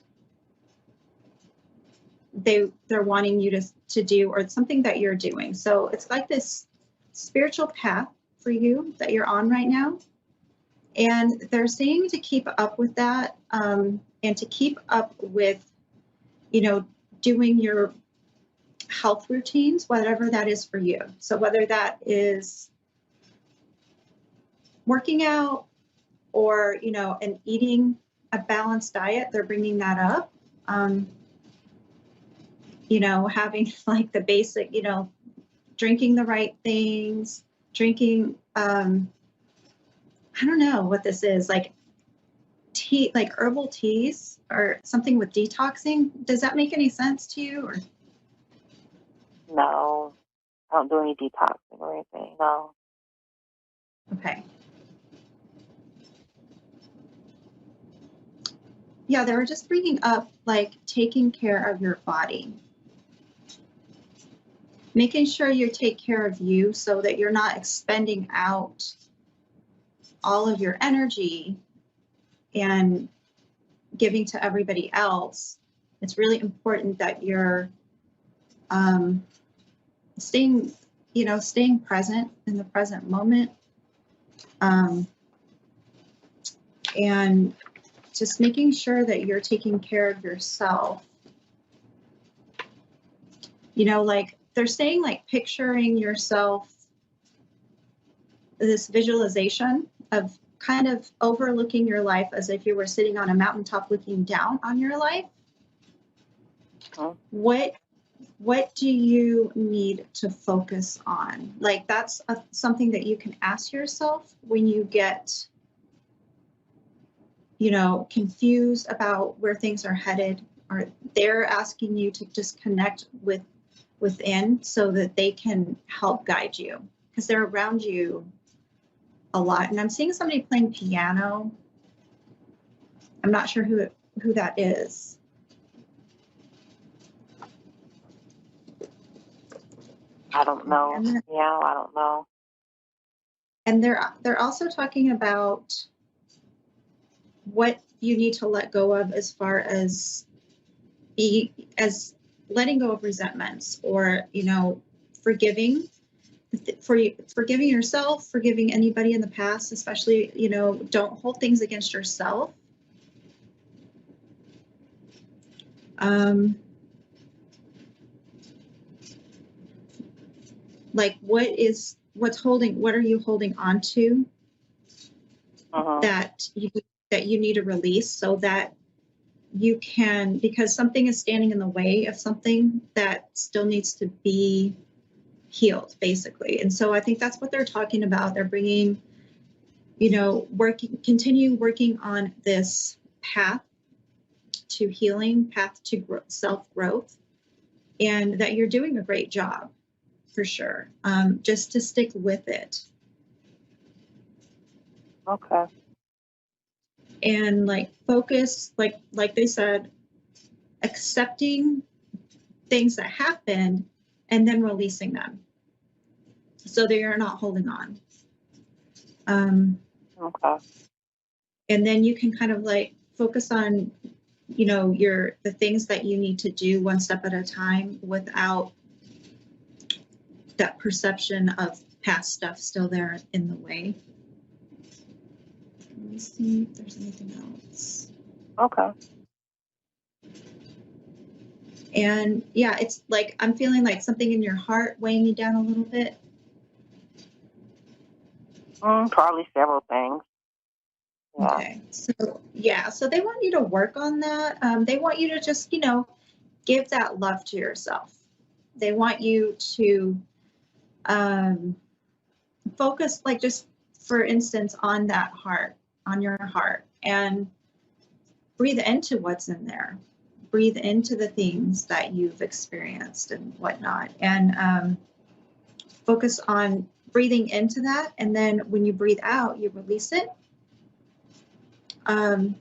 they're wanting you to do, or it's something that you're doing. So it's like this spiritual path for you that you're on right now. And they're saying to keep up with that and to keep up with, doing your health routines, whatever that is for you. So whether that is working out or, and eating a balanced diet, they're bringing that up. Having like the basic, drinking the right things, drinking, I don't know what this is, like tea, like herbal teas or something with detoxing. Does that make any sense to you? Or? No, I don't do any detoxing or anything. No. Okay. Yeah, they were just bringing up like taking care of your body. Making sure you take care of you so that you're not expending out all of your energy and giving to everybody else. It's really important that you're staying present in the present moment, and just making sure that you're taking care of yourself. Like they're saying, like picturing yourself, this visualization of kind of overlooking your life as if you were sitting on a mountaintop looking down on your life. Huh? What do you need to focus on? Like that's something that you can ask yourself when you get, confused about where things are headed, or they're asking you to just connect within so that they can help guide you, because they're around you a lot. And I'm seeing somebody playing piano. I'm not sure who that is. I don't know. I don't know. And they're also talking about what you need to let go of as far as letting go of resentments, or forgiving yourself, forgiving anybody in the past, especially don't hold things against yourself. Like what are you holding on to that you need to release, so that you can, because something is standing in the way of something that still needs to be healed, basically. And so I think that's what they're talking about. They're bringing, continue working on this path to healing, path to self-growth, and that you're doing a great job, for sure. Just to stick with it. Okay. And focus, like they said, accepting things that happened and then releasing them, so that you're not holding on. Okay. And then you can kind of focus on, the things that you need to do one step at a time, without that perception of past stuff still there in the way. Let me see if there's anything else. Okay. And yeah, it's I'm feeling something in your heart weighing you down a little bit. Probably several things. Yeah. Okay. So they want you to work on that. They want you to just, give that love to yourself. They want you to focus, just for instance, on that heart, on your heart, and breathe into what's in there. Breathe into the things that you've experienced and whatnot, and focus on breathing into that. And then when you breathe out, you release it. And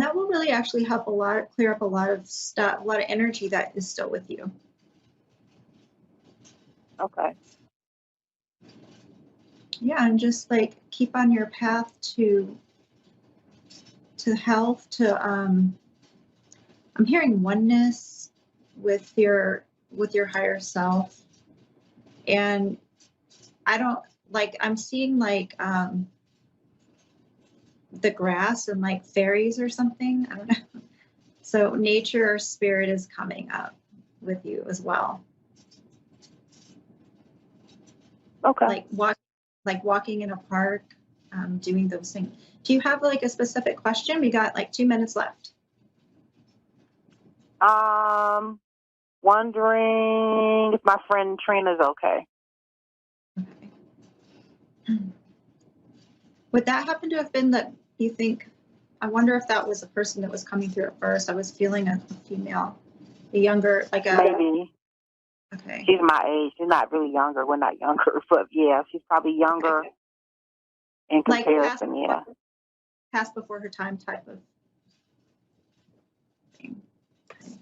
that will really actually help clear up a lot of stuff, a lot of energy that is still with you. Okay. Yeah, and just keep on your path to health, I'm hearing oneness with your higher self. And I'm seeing the grass and fairies or something. I don't know. So nature or spirit is coming up with you as well. Okay. Walking in a park, doing those things. Do you have a specific question? We got 2 minutes left. Wondering if my friend Trina's okay. Okay. Would that happen to have been that you think? I wonder if that was the person that was coming through at first. I was feeling a female, a younger, maybe. Okay. She's my age. She's not really younger. We're not younger, but yeah, she's probably younger. Okay. In comparison. Yeah. Past before her time type of thing. Okay.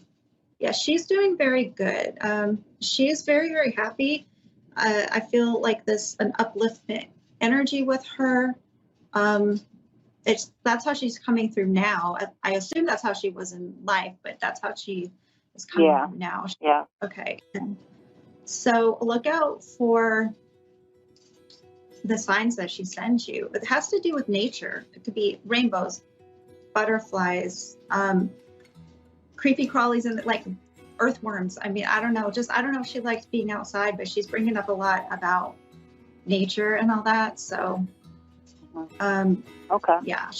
Yeah, she's doing very good. She is very, very happy. I feel an upliftment energy with her. That's how she's coming through now. I assume that's how she was in life, but that's how she is coming through now. Yeah. Okay. And so look out for the signs that she sends you. It has to do with nature. It could be rainbows, butterflies, creepy crawlies, and earthworms. I mean, I don't know. I don't know if she likes being outside, but she's bringing up a lot about nature and all that. So, okay. Yeah.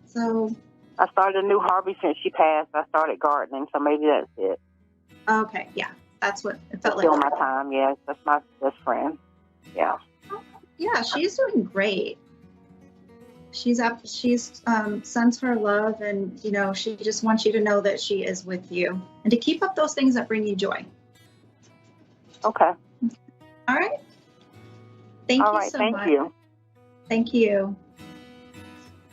So I started a new hobby since she passed. I started gardening, so maybe that's it. Okay. Yeah. That's what it felt like. Still my time. Yes. That's my best friend. Yeah. Yeah. She's doing great. She's sends her love, and she just wants you to know that she is with you, and to keep up those things that bring you joy. Okay. All right. Thank you so much. Thank you. Thank you.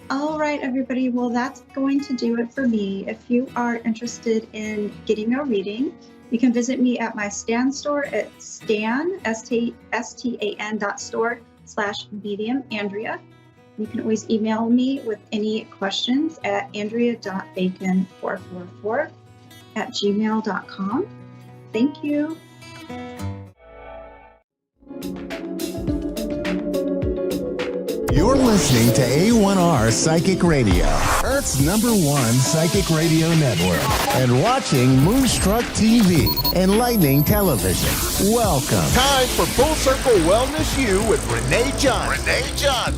All right, everybody. Well, that's going to do it for me. If you are interested in getting a reading, you can visit me at my Stan store at stan.store/medium Andrea. You can always email me with any questions at andrea.bacon444@gmail.com. Thank you. You're listening to A1R Psychic Radio. Earth's #1 psychic radio network, and watching Moonstruck TV, enlightening television. Welcome. Time for Full Circle Wellness U with Renee John.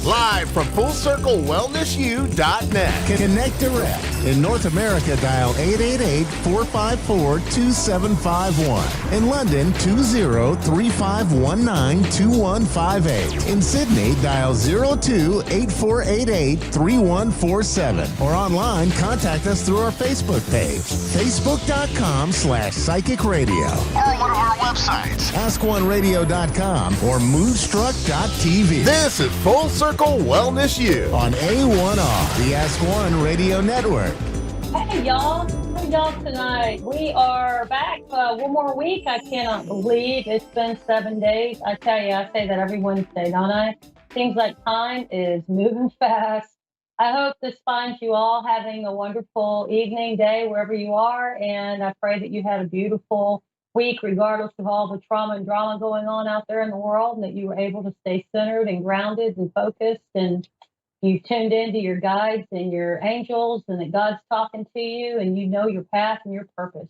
Live from FullCircleWellnessU.net. Connect direct. In North America, dial 888-454-2751. In London, 20-3519-2158. In Sydney, dial 02-8488-3147. Or online, contact us through our Facebook page, facebook.com/psychic radio. Or one of our websites, askoneradio.com or moonstruck.tv. This is Full Circle Wellness U on A1R, the Ask One Radio Network. Hey y'all, how y'all tonight? We are back one more week. I cannot believe it's been 7 days. I tell you, I say that every Wednesday, don't I? Seems like time is moving fast. I hope this finds you all having a wonderful evening, day, wherever you are. And I pray that you had a beautiful week, regardless of all the trauma and drama going on out there in the world, and that you were able to stay centered and grounded and focused, and you tuned into your guides and your angels, and that God's talking to you, and you know your path and your purpose.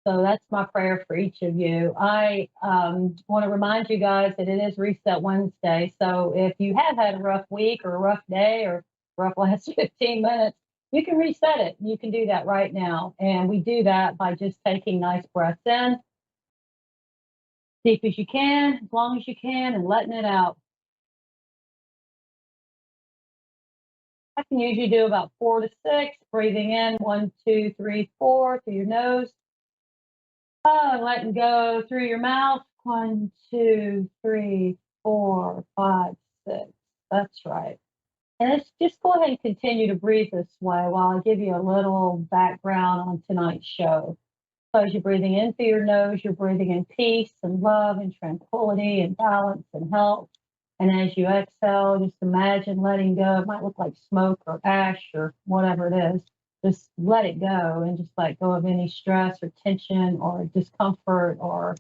So that's my prayer for each of you. I want to remind you guys that it is Reset Wednesday. So if you have had a rough week or a rough day or rough last 15 minutes, you can reset it. You can do that right now. And we do that by just taking nice breaths in, deep as you can, as long as you can, and letting it out. I can usually do about 4 to 6, breathing in 1, 2, 3, 4 through your nose. And letting go through your mouth. 1, 2, 3, 4, 5, 6. That's right. And let's just go ahead and continue to breathe this way while I give you a little background on tonight's show. So as you're breathing in through your nose, you're breathing in peace and love and tranquility and balance and health. And as you exhale, just imagine letting go. It might look like smoke or ash or whatever it is. Just let it go and just let go of any stress or tension or discomfort or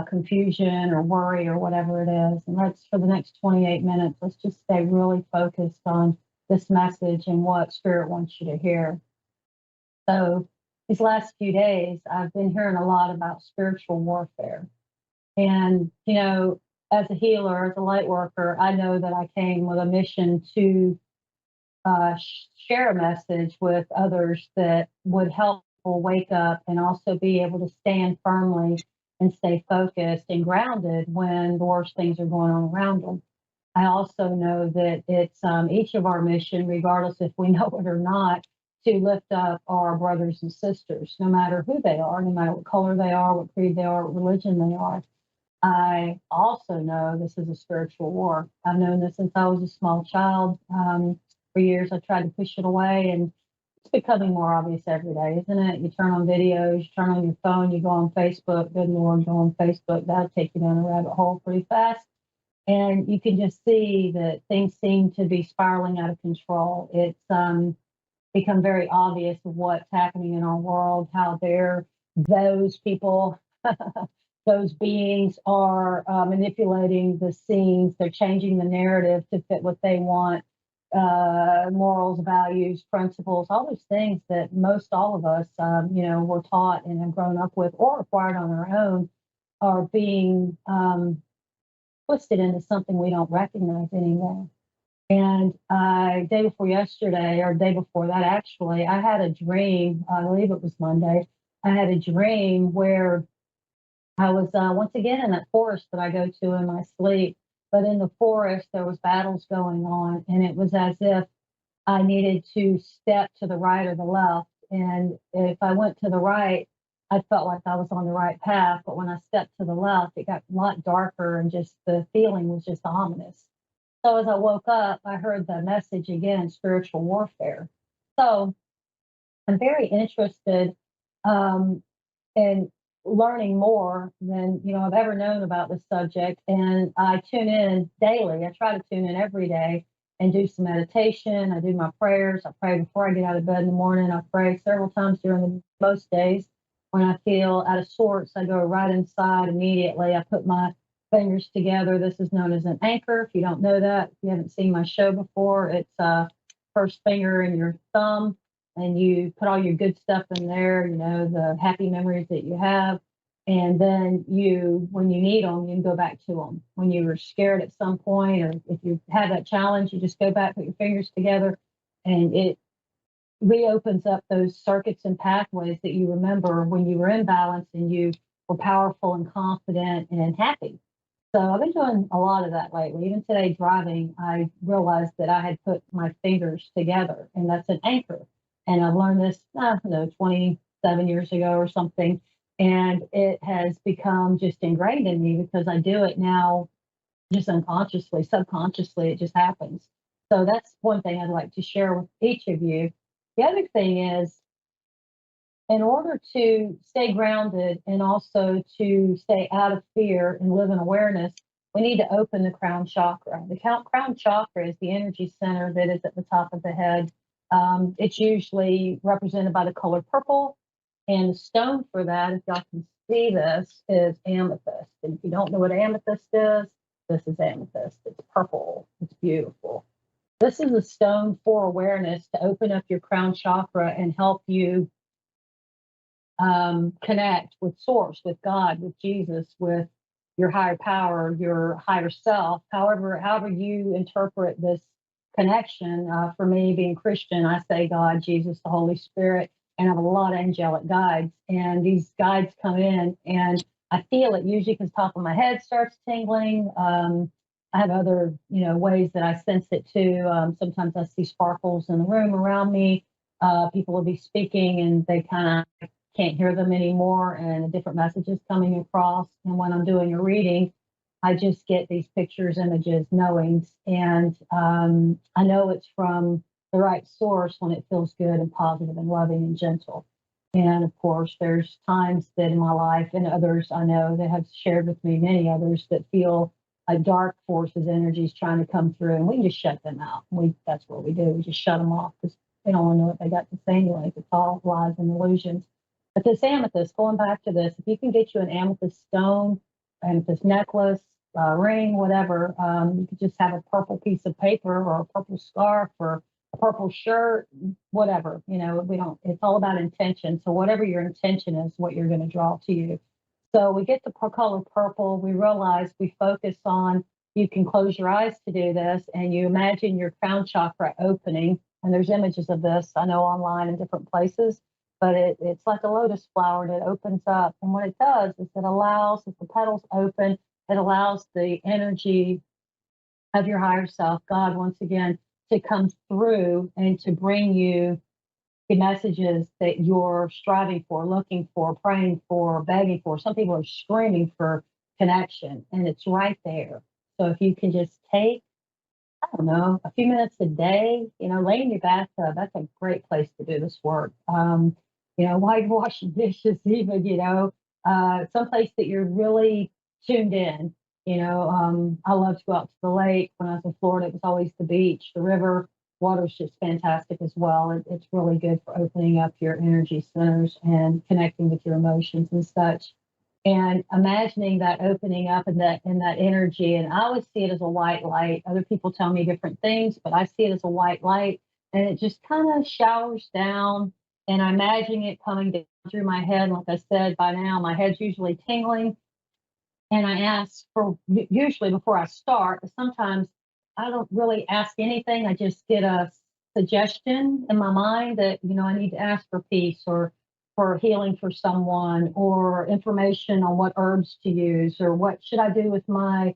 confusion or worry or whatever it is. And let's, for the next 28 minutes, let's just stay really focused on this message and what Spirit wants you to hear. So these last few days, I've been hearing a lot about spiritual warfare. And, you know, as a healer, as a light worker, I know that I came with a mission to share a message with others that would help people wake up and also be able to stand firmly and stay focused and grounded when the worst things are going on around them. I also know that it's each of our mission, regardless if we know it or not, to lift up our brothers and sisters, no matter who they are, no matter what color they are, what creed they are, what religion they are. I also know this is a spiritual war. I've known this since I was a small child. For years, I tried to push it away, and it's becoming more obvious every day, isn't it? You turn on videos, you turn on your phone, you go on Facebook. Good Lord, go on Facebook. That'll take you down a rabbit hole pretty fast. And you can just see that things seem to be spiraling out of control. It's become very obvious of what's happening in our world, how those people, those beings are manipulating the scenes. They're changing the narrative to fit what they want. Morals, values, principles, all those things that most all of us, were taught and have grown up with or acquired on our own, are being twisted into something we don't recognize anymore. And day before yesterday, or day before that, actually, I had a dream. I believe it was Monday. I had a dream where I was once again in that forest that I go to in my sleep. But in the forest, there was battles going on, and it was as if I needed to step to the right or the left. And if I went to the right, I felt like I was on the right path. But when I stepped to the left, it got a lot darker, and just the feeling was just ominous. So as I woke up, I heard the message again, spiritual warfare. So I'm very interested in learning more than I've ever known about this subject, and I tune in daily. I try to tune in every day and do some meditation. I do my prayers. I pray before I get out of bed in the morning. I pray several times during most days. When I feel out of sorts, I go right inside immediately. I put my fingers together. This is known as an anchor. If you don't know that, if you haven't seen my show before, it's first finger and your thumb, and you put all your good stuff in there, the happy memories that you have. And then when you need them, you can go back to them. When you were scared at some point, or if you had that challenge, you just go back, put your fingers together, and it reopens up those circuits and pathways that you remember when you were in balance and you were powerful and confident and happy. So I've been doing a lot of that lately. Even today driving, I realized that I had put my fingers together, and that's an anchor. And I've learned this, 27 years ago or something. And it has become just ingrained in me because I do it now just unconsciously, subconsciously, it just happens. So that's one thing I'd like to share with each of you. The other thing is, in order to stay grounded and also to stay out of fear and live in awareness, we need to open the crown chakra. The crown chakra is the energy center that is at the top of the head. It's usually represented by the color purple. And the stone for that, if y'all can see this, is amethyst. And if you don't know what amethyst is, this is amethyst. It's purple. It's beautiful. This is a stone for awareness to open up your crown chakra and help you connect with source, with God, with Jesus, with your higher power, your higher self. However you interpret this connection. For me, being Christian, I say God, Jesus, the Holy Spirit, and I have a lot of angelic guides. And these guides come in, and I feel it usually because the top of my head starts tingling. I have other, ways that I sense it too. Sometimes I see sparkles in the room around me. People will be speaking, and they kind of can't hear them anymore, and different messages coming across. And when I'm doing a reading, I just get these pictures, images, knowings, and I know it's from the right source when it feels good and positive and loving and gentle. And of course, there's times that in my life, and others I know that have shared with me, many others that feel like dark forces, energies trying to come through, and we can just shut them out. That's what we do. We just shut them off because they don't want to know what they got to say anyway. It's all lies and illusions. But this amethyst, going back to this, if you can get you an amethyst stone, amethyst necklace, ring, whatever, you could just have a purple piece of paper or a purple scarf or a purple shirt, whatever. It's all about intention. So whatever your intention is, what you're going to draw to you. So we get the color purple. We realize we focus on, you can close your eyes to do this, and you imagine your crown chakra opening. And there's images of this, I know, online in different places. But it's like a lotus flower that opens up. And what it does is it allows, if the petals open, it allows the energy of your higher self, God, once again, to come through and to bring you the messages that you're striving for, looking for, praying for, begging for. Some people are screaming for connection, and it's right there. So if you can just take, I don't know, a few minutes a day, lay in your bathtub, that's a great place to do this work. While you're washing dishes, even, someplace that you're really tuned in. I love to go out to the lake. When I was in Florida, it was always the beach, the river. Water's just fantastic as well. It's really good for opening up your energy centers and connecting with your emotions and such. And imagining that opening up and that energy. And I always see it as a white light. Other people tell me different things, but I see it as a white light, and it just kind of showers down. And I imagine it coming down through my head. Like I said, by now my head's usually tingling. And I ask for, usually before I start, but sometimes I don't really ask anything. I just get a suggestion in my mind that, I need to ask for peace or for healing for someone, or information on what herbs to use, or what should I do with my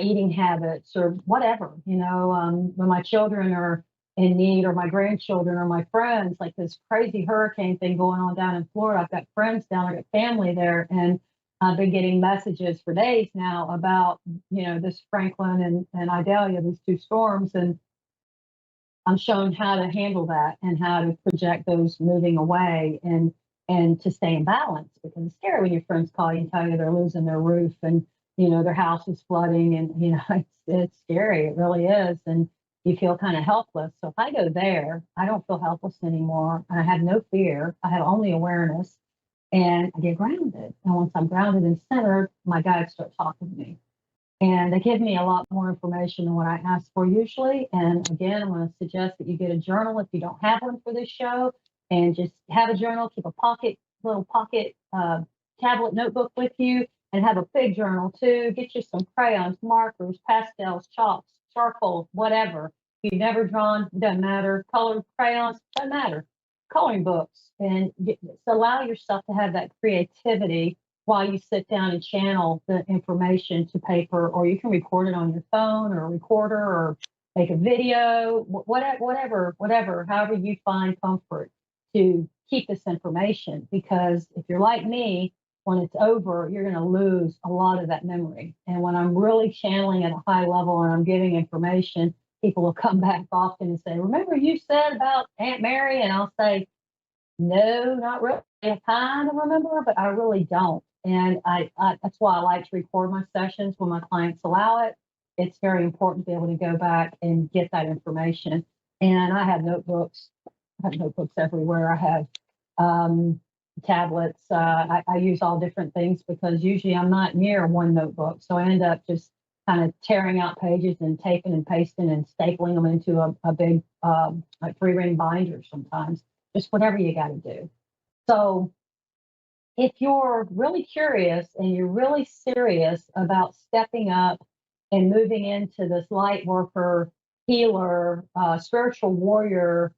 eating habits, or whatever. When my children are in need, or my grandchildren, or my friends, like this crazy hurricane thing going on down in Florida. I've got friends down there, I've got family there, and I've been getting messages for days now about, this Franklin and Idalia, these two storms, and I'm shown how to handle that and how to project those moving away and to stay in balance, because it's scary when your friends call you and tell you they're losing their roof and, their house is flooding, and, it's scary. It really is. And you feel kind of helpless. So if I go there, I don't feel helpless anymore. I have no fear. I have only awareness, and I get grounded. And once I'm grounded and centered, my guides start talking to me. And they give me a lot more information than what I ask for usually. And again, I'm going to suggest that you get a journal if you don't have one for this show, and just have a journal, keep a little pocket tablet notebook with you, and have a big journal too. Get you some crayons, markers, pastels, chalks, charcoal, whatever. If you've never drawn, doesn't matter. Colored crayons, doesn't matter. Coloring books, and allow yourself to have that creativity while you sit down and channel the information to paper, or you can record it on your phone or a recorder, or make a video, whatever, however you find comfort to keep this information. Because if you're like me, when it's over, you're going to lose a lot of that memory. And when I'm really channeling at a high level and I'm giving information, people will come back often and say, remember you said about Aunt Mary? And I'll say, no, not really. I kind of remember, but I really don't. And I that's why I like to record my sessions when my clients allow it. It's very important to be able to go back and get that information. And I have notebooks. I have notebooks everywhere. I have tablets. I use all different things because usually I'm not near one notebook. So I end up just kind of tearing out pages and taping and pasting and stapling them into a big like 3-ring binder sometimes. Just whatever you got to do. So if you're really curious and you're really serious about stepping up and moving into this light worker, healer, spiritual warrior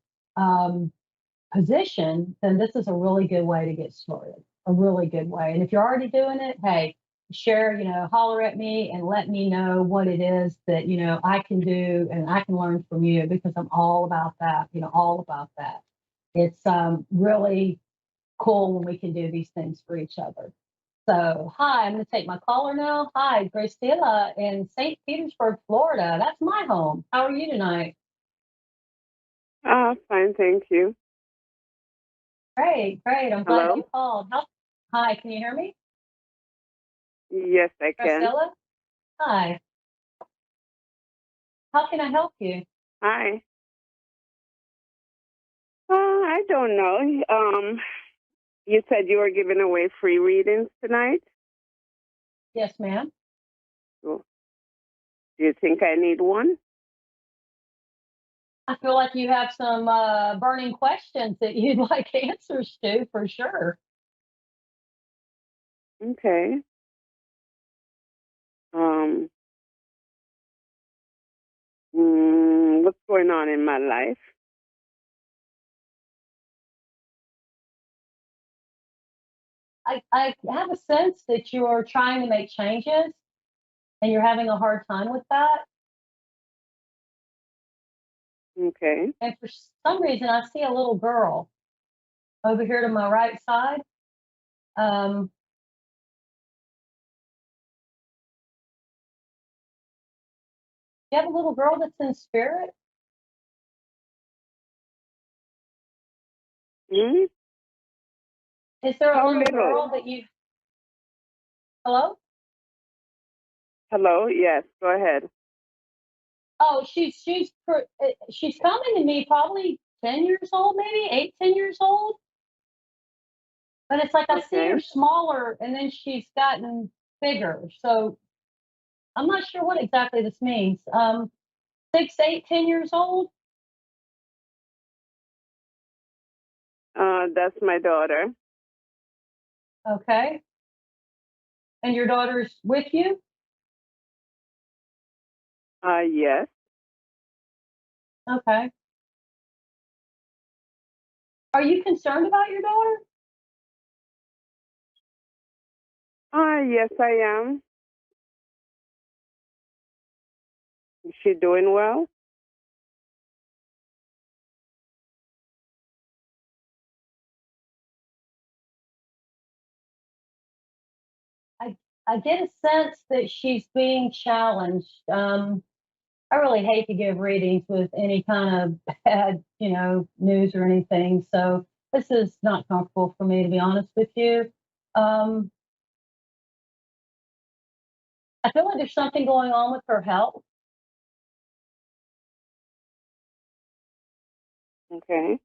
position, then this is a really good way to get started. A really good way. And if you're already doing it, hey, share, holler at me and let me know what it is that, I can do and I can learn from you, because I'm all about that, all about that. It's really cool when we can do these things for each other. So, hi, I'm going to take my caller now. Hi, Graciela in St. Petersburg, Florida. That's my home. How are you tonight? Fine, thank you. Great. I'm glad you called. Hi, can you hear me? Yes, I can. Graciela? Hi. How can I help you? Hi. I don't know. You said you were giving away free readings tonight? Yes, ma'am. Do you think I need one? I feel like you have some burning questions that you'd like answers to, for sure. Okay. What's going on in my life? I have a sense that you're trying to make changes and you're having a hard time with that. Okay. And for some reason, I see a little girl over here to my right side. You have a little girl that's in spirit? Hmm? Is there a How little little? girl that you... Hello? Hello, yes, go ahead. Oh, she's coming to me probably 10 years old, maybe 8, 10 years old. But it's like I see her smaller and then she's gotten bigger. So I'm not sure what exactly this means. 6, 8, 10 years old? That's my daughter. Okay. And your daughter's with you? Yes. Okay. Are you concerned about your daughter? Yes, I am. Is she doing well? I get a sense that she's being challenged. I really hate to give readings with any kind of bad, news or anything. So this is not comfortable for me, to be honest with you. I feel like there's something going on with her health. Okay.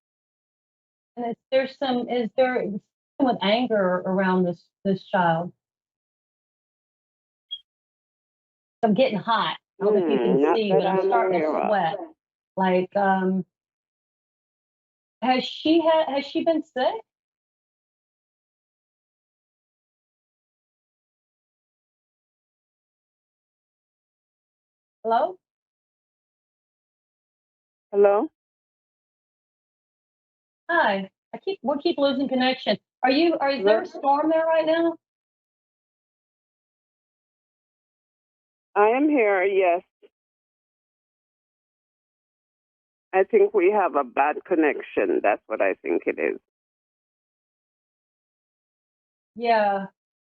And is there something with anger around this child? I'm getting hot. I don't know if you can Not see, that but I'm I'm starting to aware of. sweat. Like, has she been sick? Hello? Hello? Hi. We keep losing connection. Is there Hello? a storm there right now? I am here, yes. I think we have a bad connection. That's what I think it is. Yeah.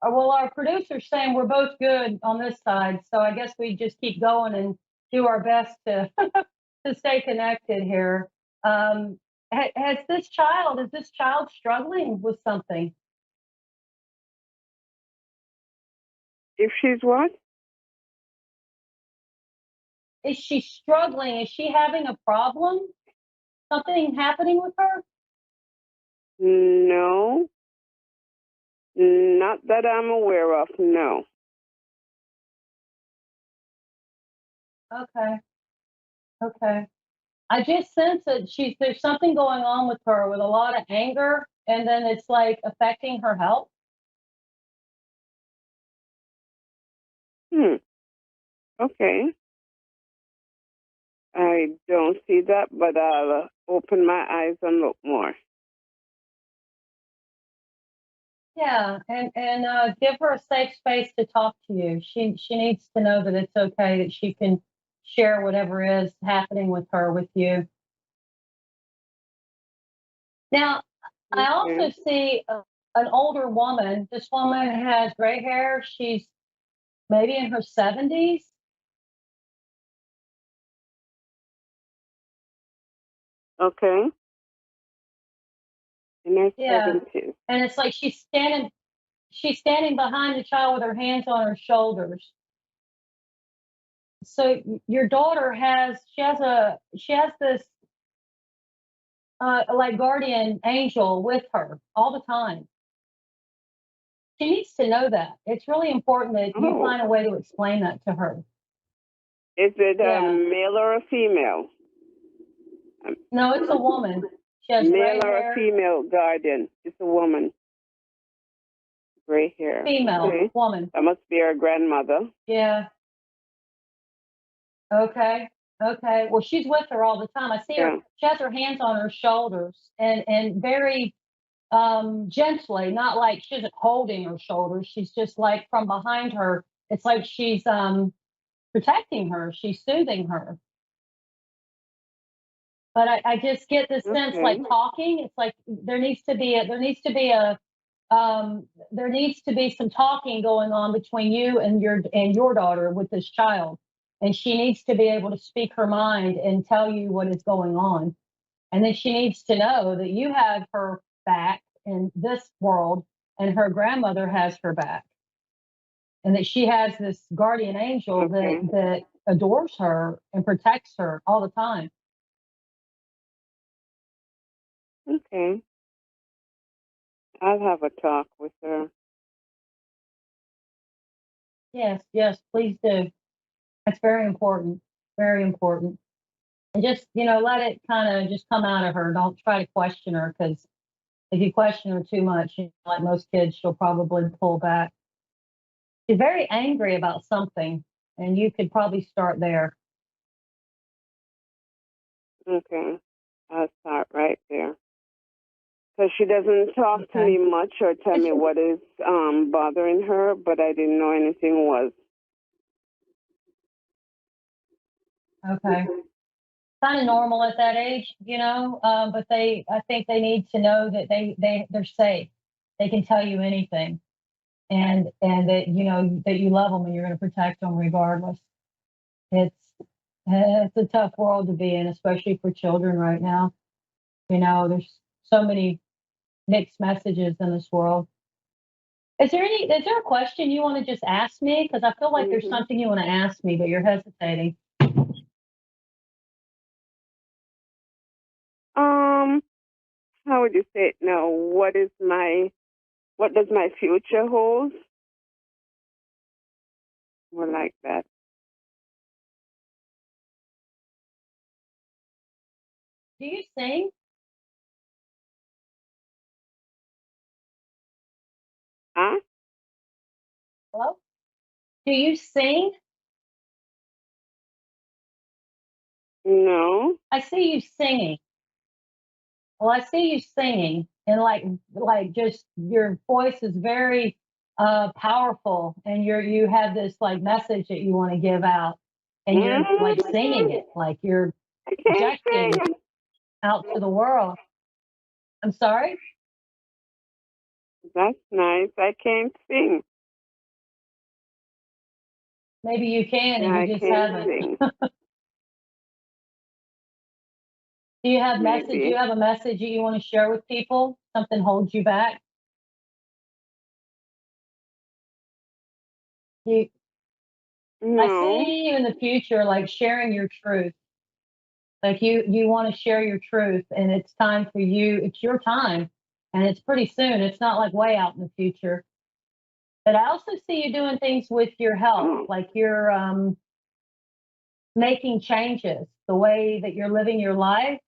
Well, our producer's saying we're both good on this side, so I guess we just keep going and do our best to to stay connected here. Is this child struggling with something? If she's what? Is she struggling? Is she having a problem? Something happening with her? No. Not that I'm aware of, no. Okay. Okay. I just sense that there's something going on with her with a lot of anger, and then it's like affecting her health. Okay. I don't see that, but I'll open my eyes and look more. Yeah, and give her a safe space to talk to you. She needs to know that it's okay, that she can share whatever is happening with her with you. Now, I also see an older woman. This woman has gray hair. She's maybe in her 70s. Okay. In her Yeah, 70s. and it's like she's standing behind the child with her hands on her shoulders. So your daughter she has this like guardian angel with her all the time. She needs to know that. It's really important that you find a way to explain that to her. Is it Yeah. a male or a female? No, it's a woman. She has Male gray or hair. a female guardian? It's a woman. Gray hair. Female, woman. That must be her grandmother. Yeah. Okay. Okay. Well, she's with her all the time. I see her. She has her hands on her shoulders and very gently, not like she isn't holding her shoulders. She's just like from behind her. It's like she's protecting her. She's soothing her. But I just get this sense like talking. It's like there needs to be some talking going on between you and your daughter with this child. And she needs to be able to speak her mind and tell you what is going on. And then she needs to know that you have her back in this world and her grandmother has her back. And that she has this guardian angel that adores her and protects her all the time. Okay. I'll have a talk with her. Yes, yes, please do. That's very important. Very important. And just, let it kind of just come out of her. Don't try to question her, because if you question her too much, like most kids, she'll probably pull back. She's very angry about something, and you could probably start there. Okay. I'll start right there. Because she doesn't talk to me much or tell me what is bothering her, but I didn't know anything was. Okay. Kind of normal at that age, but I think they need to know that they're safe. They can tell you anything, and that that you love them and you're going to protect them regardless. It's a tough world to be in, especially for children right now. There's so many mixed messages in this world. Is there a question you want to just ask me? Because I feel like there's something you want to ask me, but you're hesitating. How would you say it now? What does my future hold? More like that. do you sing? Huh? Hello? Do you sing? No. I see you singing. Well, I see you singing, and like just your voice is very powerful, and you have this like message that you want to give out, and you're like singing it, like you're projecting out to the world. I'm sorry? That's nice. I can't sing. Maybe you can and I you just can't haven't. sing. Do you have Maybe. do you have a message that you want to share with people? Something holds you back? You I No. see you in the future like sharing your truth. Like you want to share your truth, and it's time for you. It's your time, and it's pretty soon. It's not like way out in the future. But I also see you doing things with your health, Oh. like you're making changes, the way that you're living your life.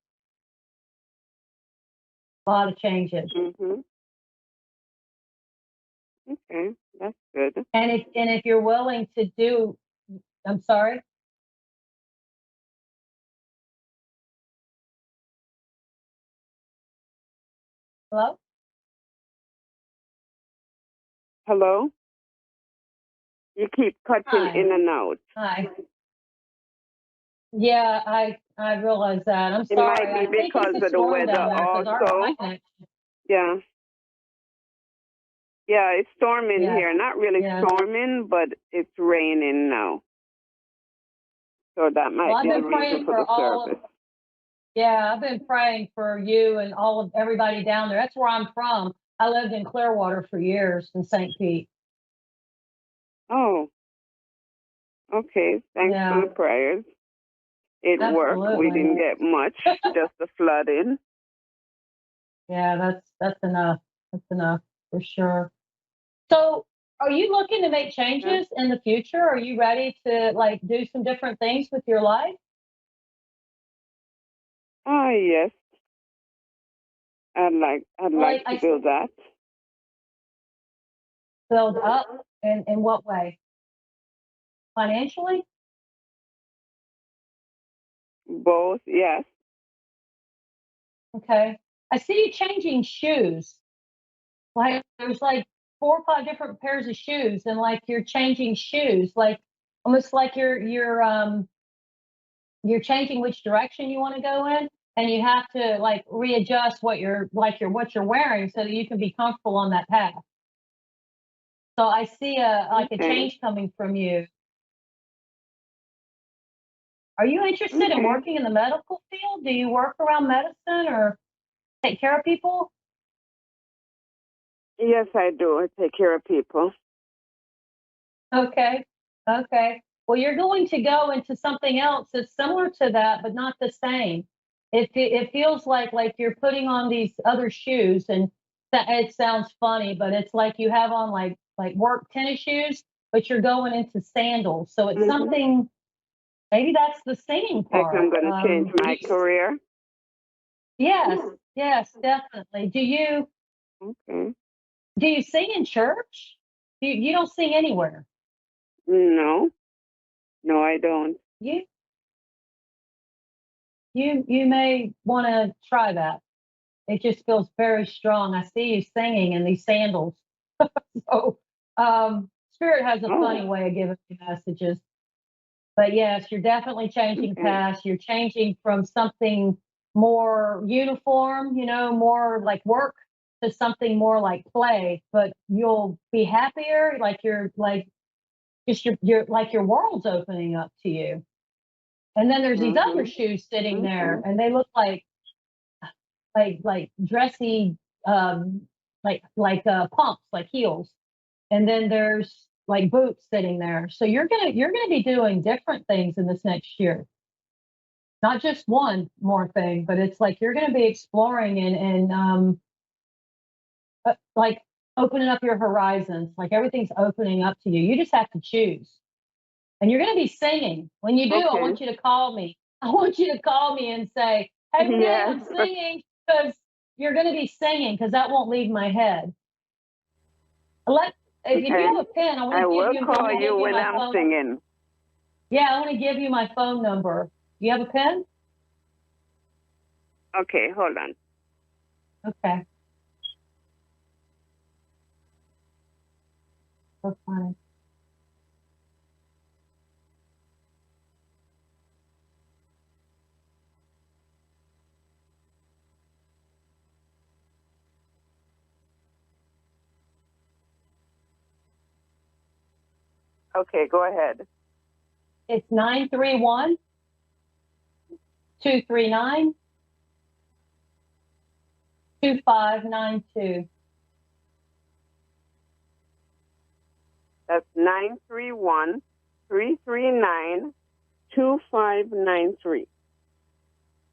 A lot of changes. Mhm. Okay, that's good. And if you're willing to do, I'm sorry. Hello. Hello? You keep cutting Hi. in and out. Hi. Yeah, I realize that. I'm It sorry. might I be think because it's a of the storm weather down there because our also. climate. Yeah. Yeah, it's storming Yeah. here. Not really Yeah. storming, but it's raining now. So that Well, might I've be the been praying reason for for the all of, service. yeah, I've been praying for you and all of everybody down there. That's where I'm from. I lived in Clearwater for years in St. Pete. Oh, okay. Thanks Yeah, for the prayers. It worked. We absolutely. didn't get much, just the flooding. Yeah, that's enough. That's enough for sure. So, are you looking to make Yeah. changes in the future? Are you ready to like do some different things with your life? Ah, yes. I'd Like like to do that. build up in what way? Financially? Both, yes. Okay. I see you changing shoes. Like there's like 4 or 5 different pairs of shoes, and like you're changing shoes, like almost like you're changing which direction you want to go in, and you have to like readjust what you're wearing so that you can be comfortable on that path. So I see a Okay. change coming from you. Are you interested in Okay. working in the medical field? Do you work around medicine or take care of people? Yes, I do. I take care of people. Okay. Okay. Well, you're going to go into something else that's similar to that, but not the same. It feels like you're putting on these other shoes, and it sounds funny, but it's like you have on like work tennis shoes, but you're going into sandals. So it's Mhm. something. Maybe that's the singing Like I'm part. going to change my career. Yes, yes, definitely. Okay. Do you sing in church? You don't sing anywhere. No. No, I don't. You you may want to try that. It just feels very strong. I see you singing in these sandals. So Spirit has a funny Oh, way of giving you messages. But yes, you're definitely changing okay. paths. You're changing from something more uniform, more like work, to something more like play. But you'll be happier, like you're like just your like your world's opening up to you. And then there's these other Mhm. shoes sitting there, Okay. and they look like dressy, pumps, like heels. And then there's like boots sitting there. So you're gonna be doing different things in this next year. Not just one more thing, but it's like you're gonna be exploring and like opening up your horizons. Like everything's opening up to you. You just have to choose. And you're going to be singing. When you do, I Okay. want you to call me. I want you to call me and say, Hey, Renee, Yes. I'm singing because you're going to be singing because that won't leave my head. If you have a pen, I I will want to call give you you when my I'm phone. singing. Yeah, I want to give you my phone number. You have a pen? Okay, hold on. Okay. So funny. Okay, go ahead. It's 931-239-2592. That's 931-339-2593.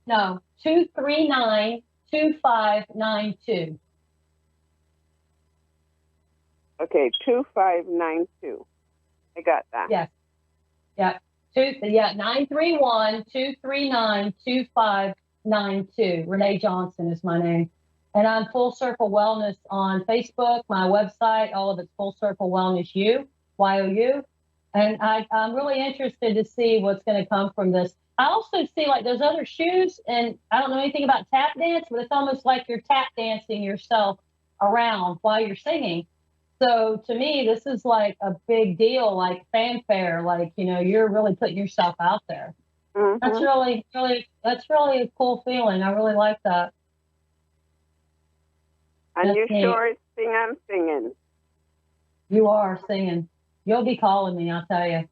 No, 239-2592. Okay, 2592. I got that. Yes. Yeah. 931-239-2592. Renee Johnson is my name. And I'm Full Circle Wellness on Facebook, my website, all of it's Full Circle Wellness U, Y-O-U. And I'm really interested to see what's going to come from this. I also see like those other shoes, and I don't know anything about tap dance, but it's almost like you're tap dancing yourself around while you're singing. So to me, this is like a big deal, like fanfare, like, you're really putting yourself out there. Mm-hmm. That's really a cool feeling. I really like that. And That's you neat. sure I'm singing? You are singing. You'll be calling me, I'll tell you.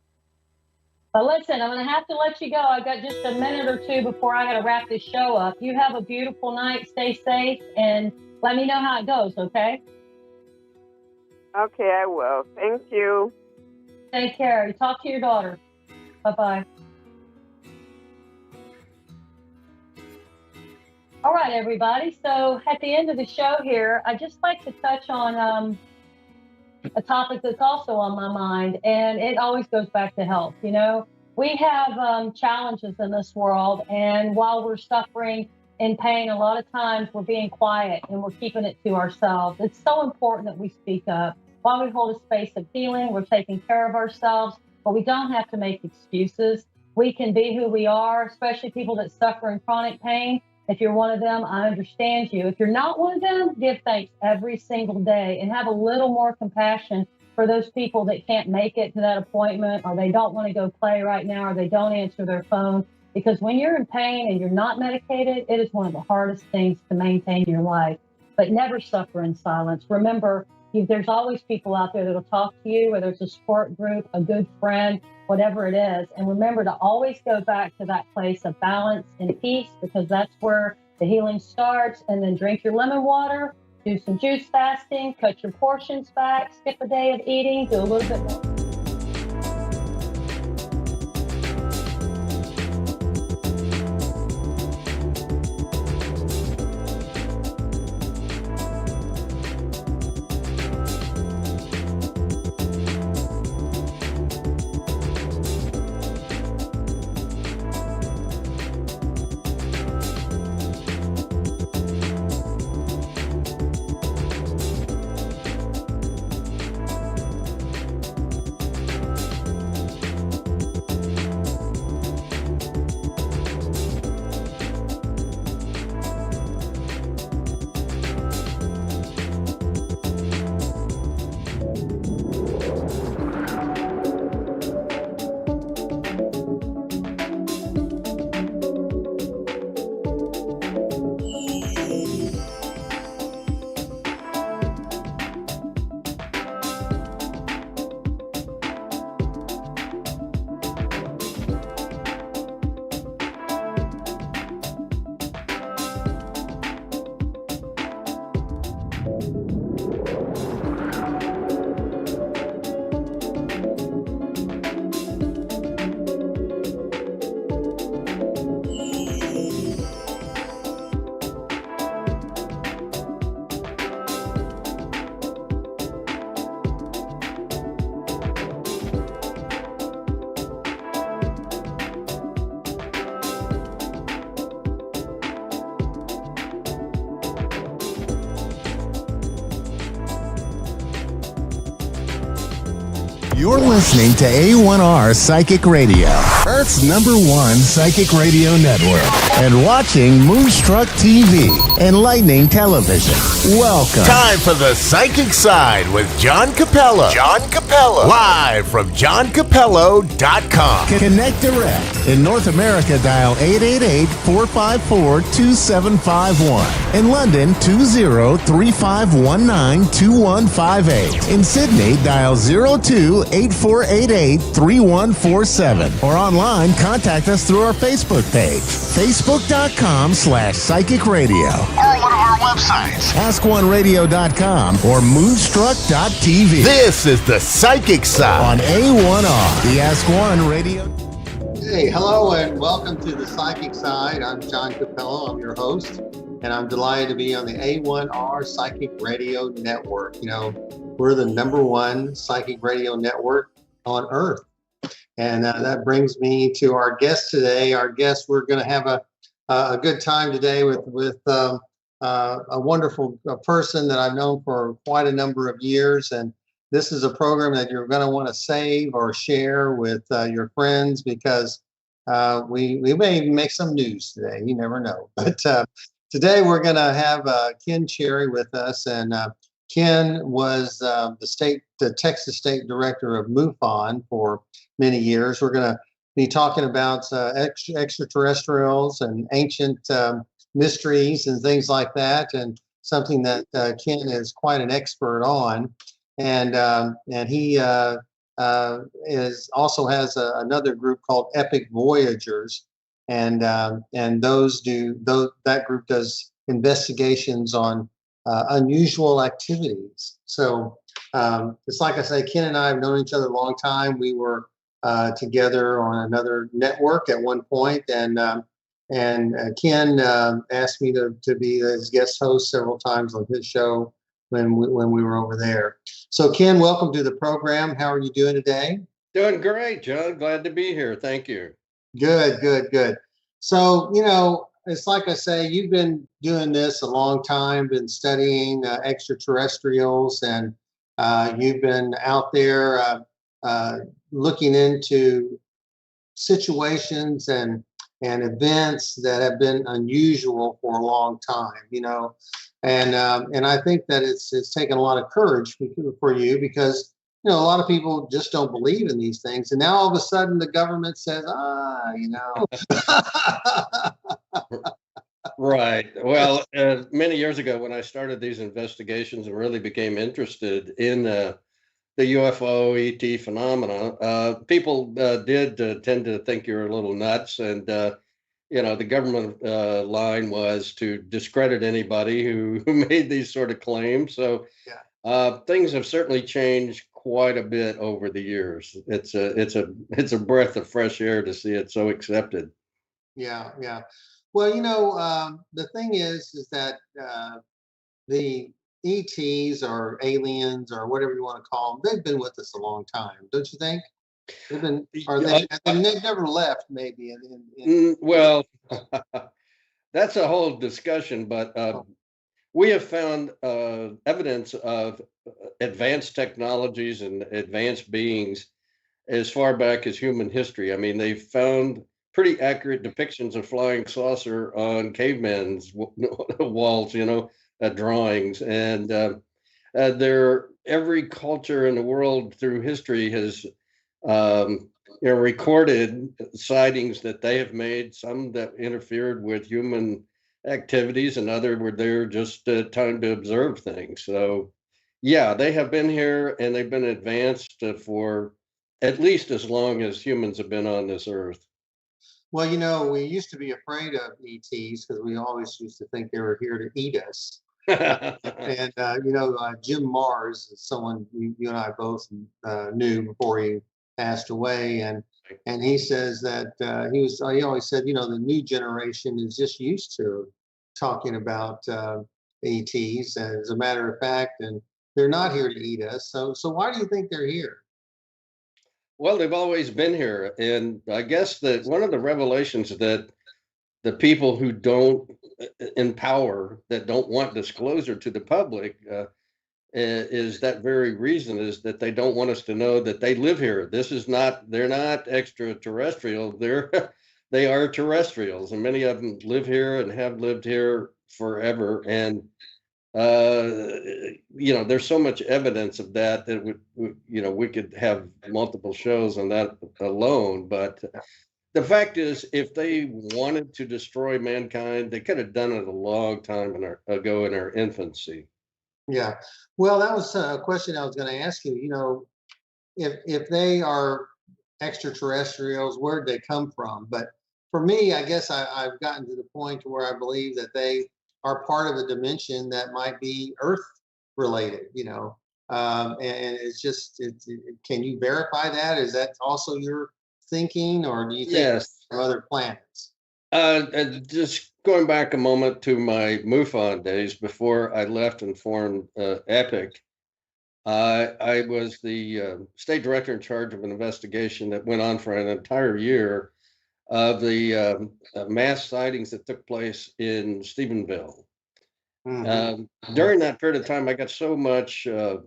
But listen, I'm going to have to let you go. I've got just a minute or two before I got to wrap this show up. You have a beautiful night. Stay safe and let me know how it goes, okay? Okay, I will. Thank you. Take care. Talk to your daughter. Bye-bye. All right, everybody. So at the end of the show here, I'd just like to touch on a topic that's also on my mind, and it always goes back to health. We have challenges in this world, and while we're suffering in pain, a lot of times we're being quiet and we're keeping it to ourselves. It's so important that we speak up. While we hold a space of healing, we're taking care of ourselves, but we don't have to make excuses. We can be who we are, especially people that suffer in chronic pain. If you're one of them, I understand you. If you're not one of them, give thanks every single day and have a little more compassion for those people that can't make it to that appointment, or they don't want to go play right now, or they don't answer their phone. Because when you're in pain and you're not medicated, it is one of the hardest things to maintain your life. But never suffer in silence. Remember, there's always people out there that'll talk to you, whether it's a support group, a good friend, whatever it is. And remember to always go back to that place of balance and peace, because that's where the healing starts. And then drink your lemon water, do some juice fasting, cut your portions back, skip a day of eating, do a little bit more. You're listening to A1R Psychic Radio, Earth's #1 psychic radio network, and watching Moonstruck TV, enlightening television. Welcome. Time for the Psychic Side with John Capello. John Capello. Live from JohnCapello.com. Connect direct. In North America, dial 888-454-2751. In London, 20-3519-2158. In Sydney, dial 02-8488-3147. Or online, contact us through our Facebook page, facebook.com/psychic radio. Or one of our websites, AskOneRadio.com or Moonstruck.tv. This is the Psychic Side on A1R, the Ask One Radio. Hey, hello, and welcome to the Psychic Side. I'm John Capello. I'm your host, and I'm delighted to be on the A1R Psychic Radio Network. You know, we're the #1 psychic radio network on Earth. And that brings me to our guest today. Our guest, we're going to have a good time today with a wonderful person that I've known for quite a number of years. And this is a program that you're going to want to save or share with your friends, because we may even make some news today. You never know. But today we're going to have Ken Cherry with us. And Ken was the Texas State Director of MUFON for many years. We're going to be talking about extraterrestrials and ancient mysteries and things like that, and something that Ken is quite an expert on. And he also has another group called Epic Voyagers, and that group does investigations on unusual activities. So it's like I say, Ken and I have known each other a long time. We were together on another network at one point, and Ken asked me to be his guest host several times on his show when we were over there. So Ken, welcome to the program. How are you doing today? Doing great, John. Glad to be here. Thank you. Good. So, you know, it's like I say, you've been doing this a long time, been studying extraterrestrials, and you've been out there looking into situations and events that have been unusual for a long time, you know, and I think that it's taken a lot of courage for you, because you know a lot of people just don't believe in these things, and now all of a sudden the government says, you know. Right. Well, many years ago when I started these investigations and really became interested in the UFO ET phenomena, people did tend to think you're a little nuts, and you know, the government line was to discredit anybody who made these sort of claims. So things have certainly changed quite a bit over the years. It's a breath of fresh air to see it so accepted. Yeah. Well, you know, the thing is that the ETs or aliens or whatever you want to call them, they've been with us a long time, don't you think? They've been, and they've never left, maybe. Well, that's a whole discussion, but we have found evidence of advanced technologies and advanced beings as far back as human history. I mean, they've found pretty accurate depictions of flying saucer on cavemen's walls, you know, drawings, and every culture in the world through history has recorded sightings that they have made, some that interfered with human activities, and other were there just time to observe things. So yeah, they have been here, and they've been advanced for at least as long as humans have been on this earth. Well, you know, we used to be afraid of ETs because we always used to think they were here to eat us. And you know, Jim Mars is someone you and I both knew before he passed away, and he says that he always said, you know, the new generation is just used to talking about ETs, as a matter of fact, and they're not here to eat us. So why do you think they're here? Well, they've always been here, and I guess that one of the revelations that the people who don't in power, that don't want disclosure to the public, is that very reason, is that they don't want us to know that they live here. They're not extraterrestrial. They are terrestrials, and many of them live here and have lived here forever. And there's so much evidence of that we could have multiple shows on that alone. But the fact is, if they wanted to destroy mankind, they could have done it a long time ago in our infancy. Yeah. Well, that was a question I was going to ask you. If they are extraterrestrials, where'd they come from? But for me, I guess I've gotten to the point where I believe that they are part of a dimension that might be Earth related. And it's just, can you verify that? Is that also your thinking, or do you think Yes. from other planets? Just going back a moment to my MUFON days before I left and formed EPIC, I was the state director in charge of an investigation that went on for an entire year of the mass sightings that took place in Stephenville. During that period of time, I got so much. I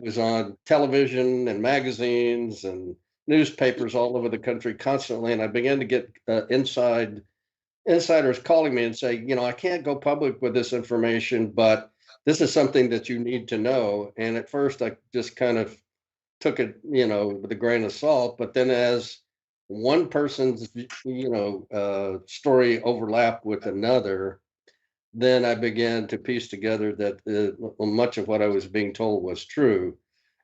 was on television and magazines and newspapers all over the country constantly, and I began to get insiders calling me and say, I can't go public with this information, but this is something that you need to know. And at first, I just kind of took it, with a grain of salt. But then, as one person's, story overlapped with another, then I began to piece together that much of what I was being told was true.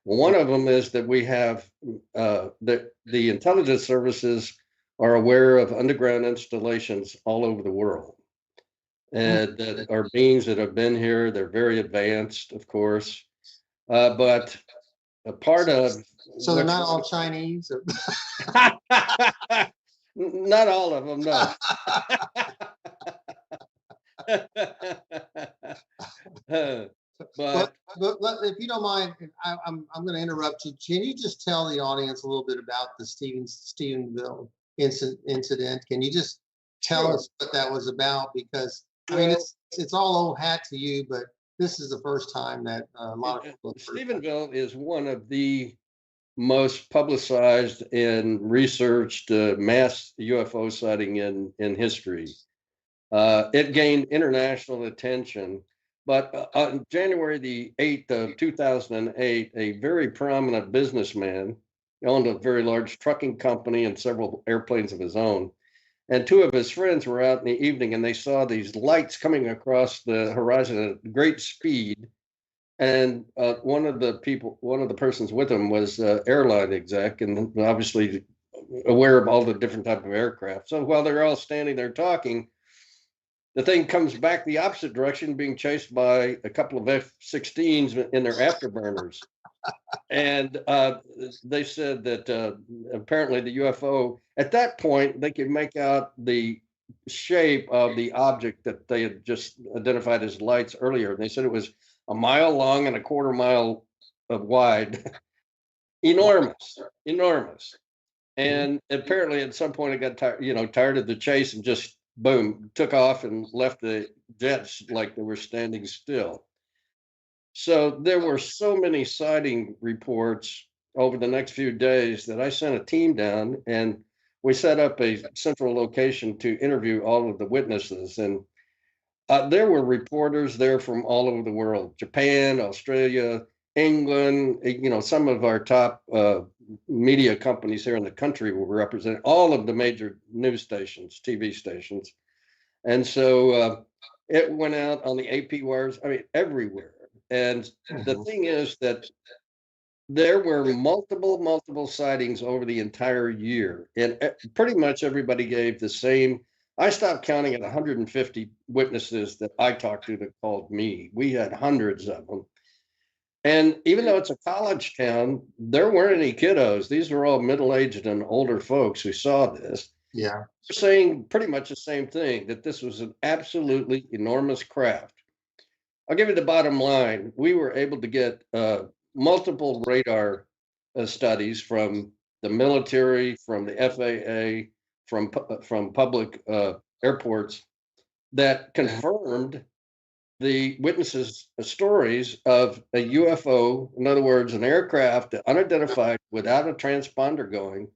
One of them is that we have the intelligence services are aware of underground installations all over the world, and that are beings that have been here. They're very advanced, of course, but a part of. So they're not all Chinese? Not all of them, no. But if you don't mind, I'm going to interrupt you. Can you just tell the audience a little bit about the Stephenville incident? Can you just tell us what that was about? Because it's all old hat to you, but this is the first time that a lot of people. Stephenville is one of the most publicized and researched mass UFO sighting in history. It gained international attention, but on January the 8th of 2008, a very prominent businessman owned a very large trucking company and several airplanes of his own. And two of his friends were out in the evening, and they saw these lights coming across the horizon at great speed. And one of the persons with him was airline exec, and obviously aware of all the different type of aircraft. So while they're all standing there talking, the thing comes back the opposite direction, being chased by a couple of F-16s in their afterburners. And they said that apparently the UFO, at that point, they could make out the shape of the object that they had just identified as lights earlier. They said it was a mile long and a quarter mile wide. Enormous. And apparently at some point it got tired of the chase and just boom, took off and left the jets like they were standing still. So there were so many sighting reports over the next few days that I sent a team down, and we set up a central location to interview all of the witnesses. And there were reporters there from all over the world: Japan, Australia, England. Some of our top media companies here in the country were represented, all of the major news stations, TV stations. And so it went out on the AP wires, everywhere. And the thing is that there were multiple sightings over the entire year. And pretty much everybody gave the same. I stopped counting at 150 witnesses that I talked to that called me. We had hundreds of them. And even though it's a college town, there weren't any kiddos. These were all middle-aged and older folks who saw this. Yeah. Saying pretty much the same thing, that this was an absolutely enormous craft. I'll give you the bottom line. We were able to get multiple radar studies from the military, from the FAA, from public airports that confirmed the witnesses' stories of a UFO, in other words, an aircraft unidentified without a transponder going,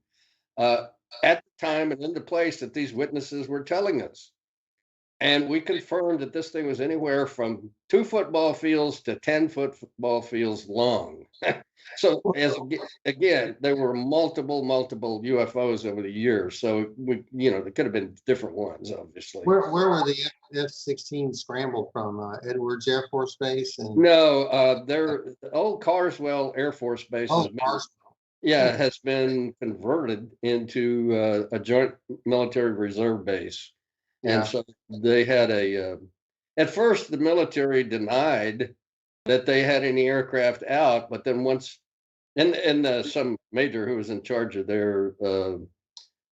uh, at the time and in the place that these witnesses were telling us. And we confirmed that this thing was anywhere from 2 football fields to 10 football fields long. So again, there were multiple UFOs over the years. So there could have been different ones, obviously. Where were the F-16 scrambled from? Edwards Air Force Base? No, they're old Carswell Air Force Base. Oh, Carswell. Has been converted into a joint military reserve base. Yeah. And so they had at first the military denied that they had any aircraft out, but then once, and some major who was in charge of their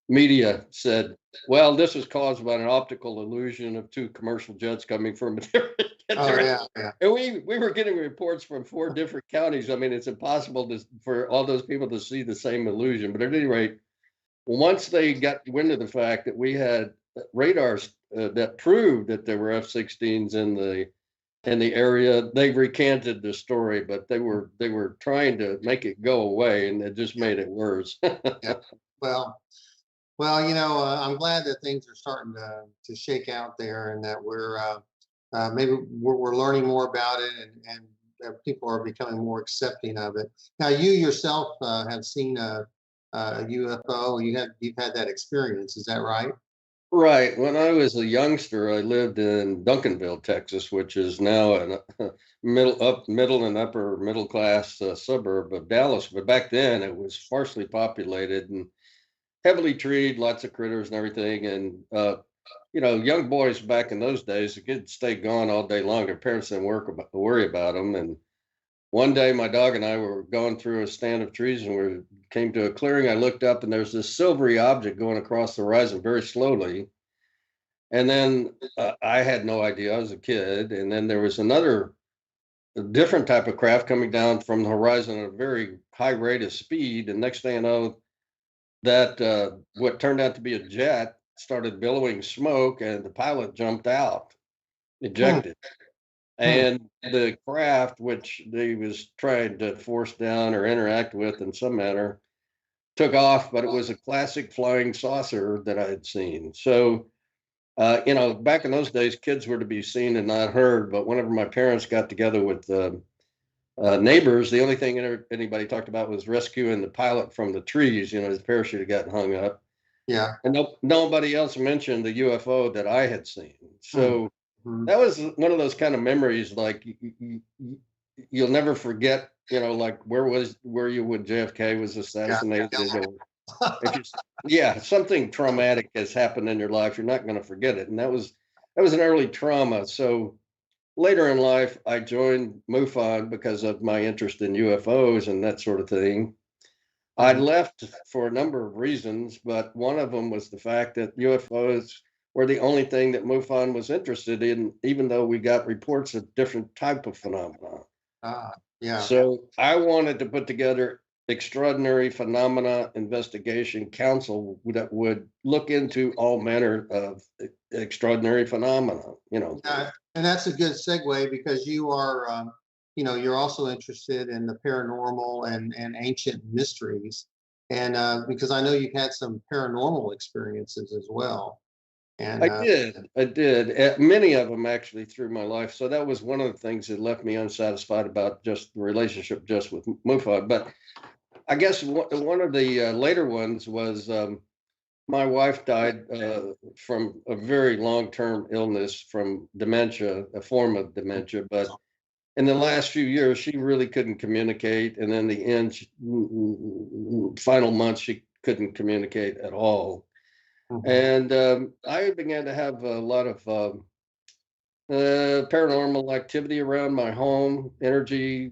media said, well, this was caused by an optical illusion of 2 commercial jets coming from a different. Yeah. And we were getting reports from 4 different counties. I mean, it's impossible for all those people to see the same illusion. But at any rate, once they got wind of the fact that we had radars that proved that there were F-16s in the area, they recanted the story, but they were trying to make it go away, and it just made it worse. Yeah. Well, I'm glad that things are starting to shake out there, and that maybe we're learning more about it, and that people are becoming more accepting of it. Now, you yourself have seen a UFO. You've had that experience. Is that right? Right. When I was a youngster, I lived in Duncanville, Texas, which is now a middle and upper middle class suburb of Dallas. But back then, it was sparsely populated and heavily treed, lots of critters and everything. And young boys back in those days, they could stay gone all day long. Their parents didn't worry about them. And one day, my dog and I were going through a stand of trees, and we came to a clearing. I looked up, and there's this silvery object going across the horizon very slowly. And then I had no idea. I was a kid. And then there was a different type of craft coming down from the horizon at a very high rate of speed. And next thing I know, that what turned out to be a jet started billowing smoke, and the pilot jumped out, ejected. And the craft, which they was trying to force down or interact with in some manner, took off, but it was a classic flying saucer that I had seen. So, back in those days, kids were to be seen and not heard. But whenever my parents got together with neighbors, the only thing anybody talked about was rescuing the pilot from the trees. His parachute had gotten hung up. Yeah. And nobody else mentioned the UFO that I had seen. So that was one of those kind of memories, like you'll never forget. Like where you when JFK was assassinated? Something traumatic has happened in your life. You're not going to forget it, and that was an early trauma. So later in life, I joined MUFON because of my interest in UFOs and that sort of thing. I left for a number of reasons, but one of them was the fact that UFOs were the only thing that MUFON was interested in, even though we got reports of different type of phenomena. Yeah. So I wanted to put together extraordinary phenomena investigation council that would look into all manner of extraordinary phenomena. And that's a good segue, because you are, you're also interested in the paranormal and ancient mysteries. And because I know you've had some paranormal experiences as well. And I did. Many of them actually through my life. So that was one of the things that left me unsatisfied about just the relationship just with MUFON. But I guess one of the later ones was my wife died from a very long-term illness from dementia, a form of dementia. But in the last few years, she really couldn't communicate. And in the end, final months, she couldn't communicate at all. And I began to have a lot of paranormal activity around my home, energy,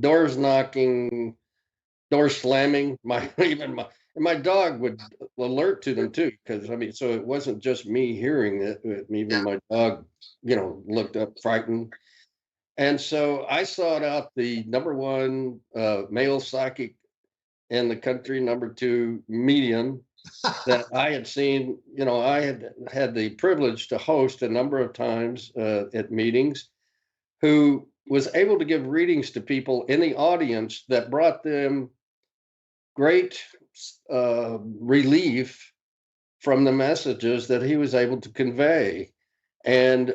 doors knocking, doors slamming. And my dog would alert to them too, because so it wasn't just me hearing it. Even my dog, looked up frightened. And so I sought out the #1 male psychic in the country, #2 medium, that I had seen. I had had the privilege to host a number of times at meetings, who was able to give readings to people in the audience that brought them great relief from the messages that he was able to convey. And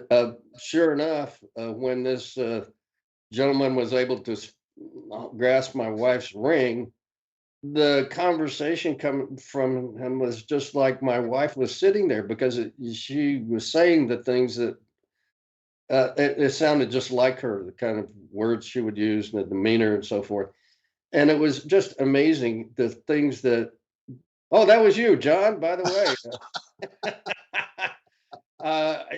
sure enough, when this gentleman was able to grasp my wife's ring, the conversation coming from him was just like my wife was sitting there, because she was saying the things that it sounded just like her, the kind of words she would use and the demeanor and so forth. And it was just amazing, the things that, oh, that was you, John, by the way.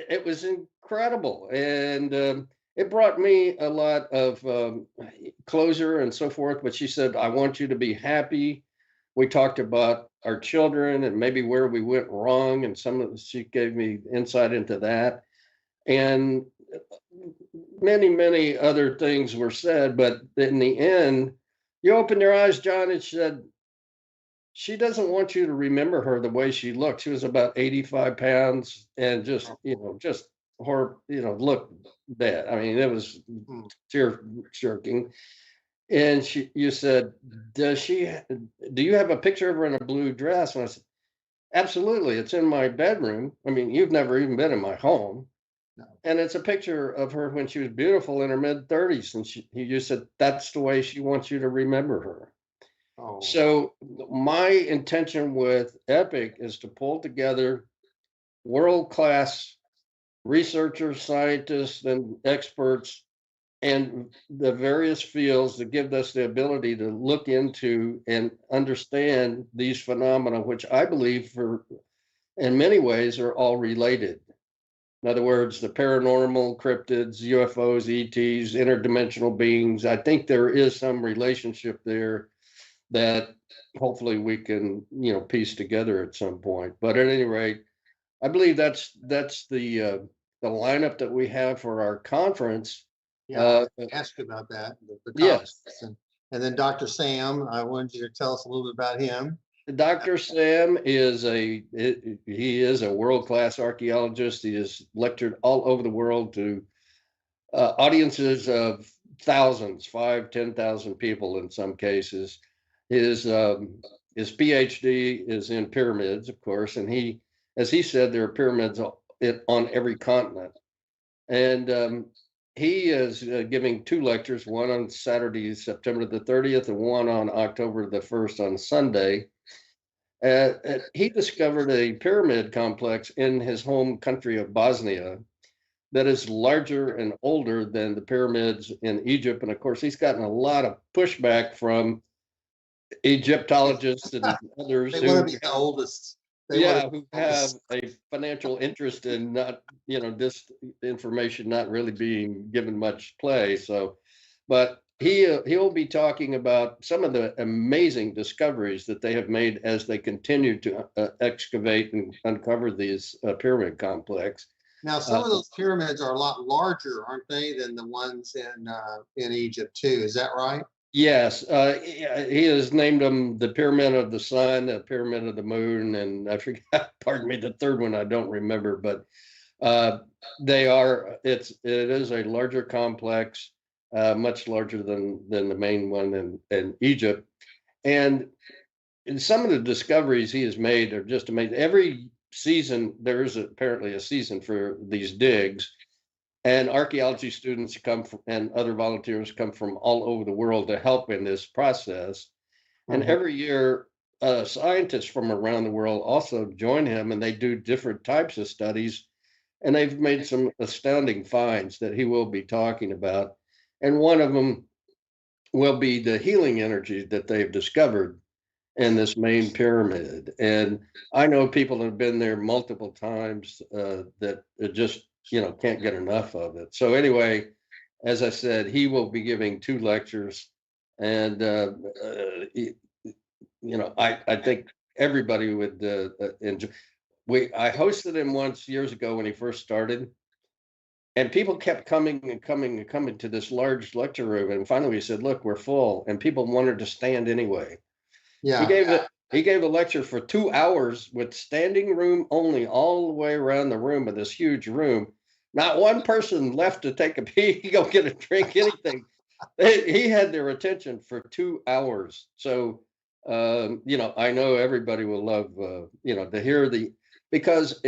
It was incredible. And it brought me a lot of closure and so forth. But she said, I want you to be happy. We talked about our children and maybe where we went wrong. And she gave me insight into that. And many, many other things were said. But in the end, you opened your eyes, John, and said, she doesn't want you to remember her the way she looked. She was about 85 pounds and just looked bad. I mean, it was tear jerking. And you said, do you have a picture of her in a blue dress? And I said, absolutely. It's in my bedroom. I mean, you've never even been in my home. No. And it's a picture of her when she was beautiful in her mid-30s. And you said, that's the way she wants you to remember her. Oh. So my intention with EPIC is to pull together world-class researchers, scientists, and experts in the various fields to give us the ability to look into and understand these phenomena, which I believe in many ways are all related. In other words, the paranormal, cryptids, UFOs, ETs, interdimensional beings. I think there is some relationship there that hopefully we can, piece together at some point. But at any rate, I believe that's the lineup that we have for our conference. Yeah, I asked you about that. The yes. And then Dr. Sam, I wanted you to tell us a little bit about him. Dr. Sam is he is a world-class archaeologist. He has lectured all over the world to audiences of thousands, 5,000, 10,000 people in some cases. His PhD is in pyramids, of course, and as he said, there are pyramids on every continent. And he is giving 2 lectures, one on Saturday, September the 30th, and one on October the 1st on Sunday. He discovered a pyramid complex in his home country of Bosnia that is larger and older than the pyramids in Egypt. And of course, he's gotten a lot of pushback from Egyptologists and others they want to be the oldest. Who have a financial interest in not, this information not really being given much play. So, but he'll be talking about some of the amazing discoveries that they have made as they continue to excavate and uncover these pyramid complex. Now, some of those pyramids are a lot larger, aren't they, than the ones in Egypt too? Is that right? Yes, he has named them the Pyramid of the Sun, the Pyramid of the Moon, and I forgot, pardon me, the third one I don't remember, but it is a larger complex, much larger than the main one in Egypt. And some of the discoveries he has made are just amazing. Every season, there is apparently a season for these digs. And archaeology students and other volunteers come from all over the world to help in this process. And every year, scientists from around the world also join him, and they do different types of studies. And they've made some astounding finds that he will be talking about. And one of them will be the healing energy that they've discovered in this main pyramid. And I know people have been there multiple times that just can't get enough of it. So anyway, as I said, he will be giving 2 lectures, and I think everybody would enjoy. I hosted him once years ago when he first started, and people kept coming and coming and coming to this large lecture room, and finally we said, "Look, we're full," and people wanted to stand anyway. Yeah. He gave a lecture for 2 hours with standing room only, all the way around the room in this huge room. Not one person left to take a pee, go get a drink, anything. He had their attention for 2 hours. So, I know everybody will love, to hear because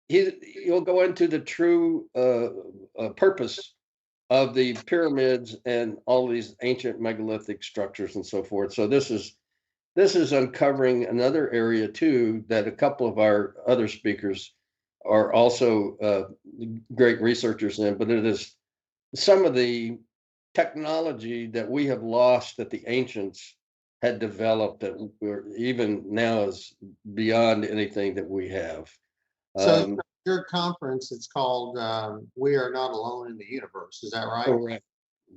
he'll go into the true purpose of the pyramids and all these ancient megalithic structures and so forth. So this is uncovering another area too that a couple of our other speakers are also great researchers in, but it is some of the technology that we have lost that the ancients had developed that we're even now is beyond anything that we have. So your conference, it's called We Are Not Alone in the Universe. Is that right? Correct.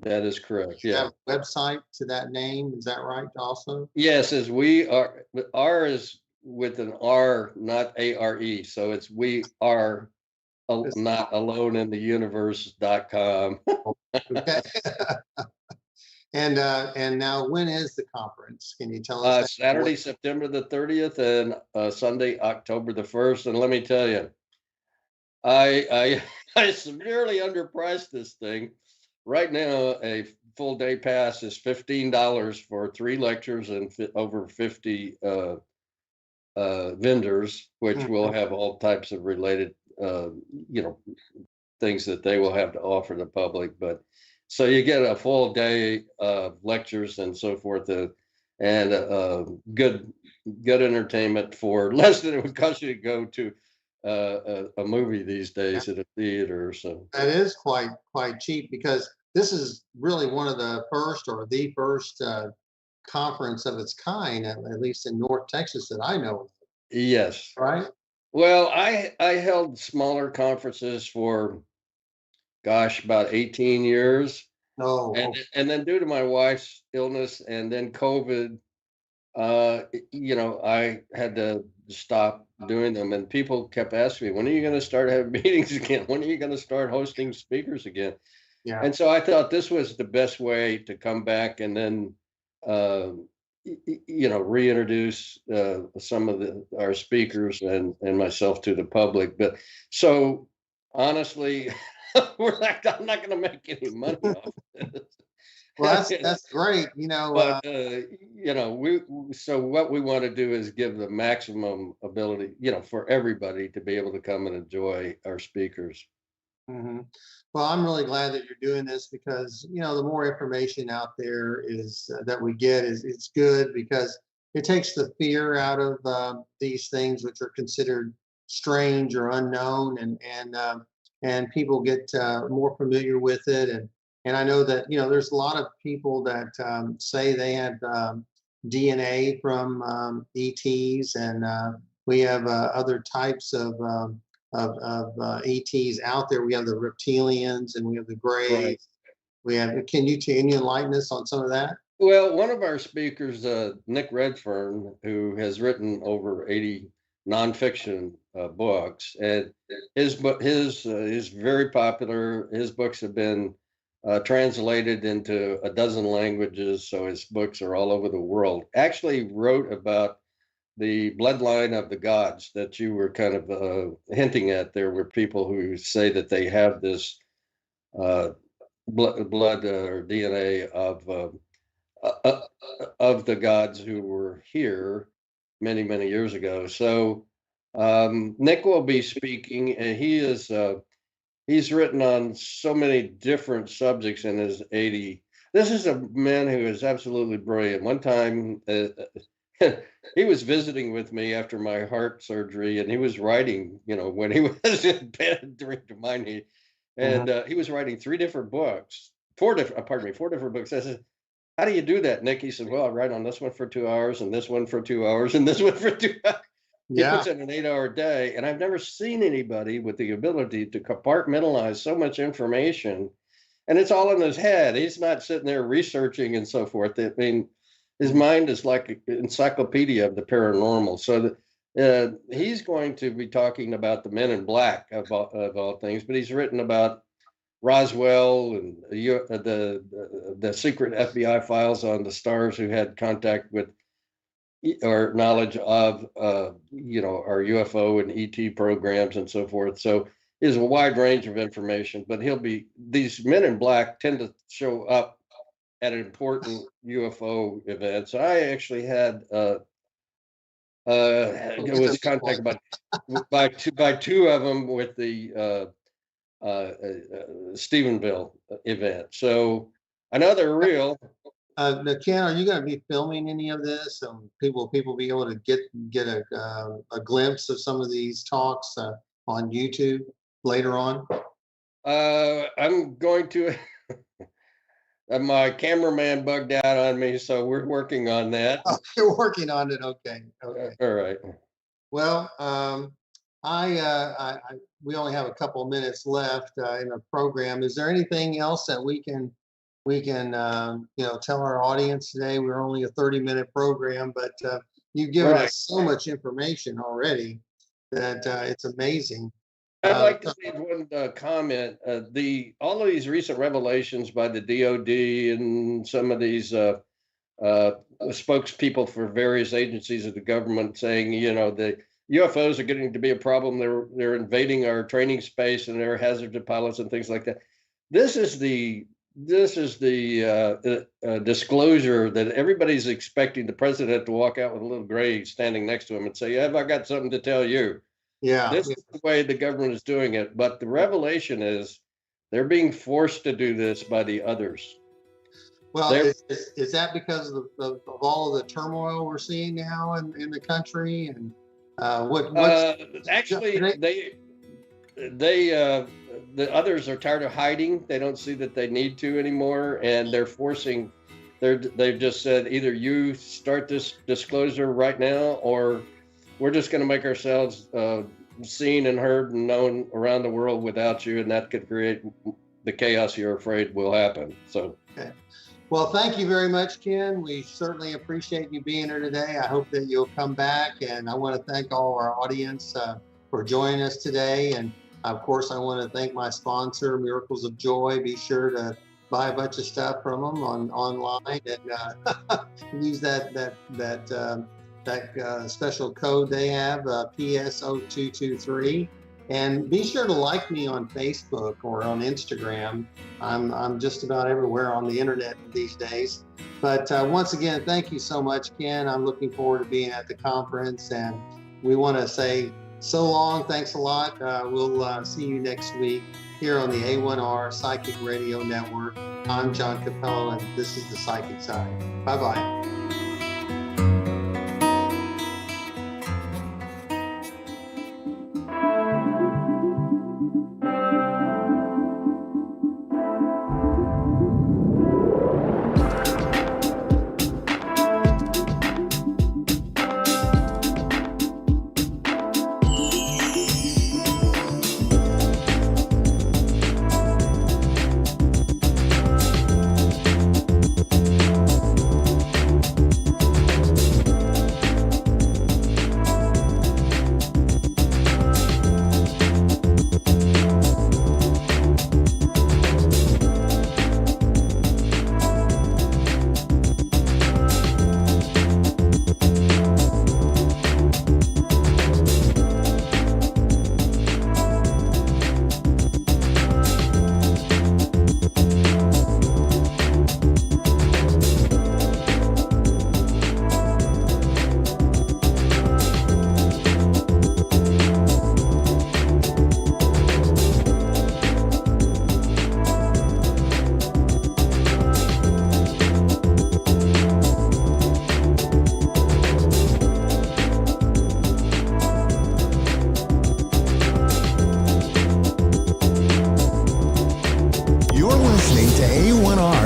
That is correct. You Yeah. have a website to that name. Is that right also? Yes, as we are, but R is with an R, not ARE. So it's we are not alone in the universe.com. Okay. And now when is the conference? Can you tell us that? Saturday, September the 30th and Sunday, October the 1st. And let me tell you, I I severely underpriced this thing. Right now, a full day pass is $15 for 3 lectures and over 50 vendors, which will have all types of related, things that they will have to offer the public. But so you get a full day of lectures and so forth, and good entertainment for less than it would cost you to go to a movie these days at a theater. So that is quite cheap, because this is really one of the first or the first conference of its kind, at least in North Texas that I know of. yes. Right? Well, I held smaller conferences for, gosh, about 18 years. Oh. And then due to my wife's illness and then COVID, I had to stop doing them. And people kept asking me, when are you going to start having meetings again? When are you going to start hosting speakers again? Yeah. And so I thought this was the best way to come back and then, reintroduce some of our speakers and myself to the public. But so honestly, I'm not going to make any money off this. Well, that's great. But so what we want to do is give the maximum ability, for everybody to be able to come and enjoy our speakers. Mhm. Well, I'm really glad that you're doing this, because the more information out there is that we get is it's good, because it takes the fear out of these things which are considered strange or unknown, and people get more familiar with it. And I know that there's a lot of people that say they have DNA from ETs, and we have other types of ETs out there. We have the reptilians and we have the grays. Right. We have. Can you enlighten us on some of that? Well, one of our speakers, Nick Redfern, who has written over 80 nonfiction books, and his book is very popular. His books have been translated into a dozen languages, so his books are all over the world. Actually wrote about the bloodline of the gods that you were kind of hinting at. There were people who say that they have this blood or DNA of the gods who were here many, many years ago. So Nick will be speaking, and he's written on so many different subjects in his 80. This is a man who is absolutely brilliant. One time, he was visiting with me after my heart surgery, and he was writing, when he was in bed during mine, and he was writing 4 different books. I said, how do you do that, Nick? He said, well, I write on this one for 2 hours, and this one for 2 hours, and this one for 2 hours. He puts in an 8-hour day, and I've never seen anybody with the ability to compartmentalize so much information, and it's all in his head. He's not sitting there researching and so forth. I mean, his mind is like an encyclopedia of the paranormal. So he's going to be talking about the Men in Black of all things, but he's written about Roswell and the secret FBI files on the stars who had contact with or knowledge of, our UFO and ET programs and so forth. So is a wide range of information, but these men in black tend to show up at important UFO events. I actually had was contacted by two of them with the Stephenville event. So I know they're real. Now, Ken, are you going to be filming any of this? People be able to get a glimpse of some of these talks on YouTube later on? I'm going to. My cameraman bugged out on me, so we're working on that. Oh, you're working on it. Okay. All right. Well, we only have a couple of minutes left in the program. Is there anything else that we can tell our audience today? We're only a 30-minute program, but you've given us so much information already that it's amazing. I'd like to leave one comment. All of these recent revelations by the DOD and some of these spokespeople for various agencies of the government saying, the UFOs are getting to be a problem. They're invading our training space and they're hazard to pilots and things like that. This is the disclosure that everybody's expecting the president to walk out with a little gray standing next to him and say, "Have I got something to tell you?" Yeah. This is the way the government is doing it. But the revelation is they're being forced to do this by the others. Well, is that because of all of the turmoil we're seeing now in the country? And actually, the others are tired of hiding. They don't see that they need to anymore, and they're forcing. They've just said either you start this disclosure right now, or we're just going to make ourselves seen and heard and known around the world without you, and that could create the chaos you're afraid will happen. So. Okay. Well, thank you very much, Ken. We certainly appreciate you being here today. I hope that you'll come back, and I want to thank all our audience for joining us today. And of course, I want to thank my sponsor, Miracles of Joy. Be sure to buy a bunch of stuff from them online and use that special code they have, PSO223. And be sure to like me on Facebook or on Instagram. I'm just about everywhere on the internet these days. But once again, thank you so much, Ken. I'm looking forward to being at the conference, and we want to say so long. Thanks a lot. We'll see you next week here on the A1R Psychic Radio Network. I'm John Capello, and this is the Psychic Side. Bye-bye.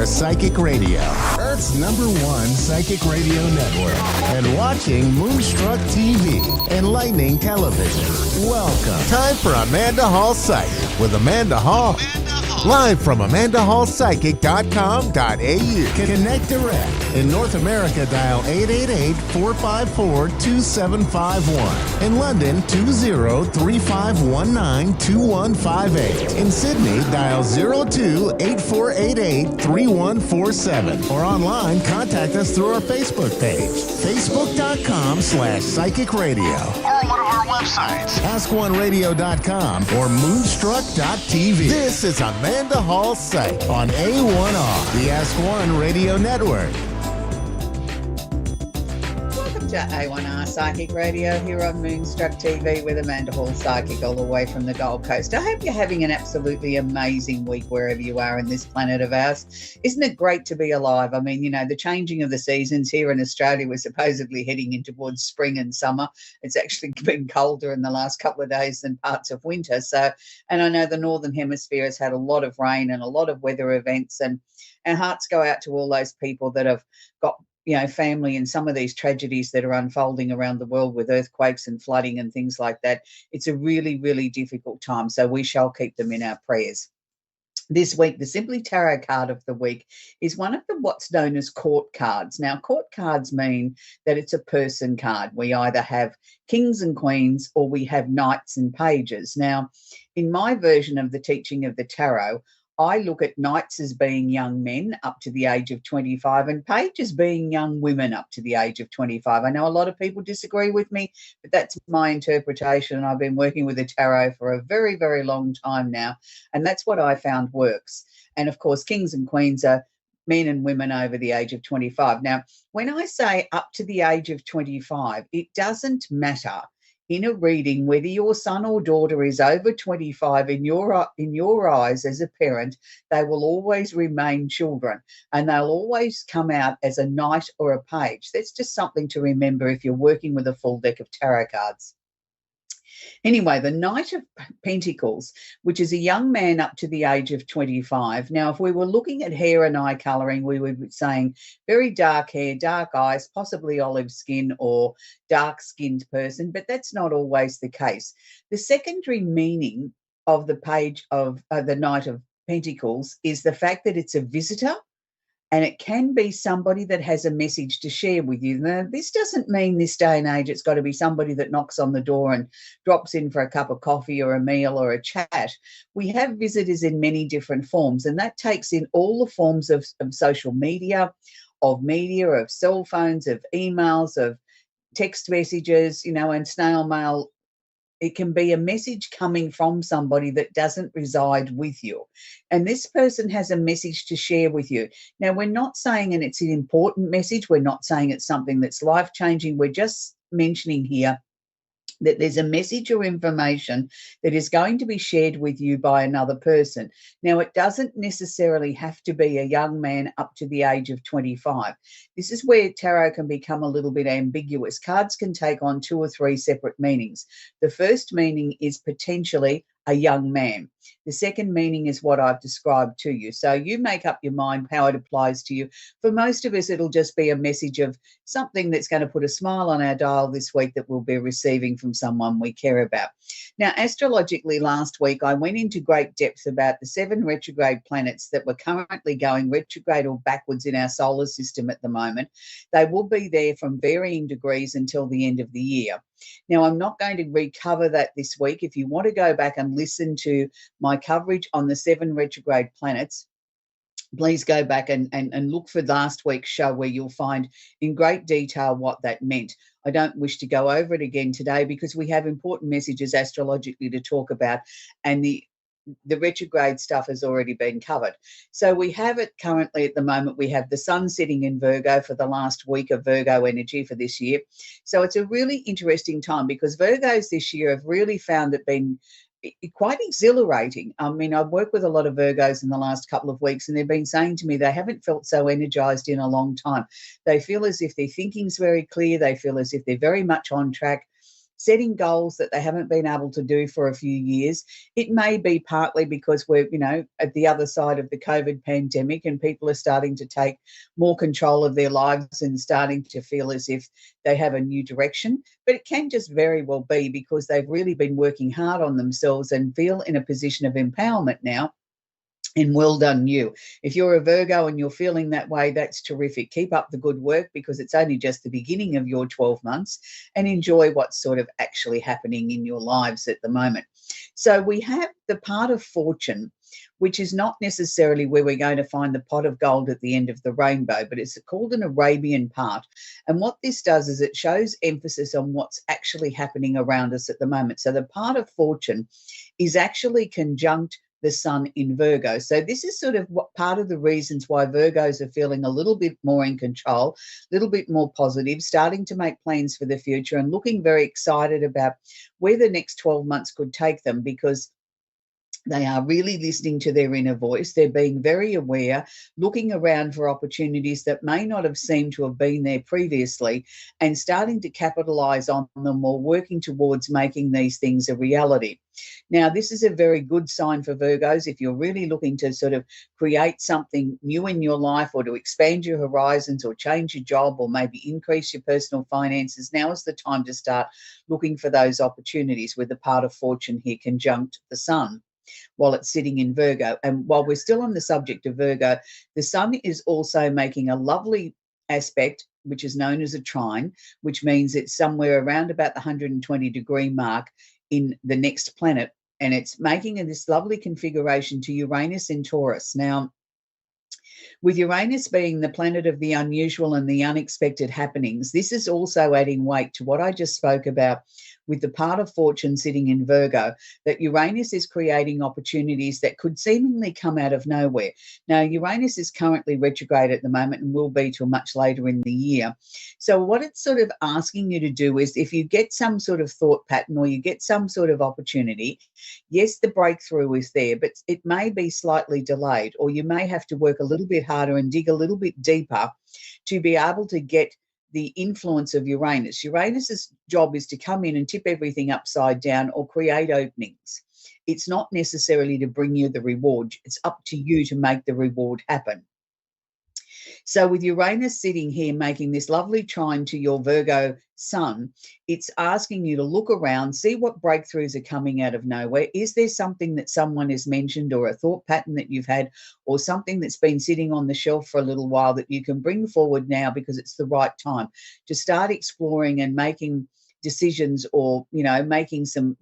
Psychic Radio, Earth's #1 psychic radio network, and watching Moonstruck TV and Lightning Television. Welcome. Time for Amanda Hall Psychic with Amanda Hall. Live from AmandaHallPsychic.com.au. Connect direct. In North America, dial 888-454-2751. In London, 20-3519-2158. In Sydney, dial 02-8488-3147. Or online, contact us through our Facebook page, Facebook.com facebook.com/psychic radio or one of our websites, askoneradio.com or moonstruck.tv. This is Amanda Hall Psych on A1R, the Ask One Radio Network. Welcome to A1R Psychic Radio here on Moonstruck TV with Amanda Hall Psychic all the way from the Gold Coast. I hope you're having an absolutely amazing week wherever you are in this planet of ours. Isn't it great to be alive? I mean, you know, the changing of the seasons here in Australia, we're supposedly heading in towards spring and summer. It's actually been colder in the last couple of days than parts of winter. So, and I know the Northern Hemisphere has had a lot of rain and a lot of weather events, and our hearts go out to all those people that have got, you know, family in some of these tragedies that are unfolding around the world with earthquakes and flooding and things like that. It's a really, really difficult time. So we shall keep them in our prayers. This week, the Simply Tarot card of the week is one of the what's known as court cards. Now, court cards mean that it's a person card. We either have kings and queens or we have knights and pages. Now, in my version of the teaching of the tarot, I look at knights as being young men up to the age of 25 and pages being young women up to the age of 25. I know a lot of people disagree with me, but that's my interpretation. I've been working with the tarot for a very, very long time now, and that's what I found works. And of course, kings and queens are men and women over the age of 25. Now, when I say up to the age of 25, it doesn't matter in a reading whether your son or daughter is over 25. In your eyes as a parent, they will always remain children, and they'll always come out as a knight or a page. That's just something to remember if you're working with a full deck of tarot cards. Anyway, the Knight of Pentacles, which is a young man up to the age of 25. Now, if we were looking at hair and eye colouring, we would be saying very dark hair, dark eyes, possibly olive skin or dark-skinned person, but that's not always the case. The secondary meaning of the page of the Knight of Pentacles is the fact that it's a visitor, and it can be somebody that has a message to share with you. Now, this doesn't mean this day and age it's got to be somebody that knocks on the door and drops in for a cup of coffee or a meal or a chat. We have visitors in many different forms, and that takes in all the forms of social media, of cell phones, of emails, of text messages, you know, and snail mail. It can be a message coming from somebody that doesn't reside with you. And this person has a message to share with you. Now, we're not saying, and it's an important message, we're not saying it's something that's life-changing. We're just mentioning here that there's a message or information that is going to be shared with you by another person. Now, it doesn't necessarily have to be a young man up to the age of 25. This is where tarot can become a little bit ambiguous. Cards can take on 2 or 3 separate meanings. The first meaning is potentially a young man. The second meaning is what I've described to you. So you make up your mind how it applies to you. For most of us, it'll just be a message of something that's going to put a smile on our dial this week that we'll be receiving from someone we care about. Now, astrologically, last week, I went into great depth about the 7 retrograde planets that were currently going retrograde or backwards in our solar system at the moment. They will be there from varying degrees until the end of the year. Now, I'm not going to recover that this week. If you want to go back and listen to my coverage on the 7 retrograde planets, please go back and look for last week's show where you'll find in great detail what that meant. I don't wish to go over it again today because we have important messages astrologically to talk about, and the retrograde stuff has already been covered. So we have it currently at the moment. We have the sun sitting in Virgo for the last week of Virgo energy for this year. So it's a really interesting time because Virgos this year have really found it been quite exhilarating. I mean, I've worked with a lot of Virgos in the last couple of weeks, and they've been saying to me they haven't felt so energized in a long time. They feel as if their thinking's very clear. They feel as if they're very much on track, setting goals that they haven't been able to do for a few years. It may be partly because we're, you know, at the other side of the COVID pandemic and people are starting to take more control of their lives and starting to feel as if they have a new direction. But it can just very well be because they've really been working hard on themselves and feel in a position of empowerment now. And well done you. If you're a Virgo and you're feeling that way, that's terrific. Keep up the good work, because it's only just the beginning of your 12 months, and enjoy what's sort of actually happening in your lives at the moment. So we have the part of fortune, which is not necessarily where we're going to find the pot of gold at the end of the rainbow, but it's called an Arabian part. And what this does is it shows emphasis on what's actually happening around us at the moment. So the part of fortune is actually conjunct the sun in Virgo. So this is sort of what part of the reasons why Virgos are feeling a little bit more in control, a little bit more positive, starting to make plans for the future and looking very excited about where the next 12 months could take them, because they are really listening to their inner voice. They're being very aware, looking around for opportunities that may not have seemed to have been there previously, and starting to capitalize on them or working towards making these things a reality. Now, this is a very good sign for Virgos. If you're really looking to sort of create something new in your life, or to expand your horizons, or change your job, or maybe increase your personal finances, now is the time to start looking for those opportunities with the part of fortune here conjunct the sun while it's sitting in Virgo. And while we're still on the subject of Virgo, the sun is also making a lovely aspect, which is known as a trine, which means it's somewhere around about the 120-degree mark in the next planet. And it's making this lovely configuration to Uranus in Taurus. Now, with Uranus being the planet of the unusual and the unexpected happenings, this is also adding weight to what I just spoke about with the part of fortune sitting in Virgo, that Uranus is creating opportunities that could seemingly come out of nowhere. Now, Uranus is currently retrograde at the moment and will be till much later in the year. So what it's sort of asking you to do is, if you get some sort of thought pattern or you get some sort of opportunity, yes, the breakthrough is there, but it may be slightly delayed, or you may have to work a little bit harder and dig a little bit deeper to be able to get the influence of Uranus. Uranus's job is to come in and tip everything upside down or create openings. It's not necessarily to bring you the reward. It's up to you to make the reward happen. So with Uranus sitting here making this lovely trine to your Virgo sun, it's asking you to look around, see what breakthroughs are coming out of nowhere. Is there something that someone has mentioned, or a thought pattern that you've had, or something that's been sitting on the shelf for a little while that you can bring forward now because it's the right time to start exploring and making decisions, or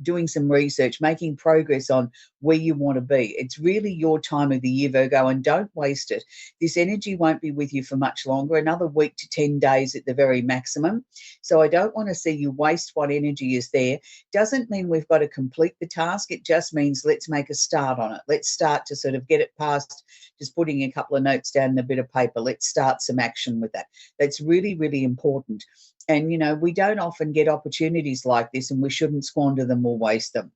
doing some research, making progress on where you want to be. It's really your time of the year, Virgo, and don't waste it. This energy won't be with you for much longer, another week to 10 days at the very maximum. So I don't want to see you waste what energy is there. Doesn't mean we've got to complete the task. It just means let's make a start on it. Let's start to sort of get it past just putting a couple of notes down in a bit of paper. Let's start some action with that. That's really, really important. And, we don't often get opportunities like this, and we shouldn't squander them or waste them.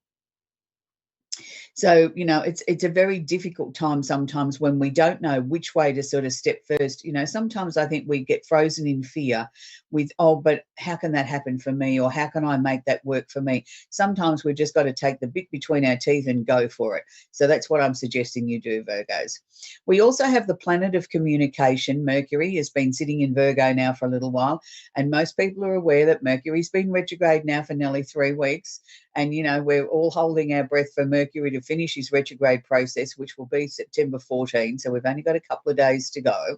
So, it's a very difficult time sometimes when we don't know which way to sort of step first. Sometimes I think we get frozen in fear with, but how can that happen for me? Or how can I make that work for me? Sometimes we've just got to take the bit between our teeth and go for it. So that's what I'm suggesting you do, Virgos. We also have the planet of communication. Mercury has been sitting in Virgo now for a little while. And most people are aware that Mercury's been retrograde now for nearly 3 weeks. And, we're all holding our breath for Mercury to finish his retrograde process, which will be September 14. So we've only got a couple of days to go.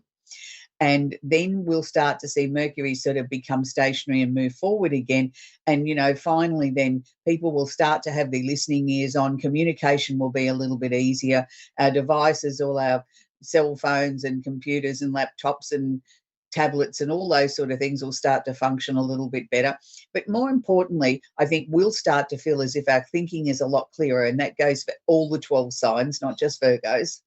And then we'll start to see Mercury sort of become stationary and move forward again. And, finally, then people will start to have their listening ears on. Communication will be a little bit easier. Our devices, all our cell phones and computers and laptops and tablets and all those sort of things will start to function a little bit better. But more importantly, I think we'll start to feel as if our thinking is a lot clearer, and that goes for all the 12 signs, not just Virgos.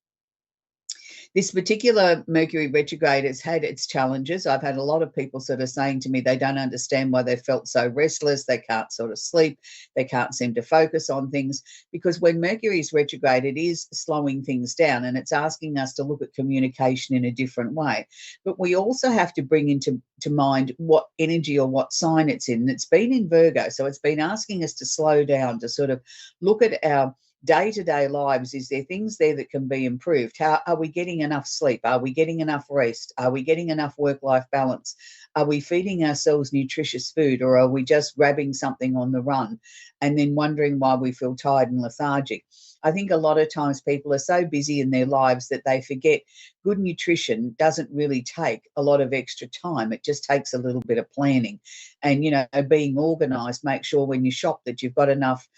This particular Mercury retrograde has had its challenges. I've had a lot of people sort of saying to me they don't understand why they felt so restless. They can't sort of sleep. They can't seem to focus on things, because when Mercury is retrograde, it is slowing things down, and it's asking us to look at communication in a different way. But we also have to bring into mind what energy or what sign it's in. It's been in Virgo, so it's been asking us to slow down, to sort of look at our day-to-day lives. Is there things there that can be improved? How are we getting enough sleep? Are we getting enough rest? Are we getting enough work-life balance? Are we feeding ourselves nutritious food, or are we just grabbing something on the run and then wondering why we feel tired and lethargic? I think a lot of times people are so busy in their lives that they forget good nutrition doesn't really take a lot of extra time. It just takes a little bit of planning and, being organized. Make sure when you shop that you've got enough,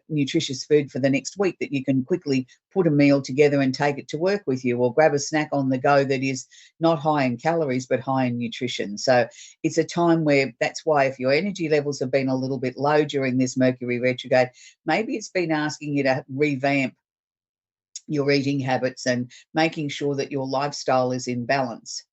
nutritious food for the next week, that you can quickly put a meal together and take it to work with you, or grab a snack on the go that is not high in calories but high in nutrition. So it's a time where, that's why if your energy levels have been a little bit low during this Mercury retrograde, maybe it's been asking you to revamp your eating habits and making sure that your lifestyle is in balance.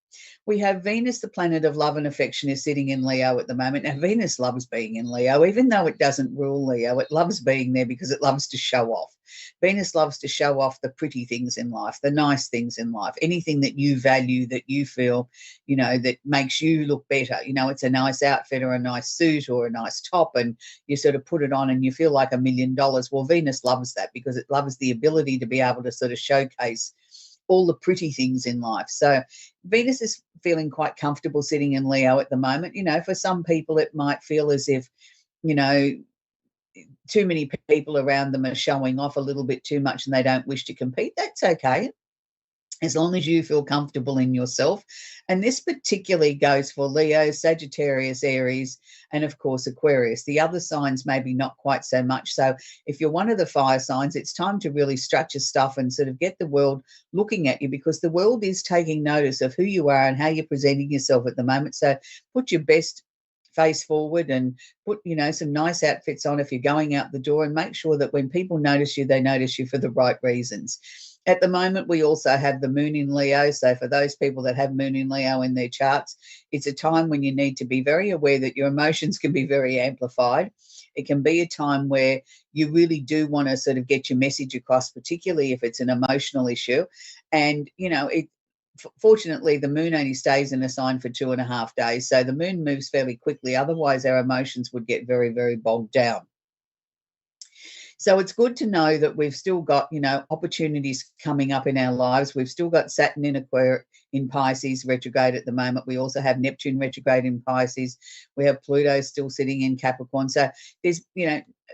We have Venus, the planet of love and affection, is sitting in Leo at the moment. Now, Venus loves being in Leo, even though it doesn't rule Leo. It loves being there because it loves to show off. Venus loves to show off the pretty things in life, the nice things in life, anything that you value, that you feel, that makes you look better. It's a nice outfit or a nice suit or a nice top, and you sort of put it on and you feel like $1 million. Well, Venus loves that because it loves the ability to be able to sort of showcase all the pretty things in life. So Venus is feeling quite comfortable sitting in Leo at the moment. For some people, it might feel as if, too many people around them are showing off a little bit too much and they don't wish to compete. That's okay, as long as you feel comfortable in yourself. And this particularly goes for Leo, Sagittarius, Aries, and of course Aquarius. The other signs maybe not quite so much. So if you're one of the fire signs, it's time to really structure stuff and sort of get the world looking at you, because the world is taking notice of who you are and how you're presenting yourself at the moment. So put your best face forward and put some nice outfits on if you're going out the door, and make sure that when people notice you, they notice you for the right reasons. At the moment, we also have the moon in Leo. So for those people that have moon in Leo in their charts, it's a time when you need to be very aware that your emotions can be very amplified. It can be a time where you really do want to sort of get your message across, particularly if it's an emotional issue. And, fortunately, the moon only stays in a sign for 2.5 days. So the moon moves fairly quickly. Otherwise, our emotions would get very, very bogged down. So it's good to know that we've still got, opportunities coming up in our lives. We've still got Saturn in Pisces retrograde at the moment. We also have Neptune retrograde in Pisces. We have Pluto still sitting in Capricorn. So there's,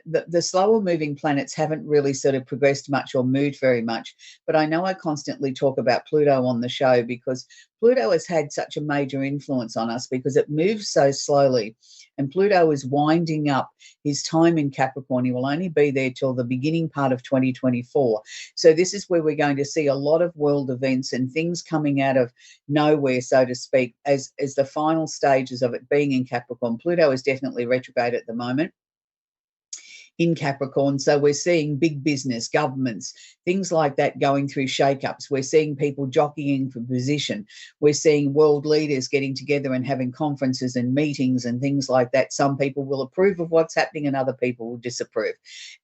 the slower moving planets haven't really sort of progressed much or moved very much. But I know I constantly talk about Pluto on the show because Pluto has had such a major influence on us because it moves so slowly. And Pluto is winding up his time in Capricorn. He will only be there till the beginning part of 2024. So this is where we're going to see a lot of world events and things coming out of nowhere, so to speak, as the final stages of it being in Capricorn. Pluto is definitely retrograde at the moment in Capricorn. So we're seeing big business, governments, things like that going through shake-ups. We're seeing people jockeying for position. We're seeing world leaders getting together and having conferences and meetings and things like that. Some people will approve of what's happening and other people will disapprove.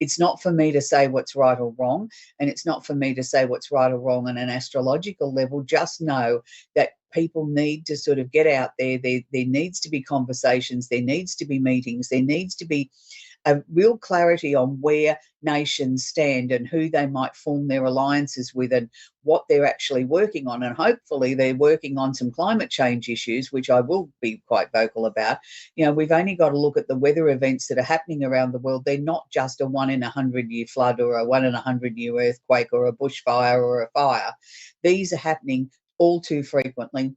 It's not for me to say what's right or wrong, and it's not for me to say what's right or wrong on an astrological level. Just know that people need to sort of get out there. There needs to be conversations. There needs to be meetings. There needs to be a real clarity on where nations stand and who they might form their alliances with and what they're actually working on. And hopefully they're working on some climate change issues, which I will be quite vocal about. We've only got to look at the weather events that are happening around the world. They're not just a 1 in 100-year flood or a 1 in 100-year earthquake or a bushfire or a fire. These are happening all too frequently.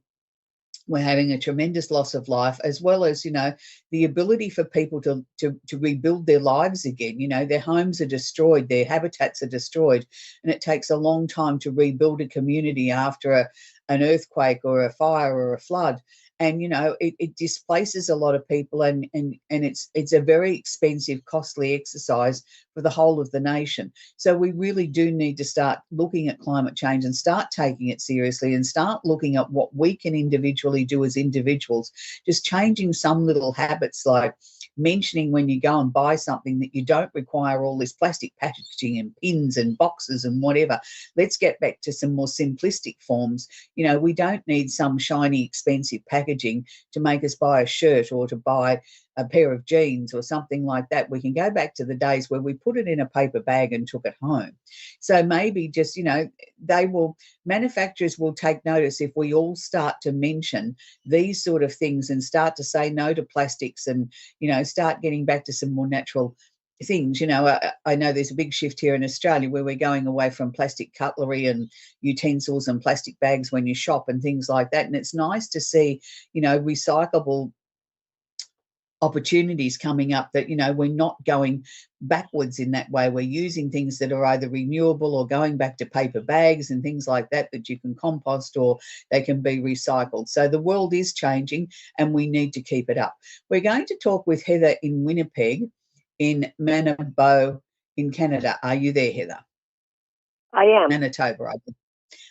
We're having a tremendous loss of life, as well as, the ability for people to rebuild their lives again. Their homes are destroyed, their habitats are destroyed, and it takes a long time to rebuild a community after an earthquake or a fire or a flood. And, it displaces a lot of people and it's a very expensive, costly exercise for the whole of the nation. So we really do need to start looking at climate change and start taking it seriously and start looking at what we can individually do as individuals, just changing some little habits like mentioning when you go and buy something that you don't require all this plastic packaging and pins and boxes and whatever. Let's get back to some more simplistic forms. We don't need some shiny, expensive packaging packaging to make us buy a shirt or to buy a pair of jeans or something like that. We can go back to the days where we put it in a paper bag and took it home. So maybe just, manufacturers will take notice if we all start to mention these sort of things and start to say no to plastics and, start getting back to some more natural things. I know there's a big shift here in Australia where we're going away from plastic cutlery and utensils and plastic bags when you shop and things like that. And it's nice to see, recyclable opportunities coming up that, we're not going backwards in that way. We're using things that are either renewable or going back to paper bags and things like that you can compost or they can be recycled. So the world is changing and we need to keep it up. We're going to talk with Heather in Winnipeg, in Manitoba, in Canada. Are you there, Heather? I am. Manitoba.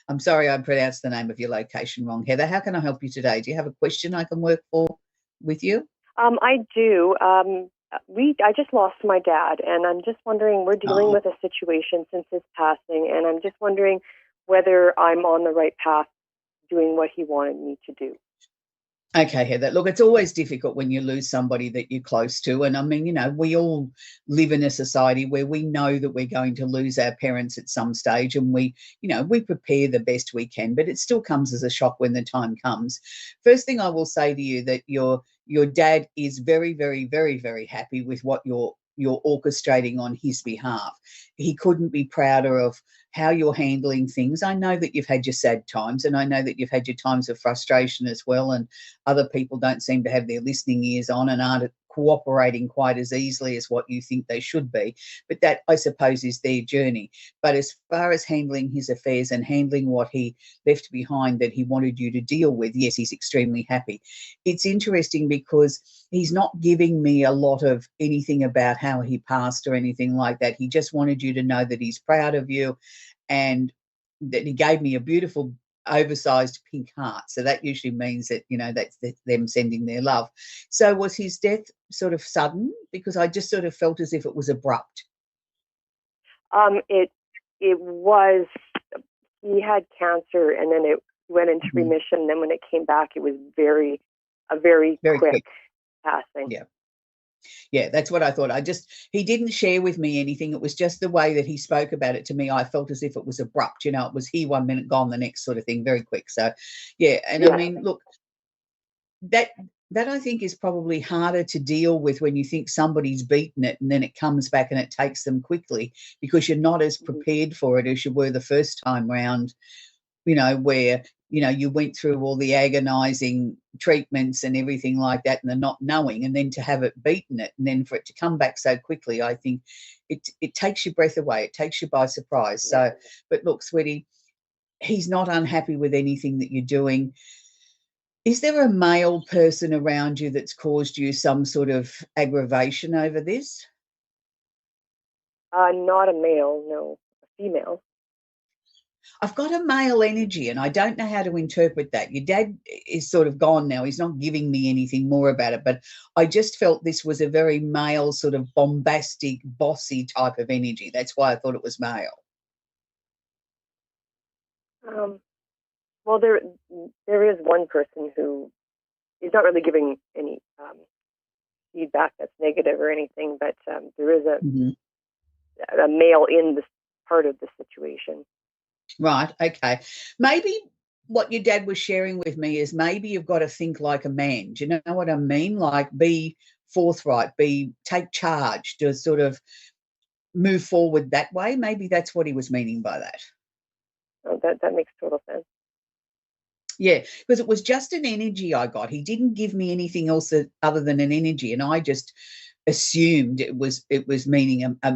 I'm sorry I pronounced the name of your location wrong, Heather. How can I help you today? Do you have a question I can work for with you? I do. I just lost my dad, and I'm just wondering, we're dealing with a situation since his passing, and I'm just wondering whether I'm on the right path doing what he wanted me to do. Okay, Heather. Look, it's always difficult when you lose somebody that you're close to. And I mean, we all live in a society where we know that we're going to lose our parents at some stage, and we prepare the best we can, but it still comes as a shock when the time comes. First thing I will say to you that your dad is very, very, very, very happy with what you're orchestrating on his behalf. He couldn't be prouder of how you're handling things. I know that you've had your sad times, and I know that you've had your times of frustration as well, and other people don't seem to have their listening ears on and aren't cooperating quite as easily as what you think they should be. But that, I suppose, is their journey. But as far as handling his affairs and handling what he left behind that he wanted you to deal with, yes, he's extremely happy. It's interesting because he's not giving me a lot of anything about how he passed or anything like that. He just wanted you to know that he's proud of you, and that he gave me a beautiful oversized pink heart. So that usually means that, that's them sending their love. So was his death sort of sudden? Because I just sort of felt as if it was abrupt. It was, he had cancer, and then it went into remission. And then when it came back, it was a very quick passing. Yeah, that's what I thought. He didn't share with me anything. It was just the way that he spoke about it to me. I felt as if it was abrupt, it was he 1 minute, gone the next, sort of thing, very quick. So, yeah. And I mean, look, that I think is probably harder to deal with when you think somebody's beaten it and then it comes back and it takes them quickly, because you're not as prepared for it as you were the first time round, where, you went through all the agonizing treatments and everything like that and the not knowing, and then to have it beaten it and then for it to come back so quickly, I think it takes your breath away. It takes you by surprise. So, but look, sweetie, he's not unhappy with anything that you're doing. Is there a male person around you that's caused you some sort of aggravation over this? Not a male, no, a female. I've got a male energy, and I don't know how to interpret that. Your dad is sort of gone now. He's not giving me anything more about it, but I just felt this was a very male, sort of bombastic, bossy type of energy. That's why I thought it was male. Well, there is one person who is not really giving any feedback that's negative or anything, but there is a male in this part of the situation. Right. Okay. Maybe what your dad was sharing with me is maybe you've got to think like a man. Do you know what I mean? Like, be forthright, take charge, to sort of move forward that way. Maybe that's what he was meaning by that. Oh, that makes total sense. Yeah, because it was just an energy I got. He didn't give me anything else other than an energy, and I just assumed it was meaning a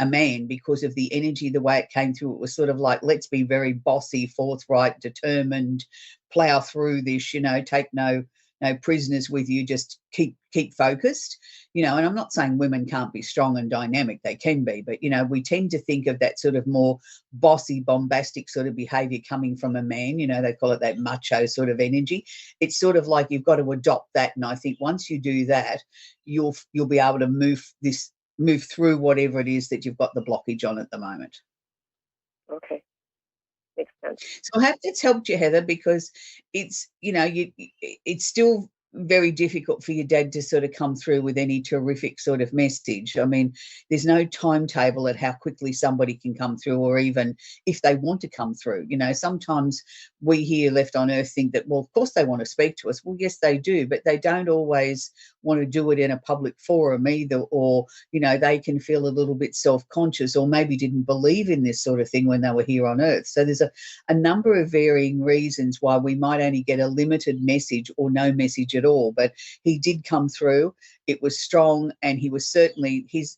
man because of the energy, the way it came through. It was sort of like, let's be very bossy, forthright, determined, plow through this, take no prisoners with you, just keep focused, and I'm not saying women can't be strong and dynamic, they can be, but we tend to think of that sort of more bossy, bombastic sort of behavior coming from a man. They call it that macho sort of energy. It's sort of like you've got to adopt that, and I think once you do that, you'll be able to move through whatever it is that you've got the blockage on at the moment. Okay. makes sense. So I hope that's helped you, Heather, because it's, it's still very difficult for your dad to sort of come through with any terrific sort of message. I mean, there's no timetable at how quickly somebody can come through, or even if they want to come through. Sometimes we here left on earth think that, well, of course they want to speak to us. Well, yes, they do, but they don't always want to do it in a public forum either, or, they can feel a little bit self-conscious, or maybe didn't believe in this sort of thing when they were here on earth. So there's a number of varying reasons why we might only get a limited message or no message at all. But he did come through. It was strong, and he was certainly, his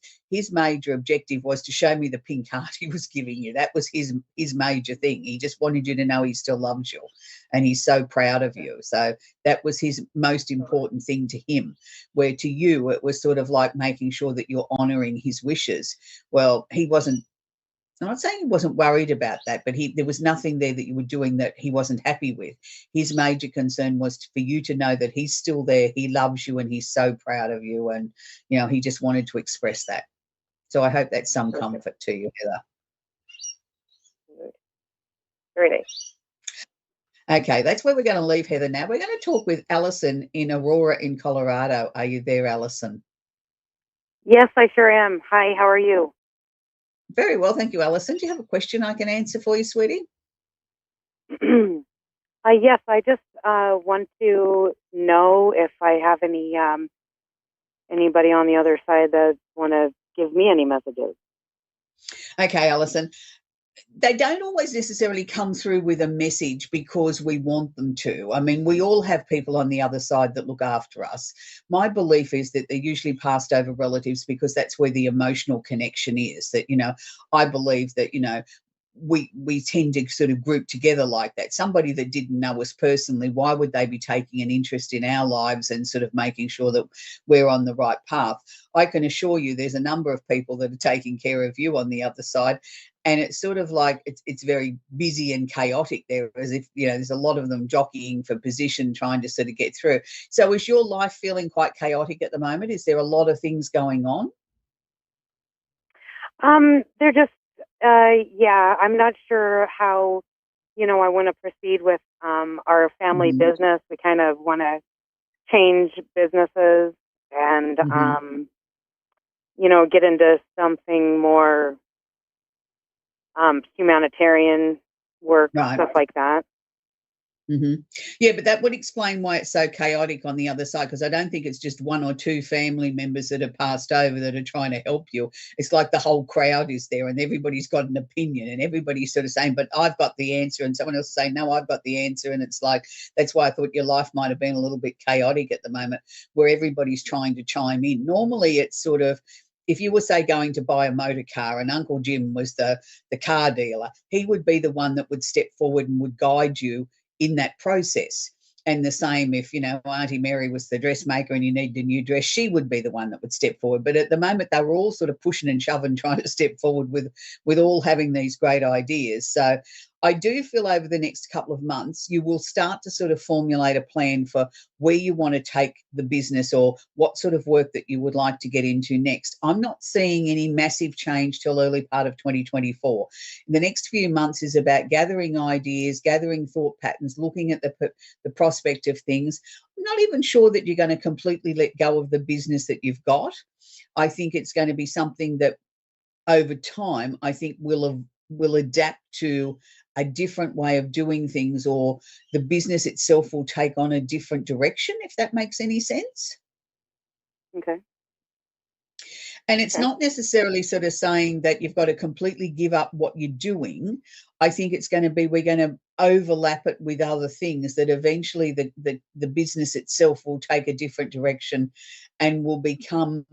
major objective was to show me the pink heart he was giving you. That was his major thing. He just wanted you to know he still loves you, and he's so proud of you. So that was his most important thing to him, where to you it was sort of like making sure that you're honoring his wishes. Well, I'm not saying he wasn't worried about that, but there was nothing there that you were doing that he wasn't happy with. His major concern was for you to know that he's still there, he loves you, and he's so proud of you, and he just wanted to express that. So I hope that's some comfort to you, Heather. Very nice. Okay, that's where we're going to leave Heather now. We're going to talk with Alison in Aurora in Colorado. Are you there, Alison? Yes, I sure am. Hi, how are you? Very well, thank you, Alison. Do you have a question I can answer for you, sweetie? Yes, I just want to know if I have any anybody on the other side that want to give me any messages. Okay, Alison. They don't always necessarily come through with a message because we want them to. I mean, we all have people on the other side that look after us. My belief is that they're usually passed over relatives because that's where the emotional connection is. That, I believe that, we tend to sort of group together like that. Somebody that didn't know us personally, why would they be taking an interest in our lives and sort of making sure that we're on the right path? I can assure you there's a number of people that are taking care of you on the other side. And it's sort of like it's very busy and chaotic there, as if, there's a lot of them jockeying for position, trying to sort of get through. So is your life feeling quite chaotic at the moment? Is there a lot of things going on? They're just, yeah, I'm not sure how, I want to proceed with our family business. We kind of want to change businesses and, get into something more humanitarian work, stuff like that. Yeah, but that would explain why it's so chaotic on the other side, because I don't think it's just one or two family members that have passed over that are trying to help you. It's like the whole crowd is there and everybody's got an opinion and everybody's sort of saying, but I've got the answer, and someone else is saying, no, I've got the answer. And it's like, that's why I thought your life might have been a little bit chaotic at the moment, where everybody's trying to chime in. Normally it's sort of, if you were, say, going to buy a motor car and Uncle Jim was the car dealer, he would be the one that would step forward and would guide you in that process. And the same if, Auntie Mary was the dressmaker and you needed a new dress, she would be the one that would step forward. But at the moment, they were all sort of pushing and shoving, trying to step forward with all having these great ideas. So I do feel over the next couple of months, you will start to sort of formulate a plan for where you want to take the business or what sort of work that you would like to get into next. I'm not seeing any massive change till early part of 2024. The next few months is about gathering ideas, gathering thought patterns, looking at the prospect of things. I'm not even sure that you're going to completely let go of the business that you've got. I think it's going to be something that over time, I think will adapt to a different way of doing things, or the business itself will take on a different direction, if that makes any sense. Okay. And it's not necessarily sort of saying that you've got to completely give up what you're doing. I think it's going to be, we're going to overlap it with other things that eventually the business itself will take a different direction and will become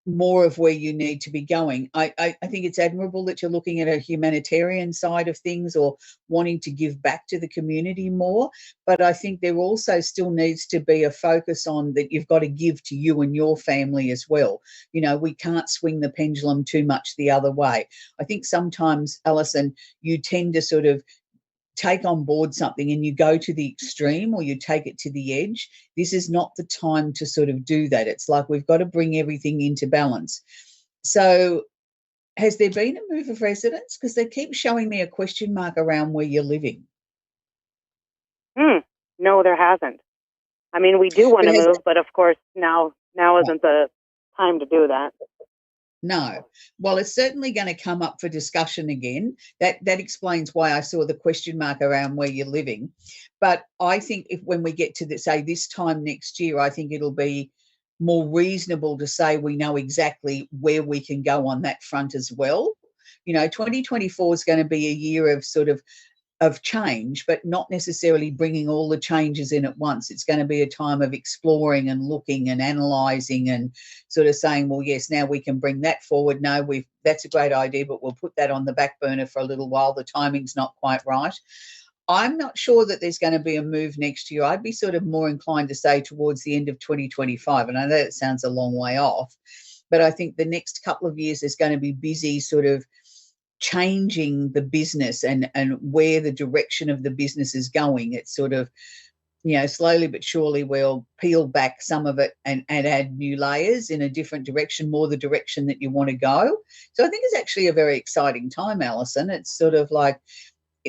more of where you need to be going. I think it's admirable that you're looking at a humanitarian side of things or wanting to give back to the community more. But I think there also still needs to be a focus on that you've got to give to you and your family as well. We can't swing the pendulum too much the other way. I think sometimes, Alison, you tend to sort of take on board something and you go to the extreme or you take it to the edge. This is not the time to sort of do that. It's like we've got to bring everything into balance. So has there been a move of residence? Because they keep showing me a question mark around where you're living. No, there hasn't. I mean, we do want to move, but of course now isn't the time to do that. No. Well, it's certainly going to come up for discussion again. That explains why I saw the question mark around where you're living. But I think when we get to this time next year, I think it'll be more reasonable to say we know exactly where we can go on that front as well. 2024 is going to be a year of sort of change, but not necessarily bringing all the changes in at once. It's going to be a time of exploring and looking and analysing and sort of saying, well, yes, now we can bring that forward. No, that's a great idea, but we'll put that on the back burner for a little while. The timing's not quite right. I'm not sure that there's going to be a move next year. I'd be sort of more inclined to say towards the end of 2025. And I know that sounds a long way off, but I think the next couple of years is going to be busy sort of changing the business and where the direction of the business is going. It's sort of, slowly but surely we'll peel back some of it and add new layers in a different direction, more the direction that you want to go. So I think it's actually a very exciting time, Alison. It's sort of like,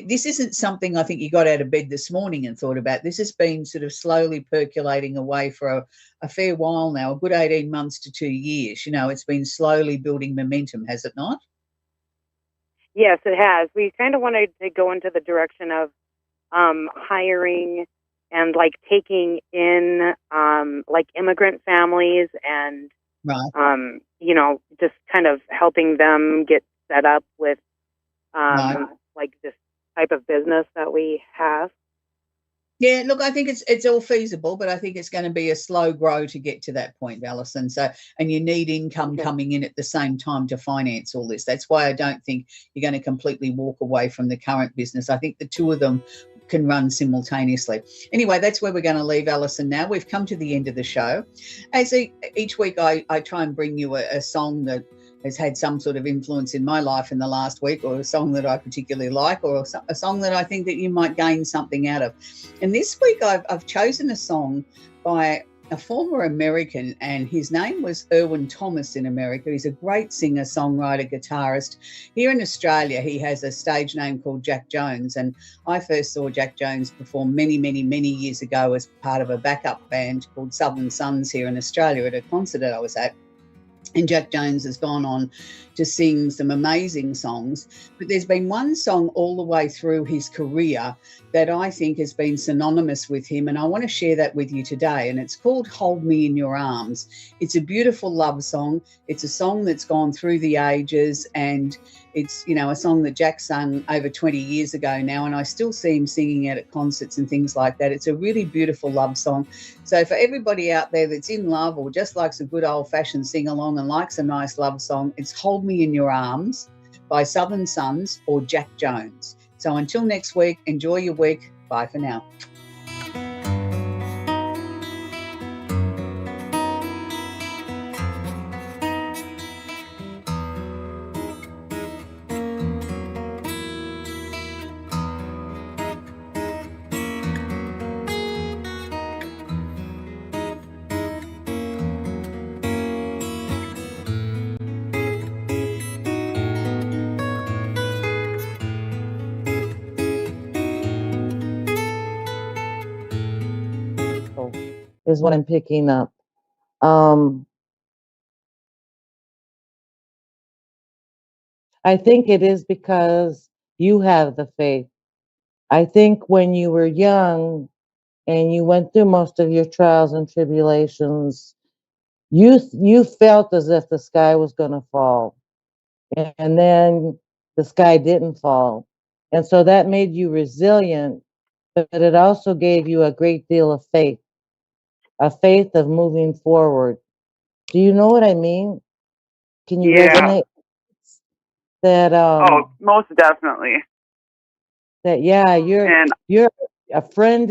this isn't something I think you got out of bed this morning and thought about. This has been sort of slowly percolating away for a fair while now, a good 18 months to 2 years. It's been slowly building momentum, has it not? Yes, it has. We kind of wanted to go into the direction of hiring and like taking in like immigrant families and right. Just kind of helping them get set up with like this type of business that we have. Yeah, look, I think it's all feasible, but I think it's going to be a slow grow to get to that point, Alison. So, and you need income coming in at the same time to finance all this. That's why I don't think you're going to completely walk away from the current business. I think the two of them can run simultaneously. Anyway, that's where we're going to leave Alison now. We've come to the end of the show. As each week, I try and bring you a song that has had some sort of influence in my life in the last week, or a song that I particularly like, or a song that I think that you might gain something out of. And this week I've chosen a song by a former American, and his name was Erwin Thomas in America. He's a great singer, songwriter, guitarist. Here in Australia, he has a stage name called Jack Jones, and I first saw Jack Jones perform many, many, many years ago as part of a backup band called Southern Sons here in Australia at a concert that I was at. And Jack Jones has gone on to sing some amazing songs. But there's been one song all the way through his career that I think has been synonymous with him, and I want to share that with you today. And it's called Hold Me in Your Arms. It's a beautiful love song. It's a song that's gone through the ages, and it's, a song that Jack sung over 20 years ago now, and I still see him singing it at concerts and things like that. It's a really beautiful love song. So for everybody out there that's in love or just likes a good old-fashioned sing-along and likes a nice love song, it's Hold Me in Your Arms by Southern Sons or Jack Jones. So until next week, enjoy your week. Bye for now. Is what I'm picking up. I think it is because you have the faith. I think when you were young and you went through most of your trials and tribulations, you felt as if the sky was going to fall, and then the sky didn't fall, and so that made you resilient, but it also gave you a great deal of faith, a faith of moving forward. Do you know what I mean? Can you resonate that? Oh, most definitely. That you're a friend